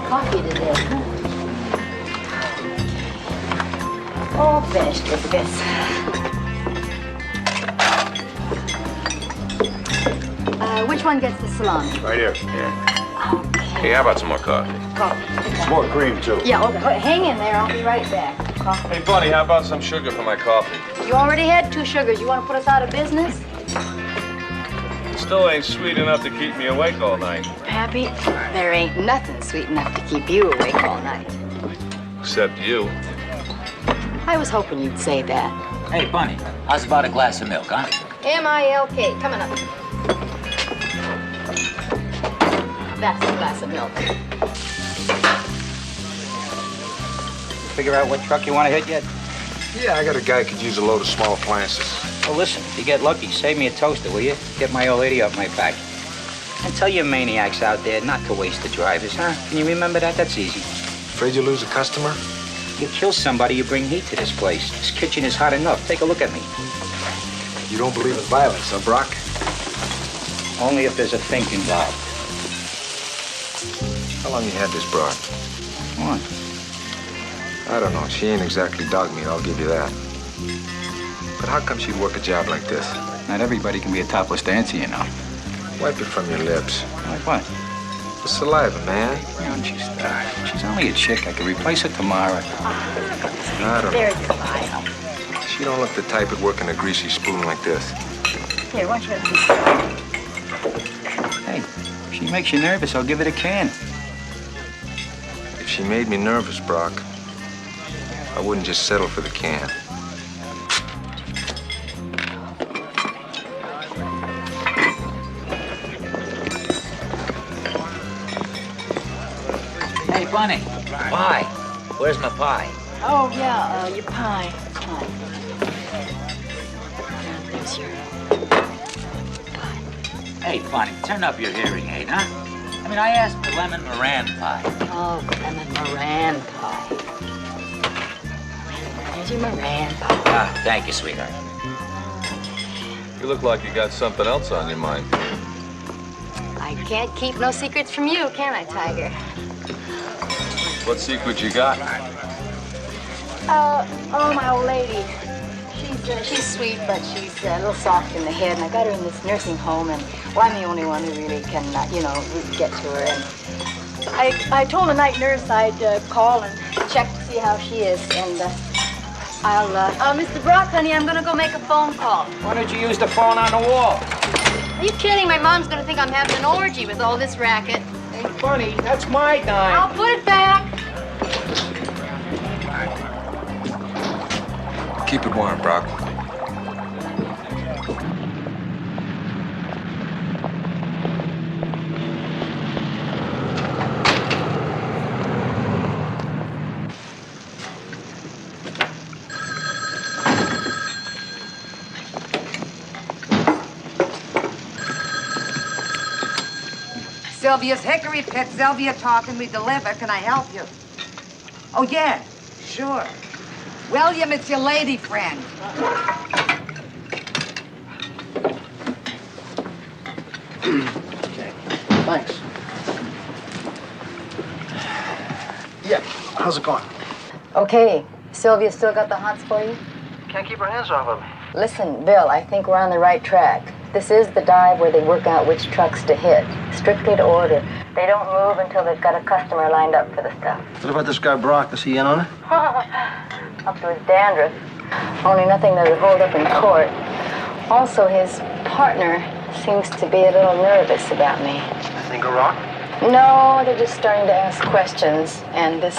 Coffee today, huh? All finished with this. Which one gets the salami? Right here. Yeah. Hey, how about some more coffee? Coffee. Some more cream, too. Yeah, okay. Hang in there. I'll be right back. Coffee. Hey, Bunny, how about some sugar for my coffee? You already had 2 sugars. You want to put us out of business? Still ain't sweet enough to keep me awake all night. Pappy, there ain't nothing sweet enough to keep you awake all night. Except you. I was hoping you'd say that. Hey, Bunny, how's about a glass of milk, huh? M-I-L-K. Coming up. That's a glass of milk. Figure out what truck you want to hit yet? Yeah, I got a guy who could use a load of small appliances. Well, listen, if you get lucky, save me a toaster, will you? Get my old lady off my back. And tell your maniacs out there not to waste the drivers, huh? Can you remember that? That's easy. Afraid you lose a customer? You kill somebody, you bring heat to this place. This kitchen is hot enough. Take a look at me. You don't believe in violence, huh, Brock? Only if there's a think involved. How long you had this broad? What? I don't know. She ain't exactly dog meat, I'll give you that. But how come she'd work a job like this? Not everybody can be a topless dancer, you know. Wipe it from your lips. Like what? The saliva, man. She's only a chick. I could replace her tomorrow. I don't There's know. your file. She don't look the type that'd work in a greasy spoon like this. Here, why don't you have a piece? Hey, If she makes you nervous, I'll give it a can. If she made me nervous, Brock, I wouldn't just settle for the can. Hey, Bunny. Pie. Where's my pie? Oh, yeah, your pie. Pie. There's your Hey, Bunny, turn up your hearing aid, huh? I mean, I asked for lemon meringue pie. Oh, lemon meringue pie. There's your meringue pie. Ah, thank you, sweetheart. You look like you got something else on your mind. I can't keep no secrets from you, can I, Tiger? What secret you got? Oh, my old lady. She's sweet, but she's a little soft in the head, and I got her in this nursing home, and well, I'm the only one who really can, get to her. And I told the night nurse I'd call and check to see how she is, and Mr. Brock, honey, I'm gonna go make a phone call. Why don't you use the phone on the wall? Are you kidding? My mom's gonna think I'm having an orgy with all this racket. Hey, Bunny, that's my dime. I'll put it back. Keep it warm, Brock. Sylvia's Hickory Pit. Sylvia talking. We deliver. Can I help you? Oh, yeah. Sure. William, it's your lady friend. Okay, thanks. Yeah, how's it going? Okay, Sylvia still got the hots for you? Can't keep her hands off of me. Listen, Bill, I think we're on the right track. This is the dive where they work out which trucks to hit, strictly to order. They don't move until they've got a customer lined up for the stuff. What about this guy Brock? Is he in on it? Up to his dandruff. Only nothing that would hold up in court. Also, his partner seems to be a little nervous about me. Think of Rock? No, they're just starting to ask questions. And this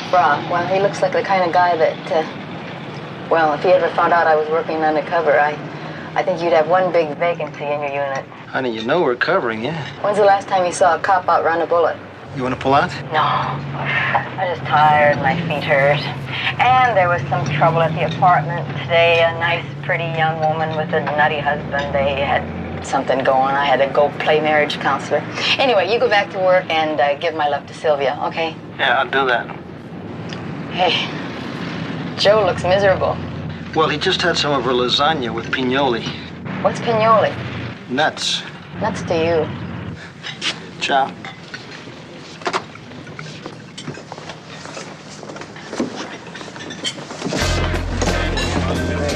Brock, well, he looks like the kind of guy that, well, if he ever found out I was working undercover, I think you'd have one big vacancy in your unit. Honey, you know we're covering, yeah? When's the last time you saw a cop outrun a bullet? You want to pull out? No. I'm just tired, my feet hurt. And there was some trouble at the apartment today. A nice, pretty young woman with a nutty husband. They had something going. I had to go play marriage counselor. Anyway, you go back to work and give my love to Sylvia, okay? Yeah, I'll do that. Hey, Joe looks miserable. Well, he just had some of her lasagna with pignoli. What's pignoli? Nuts. Nuts to you. Ciao.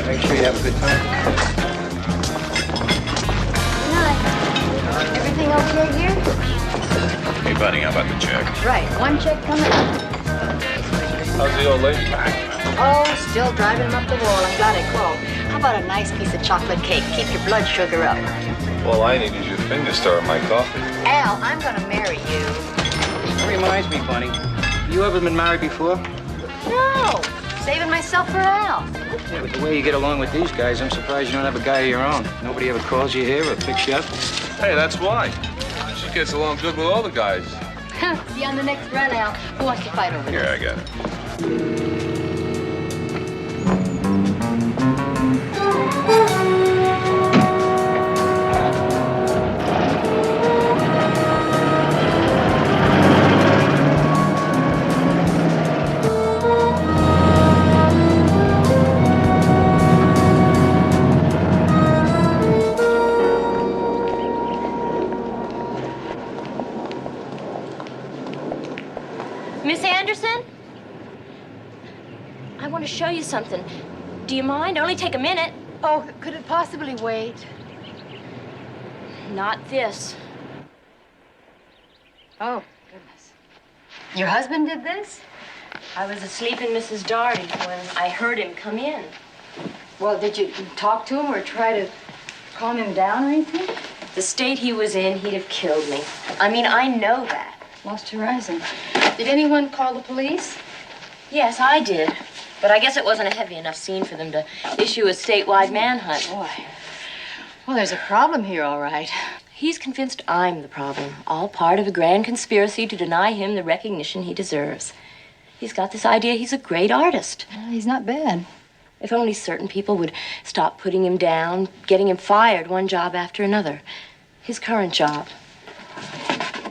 Make sure you have a good time. Good night. Everything okay here? Hey, buddy, how about the check? Right, one check coming up. How's the old lady? Oh, still driving him up the wall. I'm glad I called. How about a nice piece of chocolate cake? Keep your blood sugar up. All I need is your finger star in my coffee. Al, I'm gonna marry you. That reminds me, Bunny. You ever been married before? No, saving myself for Al. Yeah, but the way you get along with these guys, I'm surprised you don't have a guy of your own. Nobody ever calls you here or picks you up. Hey, that's why. She gets along good with all the guys. See you on the next run, Al. Who wants to fight over Here, this? I got it. Miss Anderson? I want to show you something. Do you mind? Only take a minute. Oh, could it possibly wait? Not this. Oh, goodness. Your husband did this? I was asleep in Mrs. Doherty's when I heard him come in. Well, did you talk to him or try to calm him down or anything? The state he was in, he'd have killed me. I mean, I know that. Lost horizon. Did anyone call the police? Yes, I did. But I guess it wasn't a heavy enough scene for them to issue a statewide manhunt. Boy. Well, there's a problem here, all right. He's convinced I'm the problem, all part of a grand conspiracy to deny him the recognition he deserves. He's got this idea he's a great artist. Well, he's not bad. If only certain people would stop putting him down, getting him fired one job after another. His current job.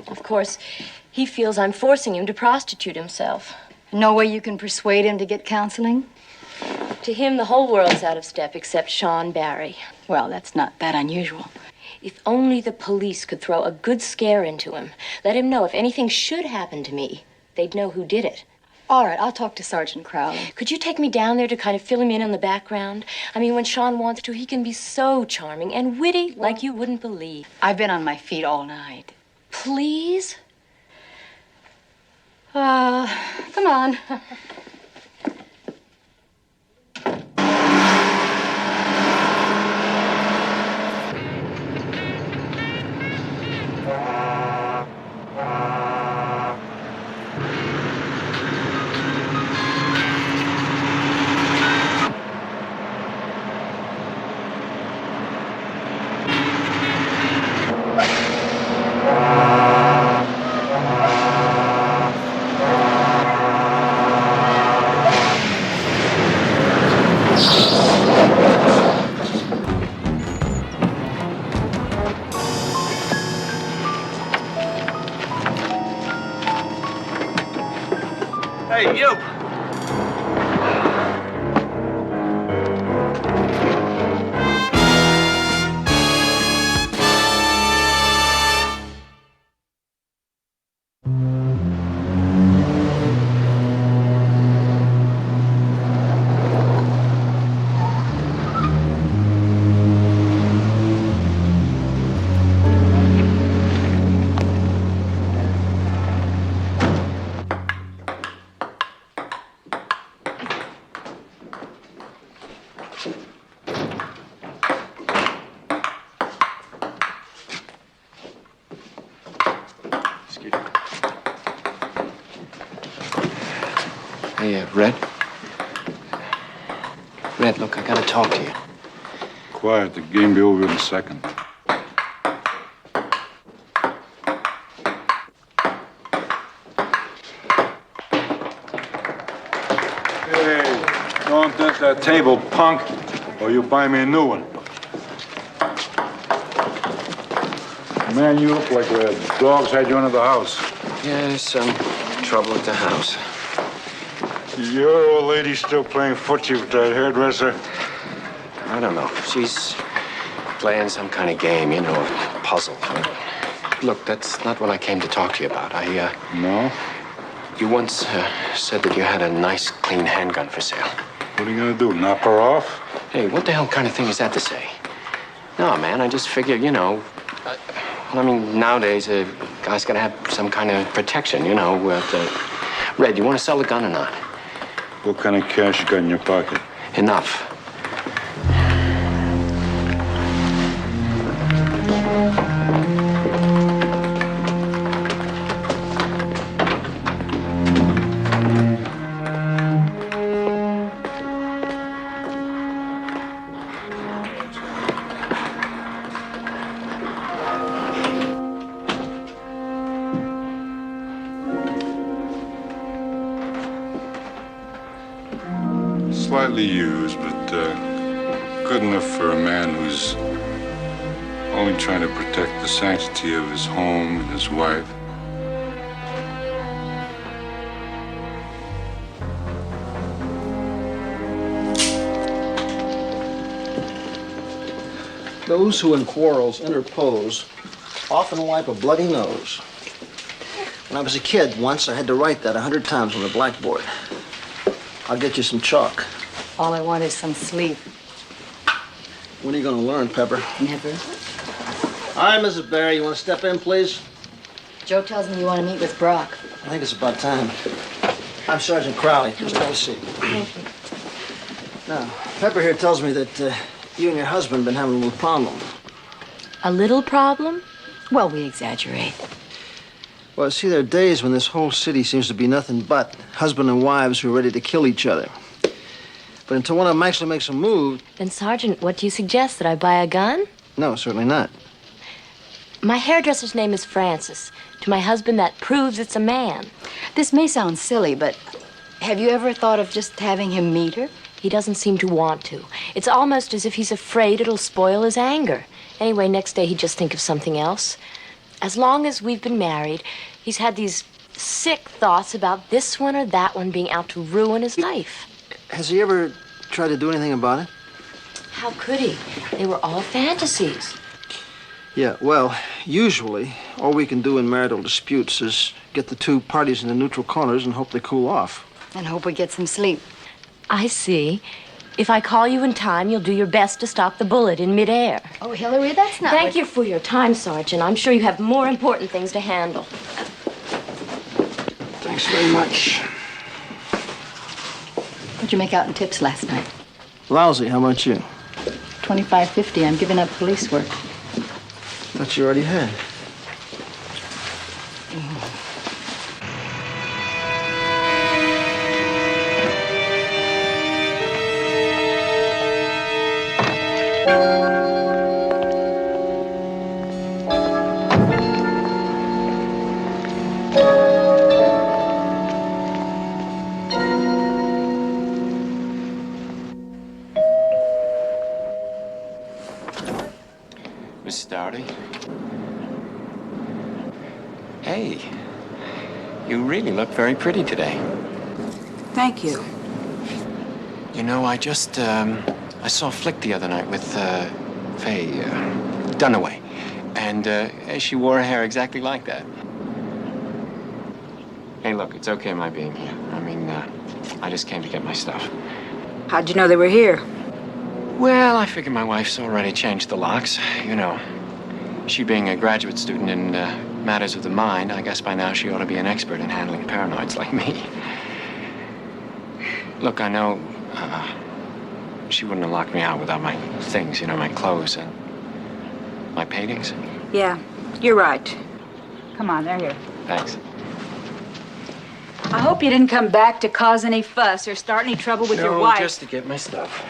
Of course, he feels I'm forcing him to prostitute himself. No way you can persuade him to get counseling? To him, the whole world's out of step except Sean Barry. Well, that's not that unusual. If only the police could throw a good scare into him, let him know if anything should happen to me, they'd know who did it. All right, I'll talk to Sergeant Crowley. Could you take me down there to kind of fill him in on the background? I mean, when Sean wants to, he can be so charming and witty like you wouldn't believe. I've been on my feet all night. Please? Come on. Hey, you! Hey, Red? Red, look, I gotta talk to you. Quiet, the game be over in a second. Hey, don't touch that table, punk, or you buy me a new one. Man, you look like the dogs had you into the house. Yeah, there's some trouble at the house. Your old lady still playing footsie with that hairdresser? I don't know. She's playing some kind of game, you know, a puzzle. Look, that's not what I came to talk to you about. No? You once said that you had a nice, clean handgun for sale. What are you gonna do, knock her off? Hey, what the hell kind of thing is that to say? No, man, I just figure, you know... well, I mean, nowadays, a guy's gotta have some kind of protection, you know, Red, you want to sell the gun or not? What kind of cash you got in your pocket? Enough. Slightly used, but good enough for a man who's only trying to protect the sanctity of his home and his wife. Those who in quarrels interpose often wipe a bloody nose. When I was a kid, once I had to write that 100 times on the blackboard. I'll get you some chalk. All I want is some sleep. When are you going to learn, Pepper? Never. All right, Mrs. Barry, you want to step in, please? Joe tells me you want to meet with Brock. I think it's about time. I'm Sergeant Crowley. Just have a seat. Thank you. Now, Pepper here tells me that you and your husband have been having a little problem. A little problem? Well, we exaggerate. Well, see, there are days when this whole city seems to be nothing but husband and wives who are ready to kill each other. But until one of them actually makes a move... Then, Sergeant, what do you suggest? That I buy a gun? No, certainly not. My hairdresser's name is Francis. To my husband, that proves it's a man. This may sound silly, but have you ever thought of just having him meet her? He doesn't seem to want to. It's almost as if he's afraid it'll spoil his anger. Anyway, next day he'd just think of something else. As long as we've been married, he's had these sick thoughts about this one or that one being out to ruin his life. Has he ever tried to do anything about it? How could he? They were all fantasies. Yeah, well, usually, all we can do in marital disputes is get the two parties into neutral corners and hope they cool off. And hope we get some sleep. I see. If I call you in time, you'll do your best to stop the bullet in midair. Oh, Hillary, that's not... Thank you for your time, Sergeant. I'm sure you have more important things to handle. Thanks very much. What'd you make out in tips last night? Lousy. How about you? $25.50. I'm giving up police work. Thought you already had. Miss Stouty? Hey, you really look very pretty today. Thank you. You know, I just, I saw a flick the other night with, Faye Dunaway. And, she wore her hair exactly like that. Hey, look, it's okay my being here. I mean, I just came to get my stuff. How'd you know they were here? Well, I figured my wife's already changed the locks. You know, she being a graduate student in matters of the mind, I guess by now she ought to be an expert in handling paranoids like me. Look, I know she wouldn't have locked me out without my things, you know, my clothes and my paintings. Yeah, you're right. Come on, they're here. Thanks. I hope you didn't come back to cause any fuss or start any trouble with your wife. No, just to get my stuff.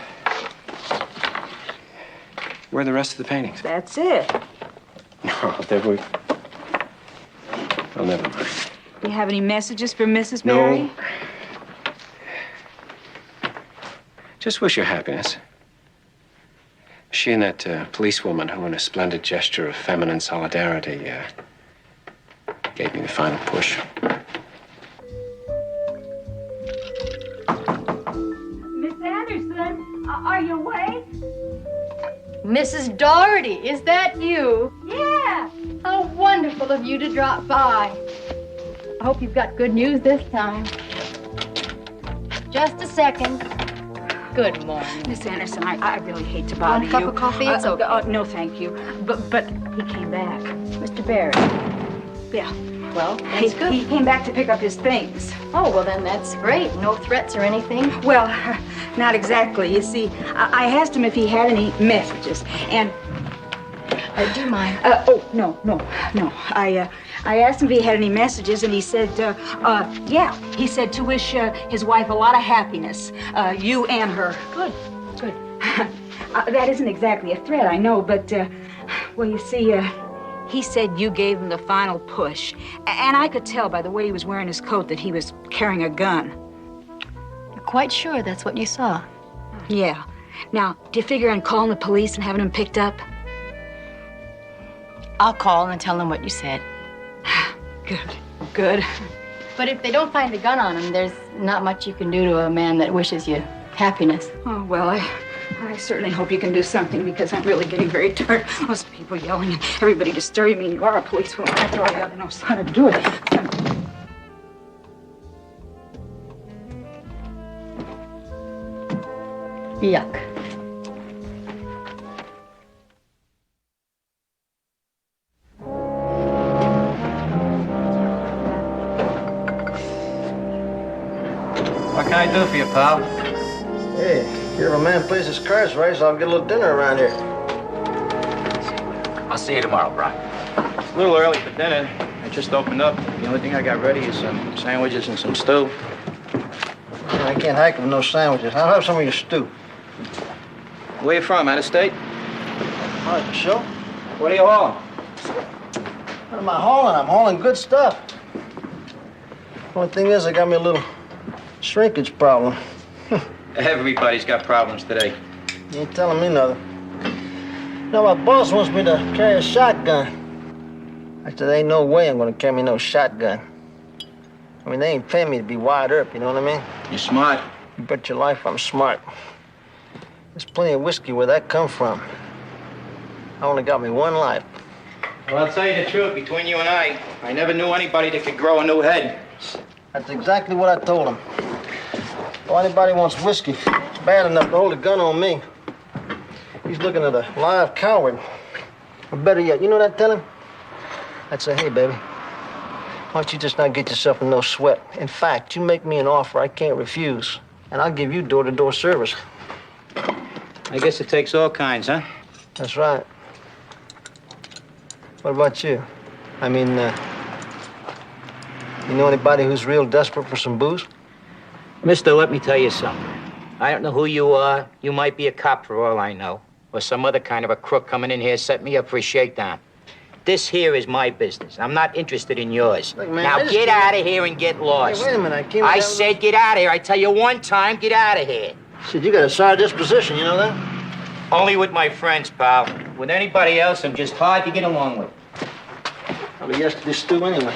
Where are the rest of the paintings? That's it. No, they were... Oh, never mind. Do you have any messages for Mrs. Barry? No. Just wish her happiness. She and that policewoman who, in a splendid gesture of feminine solidarity, gave me the final push. Miss Anderson, are you awake? Mrs. Doherty, is that you? Yeah. How wonderful of you to drop by. I hope you've got good news this time. Just a second. Good morning. Miss Anderson, I really hate to bother you. Want a cup of coffee? It's okay. No, thank you. But he came back. Mr. Barry. Yeah. Well, that's good. He came back to pick up his things. Oh, well, then that's great. No threats or anything? Well, not exactly. You see, I asked him if he had any messages, and... do you mind? No. I asked him if he had any messages, and he said, yeah. He said to wish his wife a lot of happiness, you and her. Good. That isn't exactly a threat, I know, but, well, you see, he said you gave him the final push. And I could tell by the way he was wearing his coat that he was carrying a gun. You're quite sure that's what you saw? Yeah. Now, do you figure on calling the police and having him picked up? I'll call and tell them what you said. Good. But if they don't find a gun on him, there's not much you can do to a man that wishes you happiness. Oh, well, I certainly hope you can do something because I'm really getting very tired. Lots of people yelling and everybody disturbing me. You are a policewoman. After all, you ought to know how to do it. Yuck. What can I do for you, pal? Hey, if a man plays his cards right, so I'll get a little dinner around here. I'll see you tomorrow, Brock. It's a little early for dinner. I just opened up. The only thing I got ready is some sandwiches and some stew. I can't hack with no sandwiches. I'll have some of your stew. Where you from? Out of state? All right, sure. What are you hauling? What am I hauling? I'm hauling good stuff. Only thing is, I got me a little shrinkage problem. Everybody's got problems today. You ain't telling me nothing. You know, my boss wants me to carry a shotgun. I said, there ain't no way I'm gonna carry no shotgun. I mean, they ain't paying me to be wired up, you know what I mean? You're smart. You bet your life I'm smart. There's plenty of whiskey where that come from. I only got me one life. Well, I'll tell you the truth. Between you and I never knew anybody that could grow a new head. That's exactly what I told him. If anybody wants whiskey, it's bad enough to hold a gun on me. He's looking at a live coward. Or better yet, you know what I'd tell him? I'd say, hey, baby, why don't you just not get yourself in no sweat? In fact, you make me an offer I can't refuse, and I'll give you door-to-door service. I guess it takes all kinds, huh? That's right. What about you? I mean, you know anybody who's real desperate for some booze? Mister, let me tell you something. I don't know who you are. You might be a cop for all I know. Or some other kind of a crook coming in here setting me up for a shakedown. This here is my business. I'm not interested in yours. Look, man, now get out of here and get lost. Hey, wait a minute. I said get out of here. I tell you one time, get out of here. Shit, you got a sour disposition, you know that? Only with my friends, pal. With anybody else, I'm just hard to get along with. Probably yesterday's stew anyway.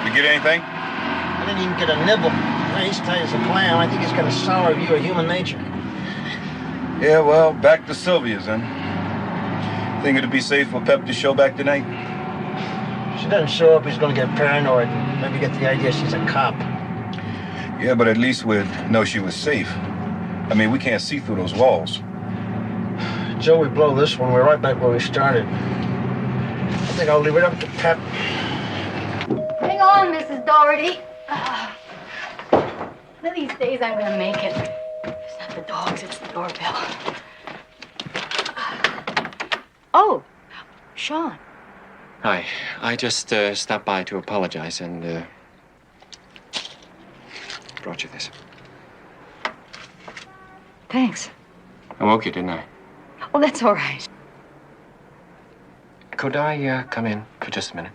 You get anything? I didn't even get a nibble. He's tight as a clam. I think he's got a sour view of human nature. Yeah, well, back to Sylvia's then. Think it'd be safe for Pep to show back tonight? If she doesn't show up, he's gonna get paranoid and maybe get the idea she's a cop. Yeah, but at least we'd know she was safe. I mean, we can't see through those walls. Joe, we blow this one. We're right back where we started. I think I'll leave it up to Pep. Hang on, Mrs. Doherty. One of these days I'm gonna make it. It's not the dogs, it's the doorbell. Oh, Sean. Hi. I just stopped by to apologize and brought you this. Thanks. I woke you, didn't I? Oh, that's all right. Could I come in for just a minute?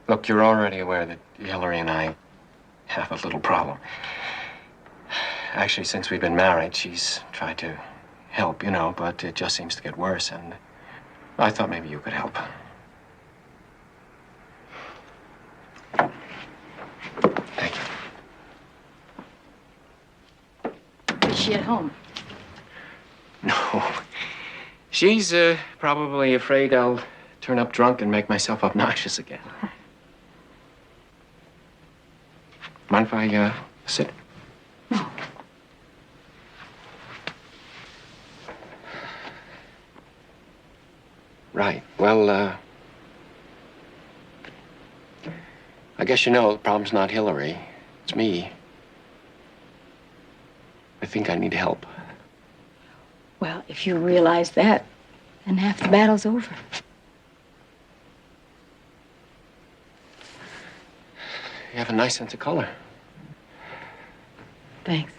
Look, you're already aware that Hillary and I have a little problem. Actually, since we've been married, she's tried to help, you know, but it just seems to get worse, and I thought maybe you could help. Thank you. Is she at home? No. She's probably afraid I'll turn up drunk and make myself obnoxious again. Mind if I sit? No. Right. Well, I guess you know the problem's not Hillary. It's me. I think I need help. Well, if you realize that, then half the battle's over. You have a nice sense of color. Thanks.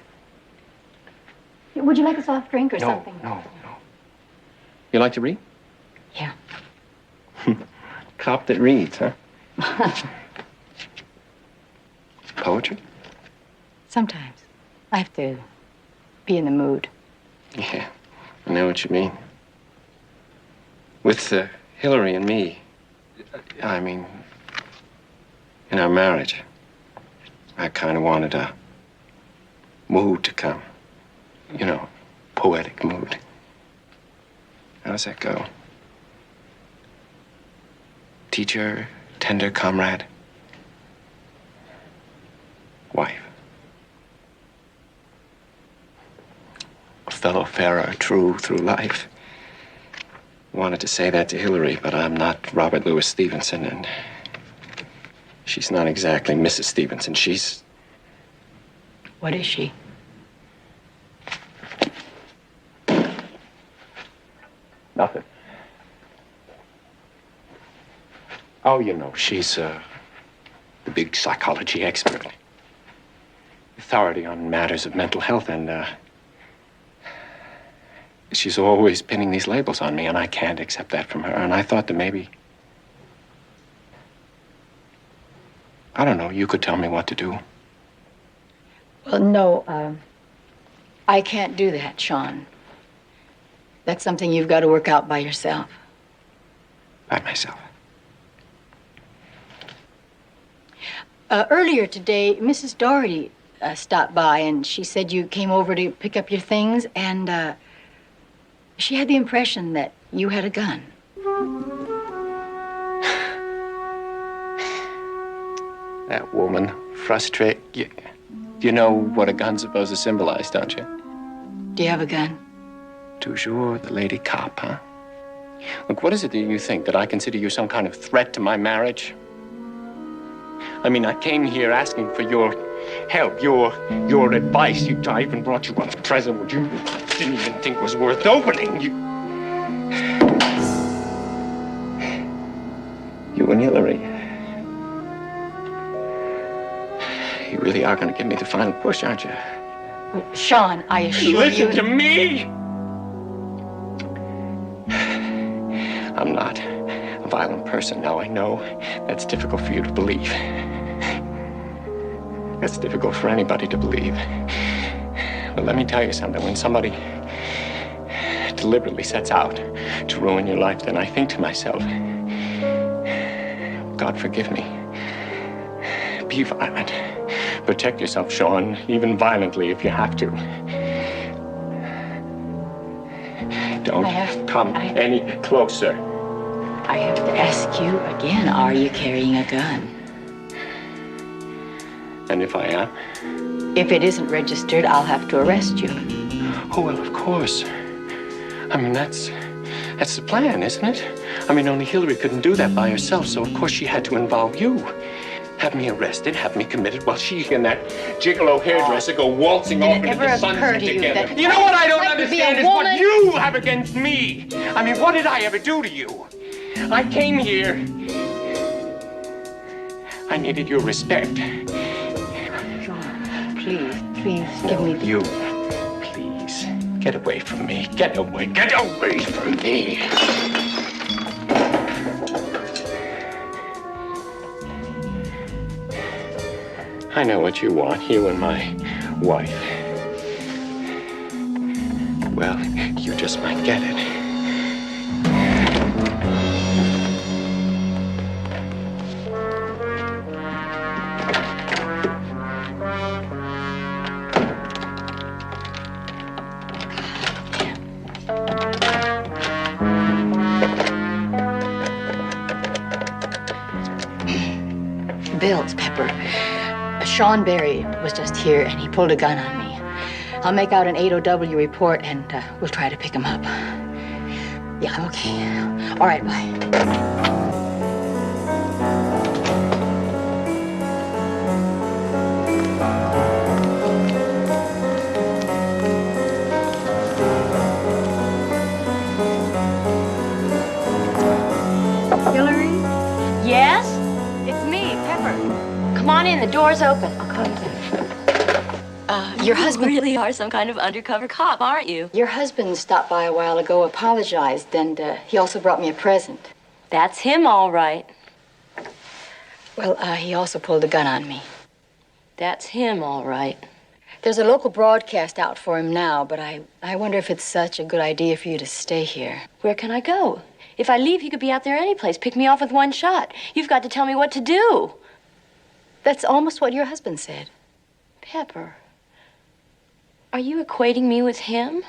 Would you like a soft drink or No, something? no. You like to read? Yeah. Cop that reads, huh? Poetry? Sometimes. I have to be in the mood. Yeah, I know what you mean. With Hillary and me, I mean, in our marriage, I kind of wanted a mood to come. You know, poetic mood. How does that go? Teacher, tender comrade, wife. A fellow farer, true through life. wanted to say that to Hillary, but I'm not Robert Louis Stevenson, and she's not exactly Mrs. Stevenson. She's... What is she? Nothing. Oh, you know, she's the big psychology expert. Authority on matters of mental health, and she's always pinning these labels on me, and I can't accept that from her. And I thought that maybe, I don't know, you could tell me what to do. Well, no, I can't do that, Sean. That's something you've got to work out by yourself. By myself. Earlier today, Mrs. Doherty stopped by, and she said you came over to pick up your things, and she had the impression that you had a gun. That woman, frustrate. You know what a gun's supposed to symbolize, don't you? Do you have a gun? Toujours the lady cop, huh? Look, what is it that you think? That I consider you some kind of threat to my marriage? I mean, I came here asking for your help, your advice. I even brought you a present which you didn't even think was worth opening. You and Hillary. You really are going to give me the final push, aren't you? Sean, I assure you... Listen to me! I'm not a violent person. Now, I know that's difficult for you to believe. That's difficult for anybody to believe. But let me tell you something. When somebody deliberately sets out to ruin your life, then I think to myself, God forgive me. Be violent. Protect yourself, Sean, even violently if you have to. Don't come any closer. I have to ask you again, are you carrying a gun? And if I am? If it isn't registered, I'll have to arrest you. Oh, well, of course. I mean, that's the plan, isn't it? I mean, only Hillary couldn't do that by herself, so of course she had to involve you. Have me arrested, have me committed, while she and that gigolo hairdresser go waltzing off into the sunset together. You know what I don't understand is what you have against me. I mean, what did I ever do to you? I came here. I needed your respect. Sean, please, give me the... You, please, get away from me. Get away from me. I know what you want, you and my wife. Well, you just might get it. Bill, it's Pepper. Sean Barry was just here, and he pulled a gun on me. I'll make out an 8OW report, and we'll try to pick him up. Yeah, okay. All right, bye. Hillary? Yes? It's me, Pepper. Come on in, the door's open. I'll call you back. Your husband... You really are some kind of undercover cop, aren't you? Your husband stopped by a while ago, apologized, and he also brought me a present. That's him, all right. Well, he also pulled a gun on me. That's him, all right. There's a local broadcast out for him now, but I wonder if it's such a good idea for you to stay here. Where can I go? If I leave, he could be out there any place. Pick me off with one shot. You've got to tell me what to do. That's almost what your husband said. Pepper, are you equating me with him?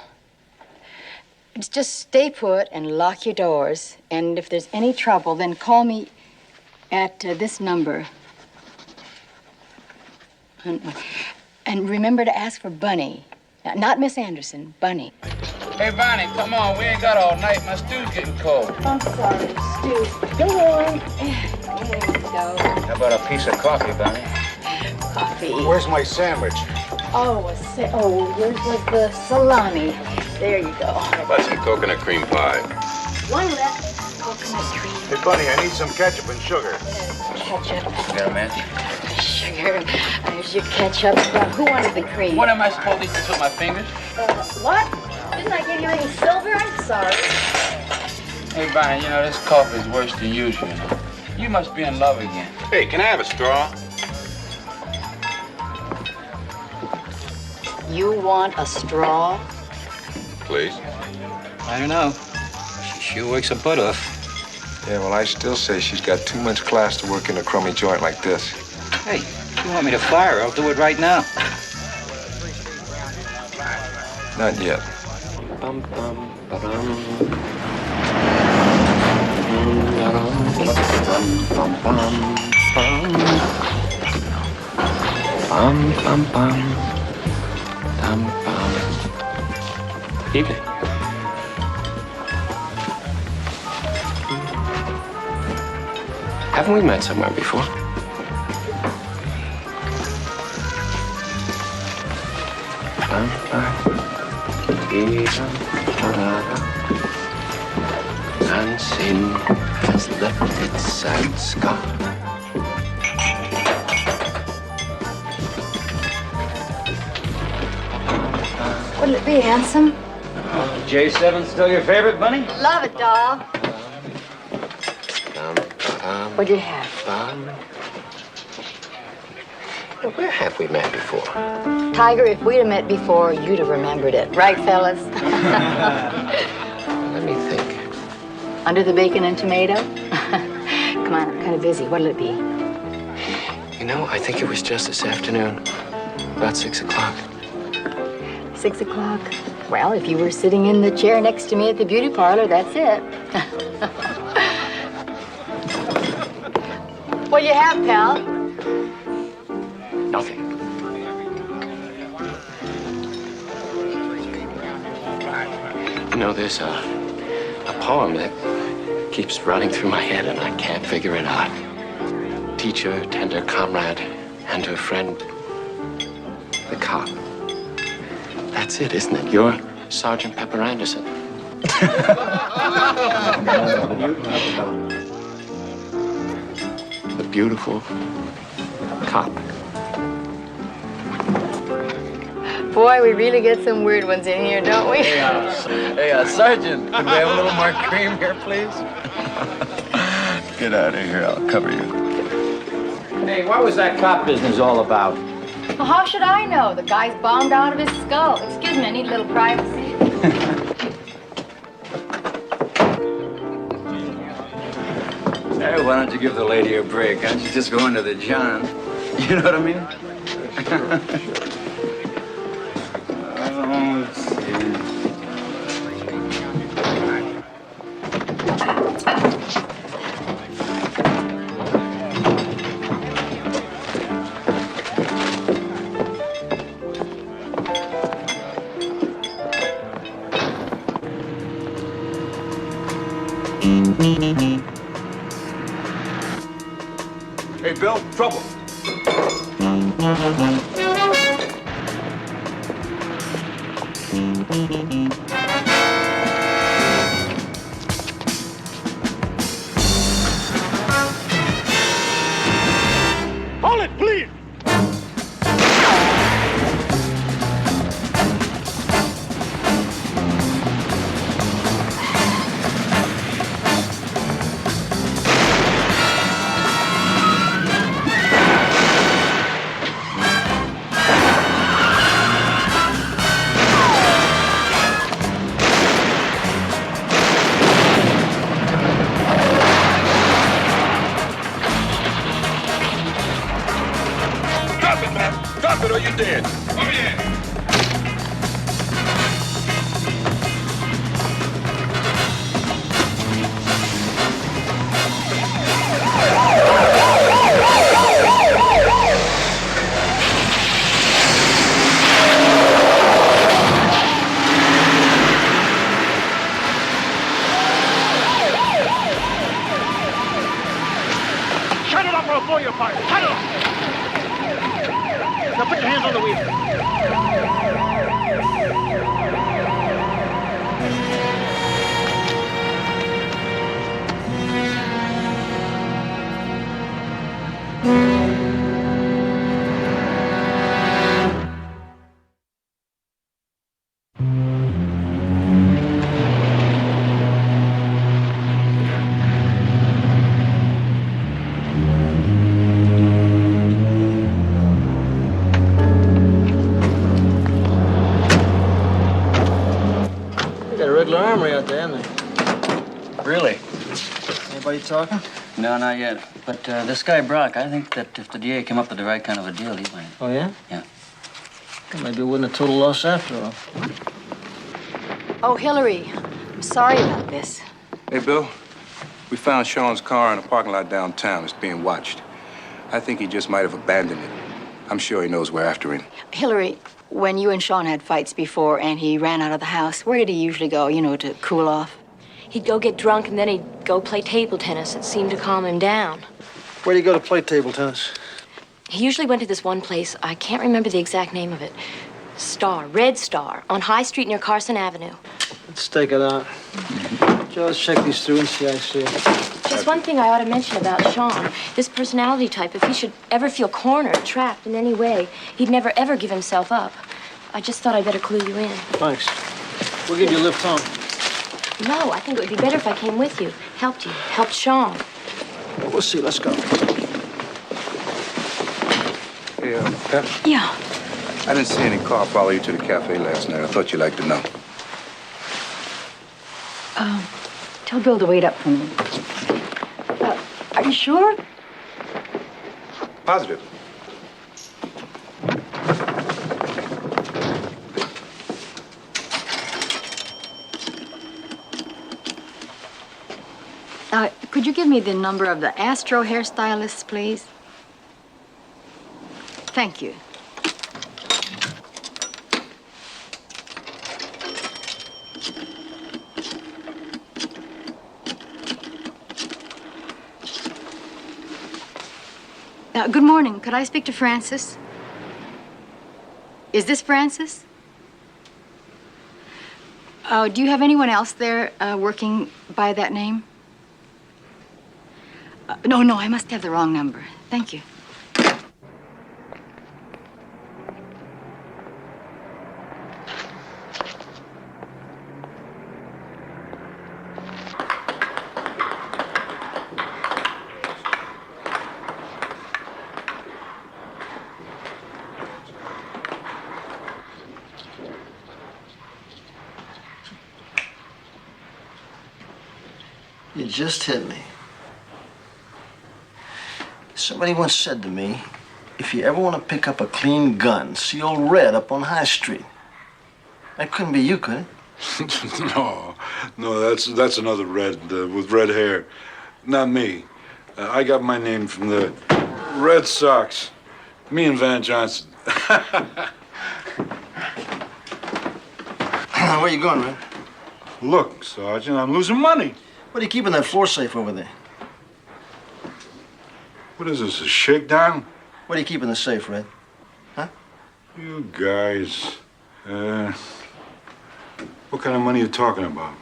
Just stay put and lock your doors. And if there's any trouble, then call me at this number. And remember to ask for Bunny. Not Miss Anderson, Bunny. Hey, Bonnie, come on. We ain't got all night. My stew's getting cold. I'm sorry, Stu. Go on. There you go. How about a piece of coffee, Bonnie? Coffee. Where's my sandwich? Yours was the salami. There you go. How about some coconut cream pie? One left. Coconut cream. Hey, Bunny, I need some ketchup and sugar. Ketchup. You got a match? Sugar. There's your ketchup. Who wanted the cream? What am I supposed to eat this with my fingers? What? Didn't I give you any silver? I'm sorry. Hey, Bonnie, you know, this coffee is worse than usual. You must be in love again. Hey, can I have a straw? You want a straw? Please. I don't know. She sure wakes her butt off. Yeah, well, I still say she's got too much class to work in a crummy joint like this. Hey, if you want me to fire her, I'll do it right now. Not yet. Bum, bum, ba-dum. Bum, bum, bum. Bum, bum, bum. Bum, bum. Evening. Haven't we met somewhere before? Bum, bum. And sin has left its sad scar. What'll it be, handsome? J7 still your favorite, Bunny? Love it, doll. What'd you have? Where have we met before? Tiger, if we'd have met before, you'd have remembered it. Right, fellas? Let me think. Under the bacon and tomato? Come on, I'm kind of busy. What'll it be? You know, I think it was just this afternoon, about 6 o'clock. 6 o'clock? Well, if you were sitting in the chair next to me at the beauty parlor, that's it. What'd you have, pal? Nothing. You know, there's a poem that keeps running through my head and I can't figure it out. Teacher, tender comrade, and her friend, the cop. That's it, isn't it? You're Sergeant Pepper Anderson. The beautiful cop. Boy, we really get some weird ones in here, don't we? Hey, Sergeant, could we have a little more cream here, please? Get out of here, I'll cover you. Hey, what was that cop business all about? Well, how should I know? The guy's bombed out of his skull. Excuse me, I need a little privacy. Hey, why don't you give the lady a break? Can't you just go into the John? You know what I mean? Oh, let's see. Hey, Bill, trouble. Hold it, please! pull you apart. Huddle! Now put your hands on the wheel. They got a regular armory out there, haven't they? Really? Anybody talking? No, not yet. But this guy Brock, I think that if the DA came up with the right kind of a deal, he'd win. Oh, yeah? Yeah. Well, maybe it wasn't a total loss after all. Oh, Hillary, I'm sorry about this. Hey, Bill, we found Sean's car in a parking lot downtown. It's being watched. I think he just might have abandoned it. I'm sure he knows we're after him. Hillary, when you and Sean had fights before and he ran out of the house, where did he usually go, you know, to cool off? He'd go get drunk and then he'd go play table tennis. It seemed to calm him down. Where do you go to play table tennis? He usually went to this one place. I can't remember the exact name of it. Red Star, on High Street near Carson Avenue. Let's take it out. Joe, let's check these through and see how I see it. Just one thing I ought to mention about Sean. This personality type, if he should ever feel cornered, trapped in any way, he'd never, ever give himself up. I just thought I'd better clue you in. Thanks. We'll give you a lift home. No, I think it would be better if I came with you. Helped you. Helped Sean. Well, we'll see. Let's go. Hey, Pep? Yeah. I didn't see any car follow you to the cafe last night. I thought you'd like to know. Tell Bill to wait up for me. Are you sure? Positive. Could you give me the number of the Astro hairstylists, please? Thank you. Good morning. Could I speak to Francis? Is this Francis? Do you have anyone else there working by that name? No, I must have the wrong number. Thank you. You just hit me. Somebody once said to me, if you ever want to pick up a clean gun, see old Red up on High Street. That couldn't be you, could it? No, that's another Red with red hair. Not me. I got my name from the Red Sox. Me and Van Johnson. Where you going, Red? Look, Sergeant, I'm losing money. What are you keeping that floor safe over there? What is this, a shakedown? What are you keeping the safe, Red? Huh? You guys, what kind of money are you talking about?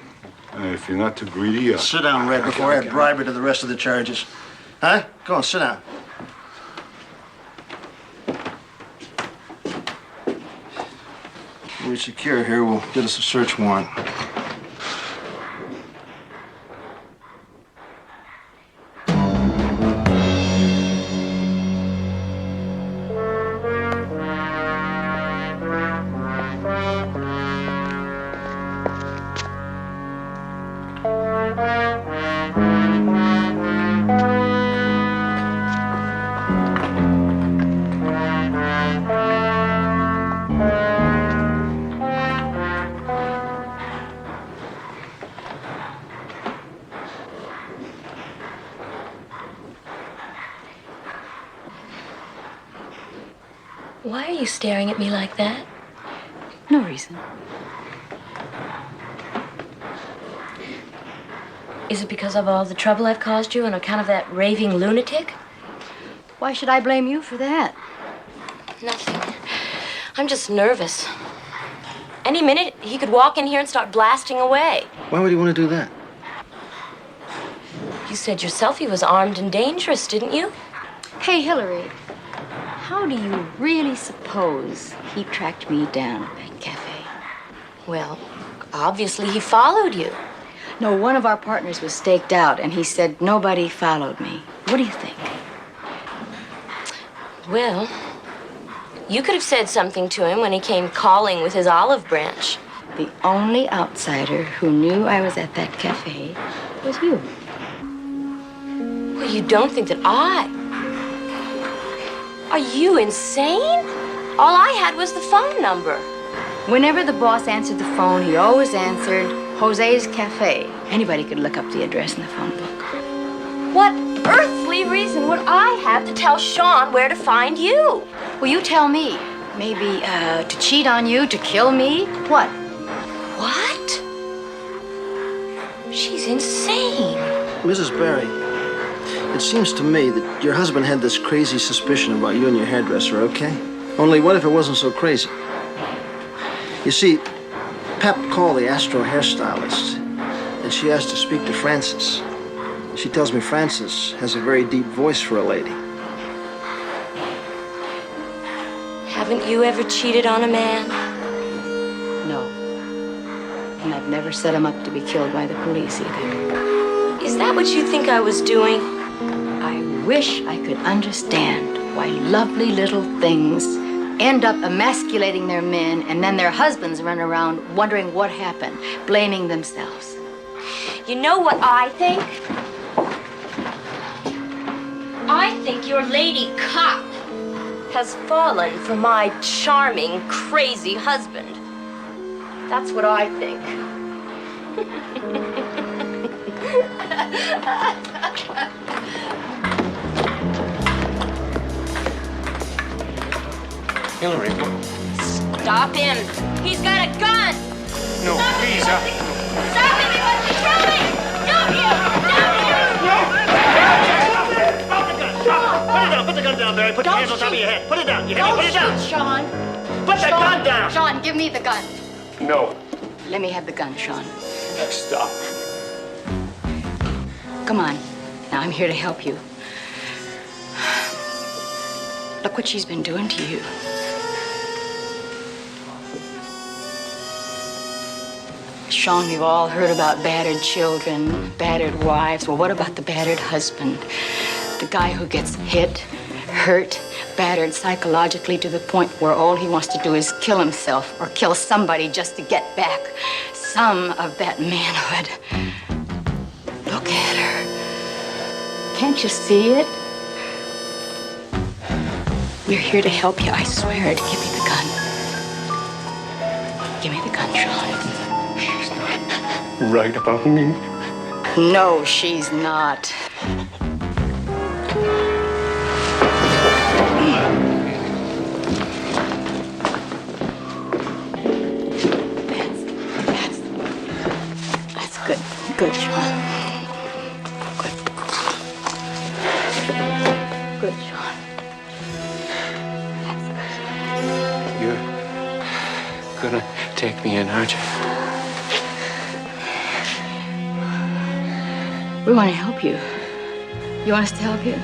If you're not too greedy, Sit down, Red, before I bribe you to the rest of the charges. Huh? Go on, sit down. We're secure here. We'll get us a search warrant. Why are you staring at me like that? No reason. Is it because of all the trouble I've caused you on account of that raving lunatic? Why should I blame you for that? Nothing. I'm just nervous. Any minute, he could walk in here and start blasting away. Why would he want to do that? You said yourself he was armed and dangerous, didn't you? Hey, Hillary, how do you really suppose he tracked me down at that cafe? Well, obviously he followed you. No, one of our partners was staked out, and he said nobody followed me. What do you think? Well, you could have said something to him when he came calling with his olive branch. The only outsider who knew I was at that cafe was you. Well, you don't think that I... Are you insane? All I had was the phone number. Whenever the boss answered the phone, he always answered Jose's Cafe. Anybody could look up the address in the phone book. What earthly reason would I have to tell Sean where to find you? Well, you tell me. Maybe to cheat on you, to kill me? What? What? She's insane. Mrs. Barry, it seems to me that your husband had this crazy suspicion about you and your hairdresser, okay? Only what if it wasn't so crazy? You see, Pep called the Astro hairstylist, and she asked to speak to Frances. She tells me Frances has a very deep voice for a lady. Haven't you ever cheated on a man? No. And I've never set him up to be killed by the police either. Is that what you think I was doing? I wish I could understand why lovely little things end up emasculating their men, and then their husbands run around wondering what happened, blaming themselves. You know what I think? I think your lady cop has fallen for my charming, crazy husband. That's what I think. Hillary, Stop him! He's got a gun! no, please, Stop him! He must be trying! Stop him! Put the gun down, Barry. Put your hands on top of your head. Put it down. You hear me? Put it down. Sean. Put the gun down. Sean, give me the gun. No. Let me have the gun, Sean. Stop. Come on. Now I'm here to help you. Look what she's been doing to you. Sean, we've all heard about battered children, battered wives. Well, what about the battered husband? The guy who gets hit, hurt, battered psychologically to the point where all he wants to do is kill himself or kill somebody just to get back some of that manhood. Look at her. Can't you see it? We're here to help you, I swear. Give me the gun. Give me the gun, Sean. Right about me? No, she's not. That's good. Good, Sean. Good. Good, Sean. You're gonna take me in, aren't you? We want to help you. You want us to help you?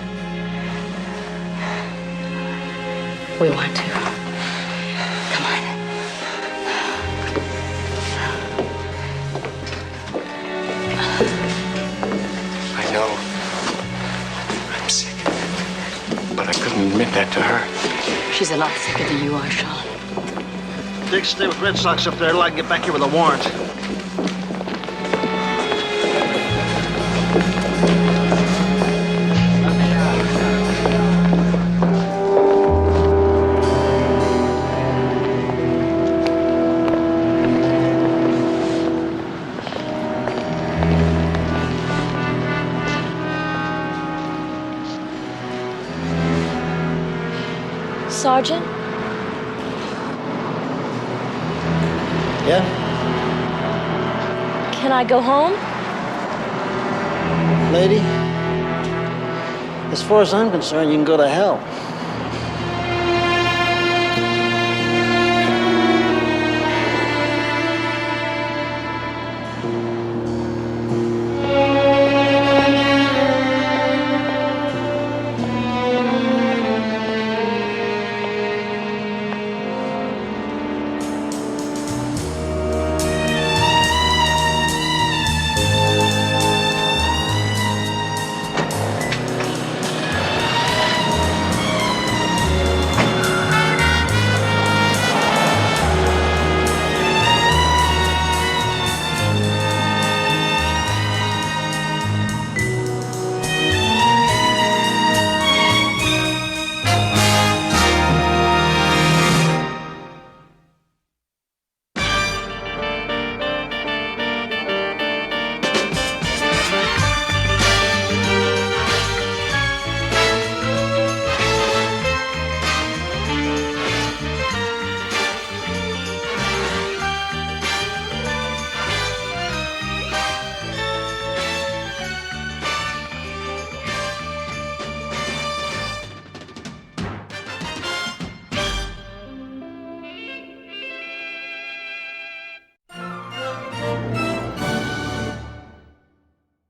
We want to. Come on. I know. I'm sick. But I couldn't admit that to her. She's a lot sicker than you are, Sean. Dick, stay with Red Sox up there till I can get back here with a warrant. Sergeant? Yeah? Can I go home? Lady? As far as I'm concerned, you can go to hell.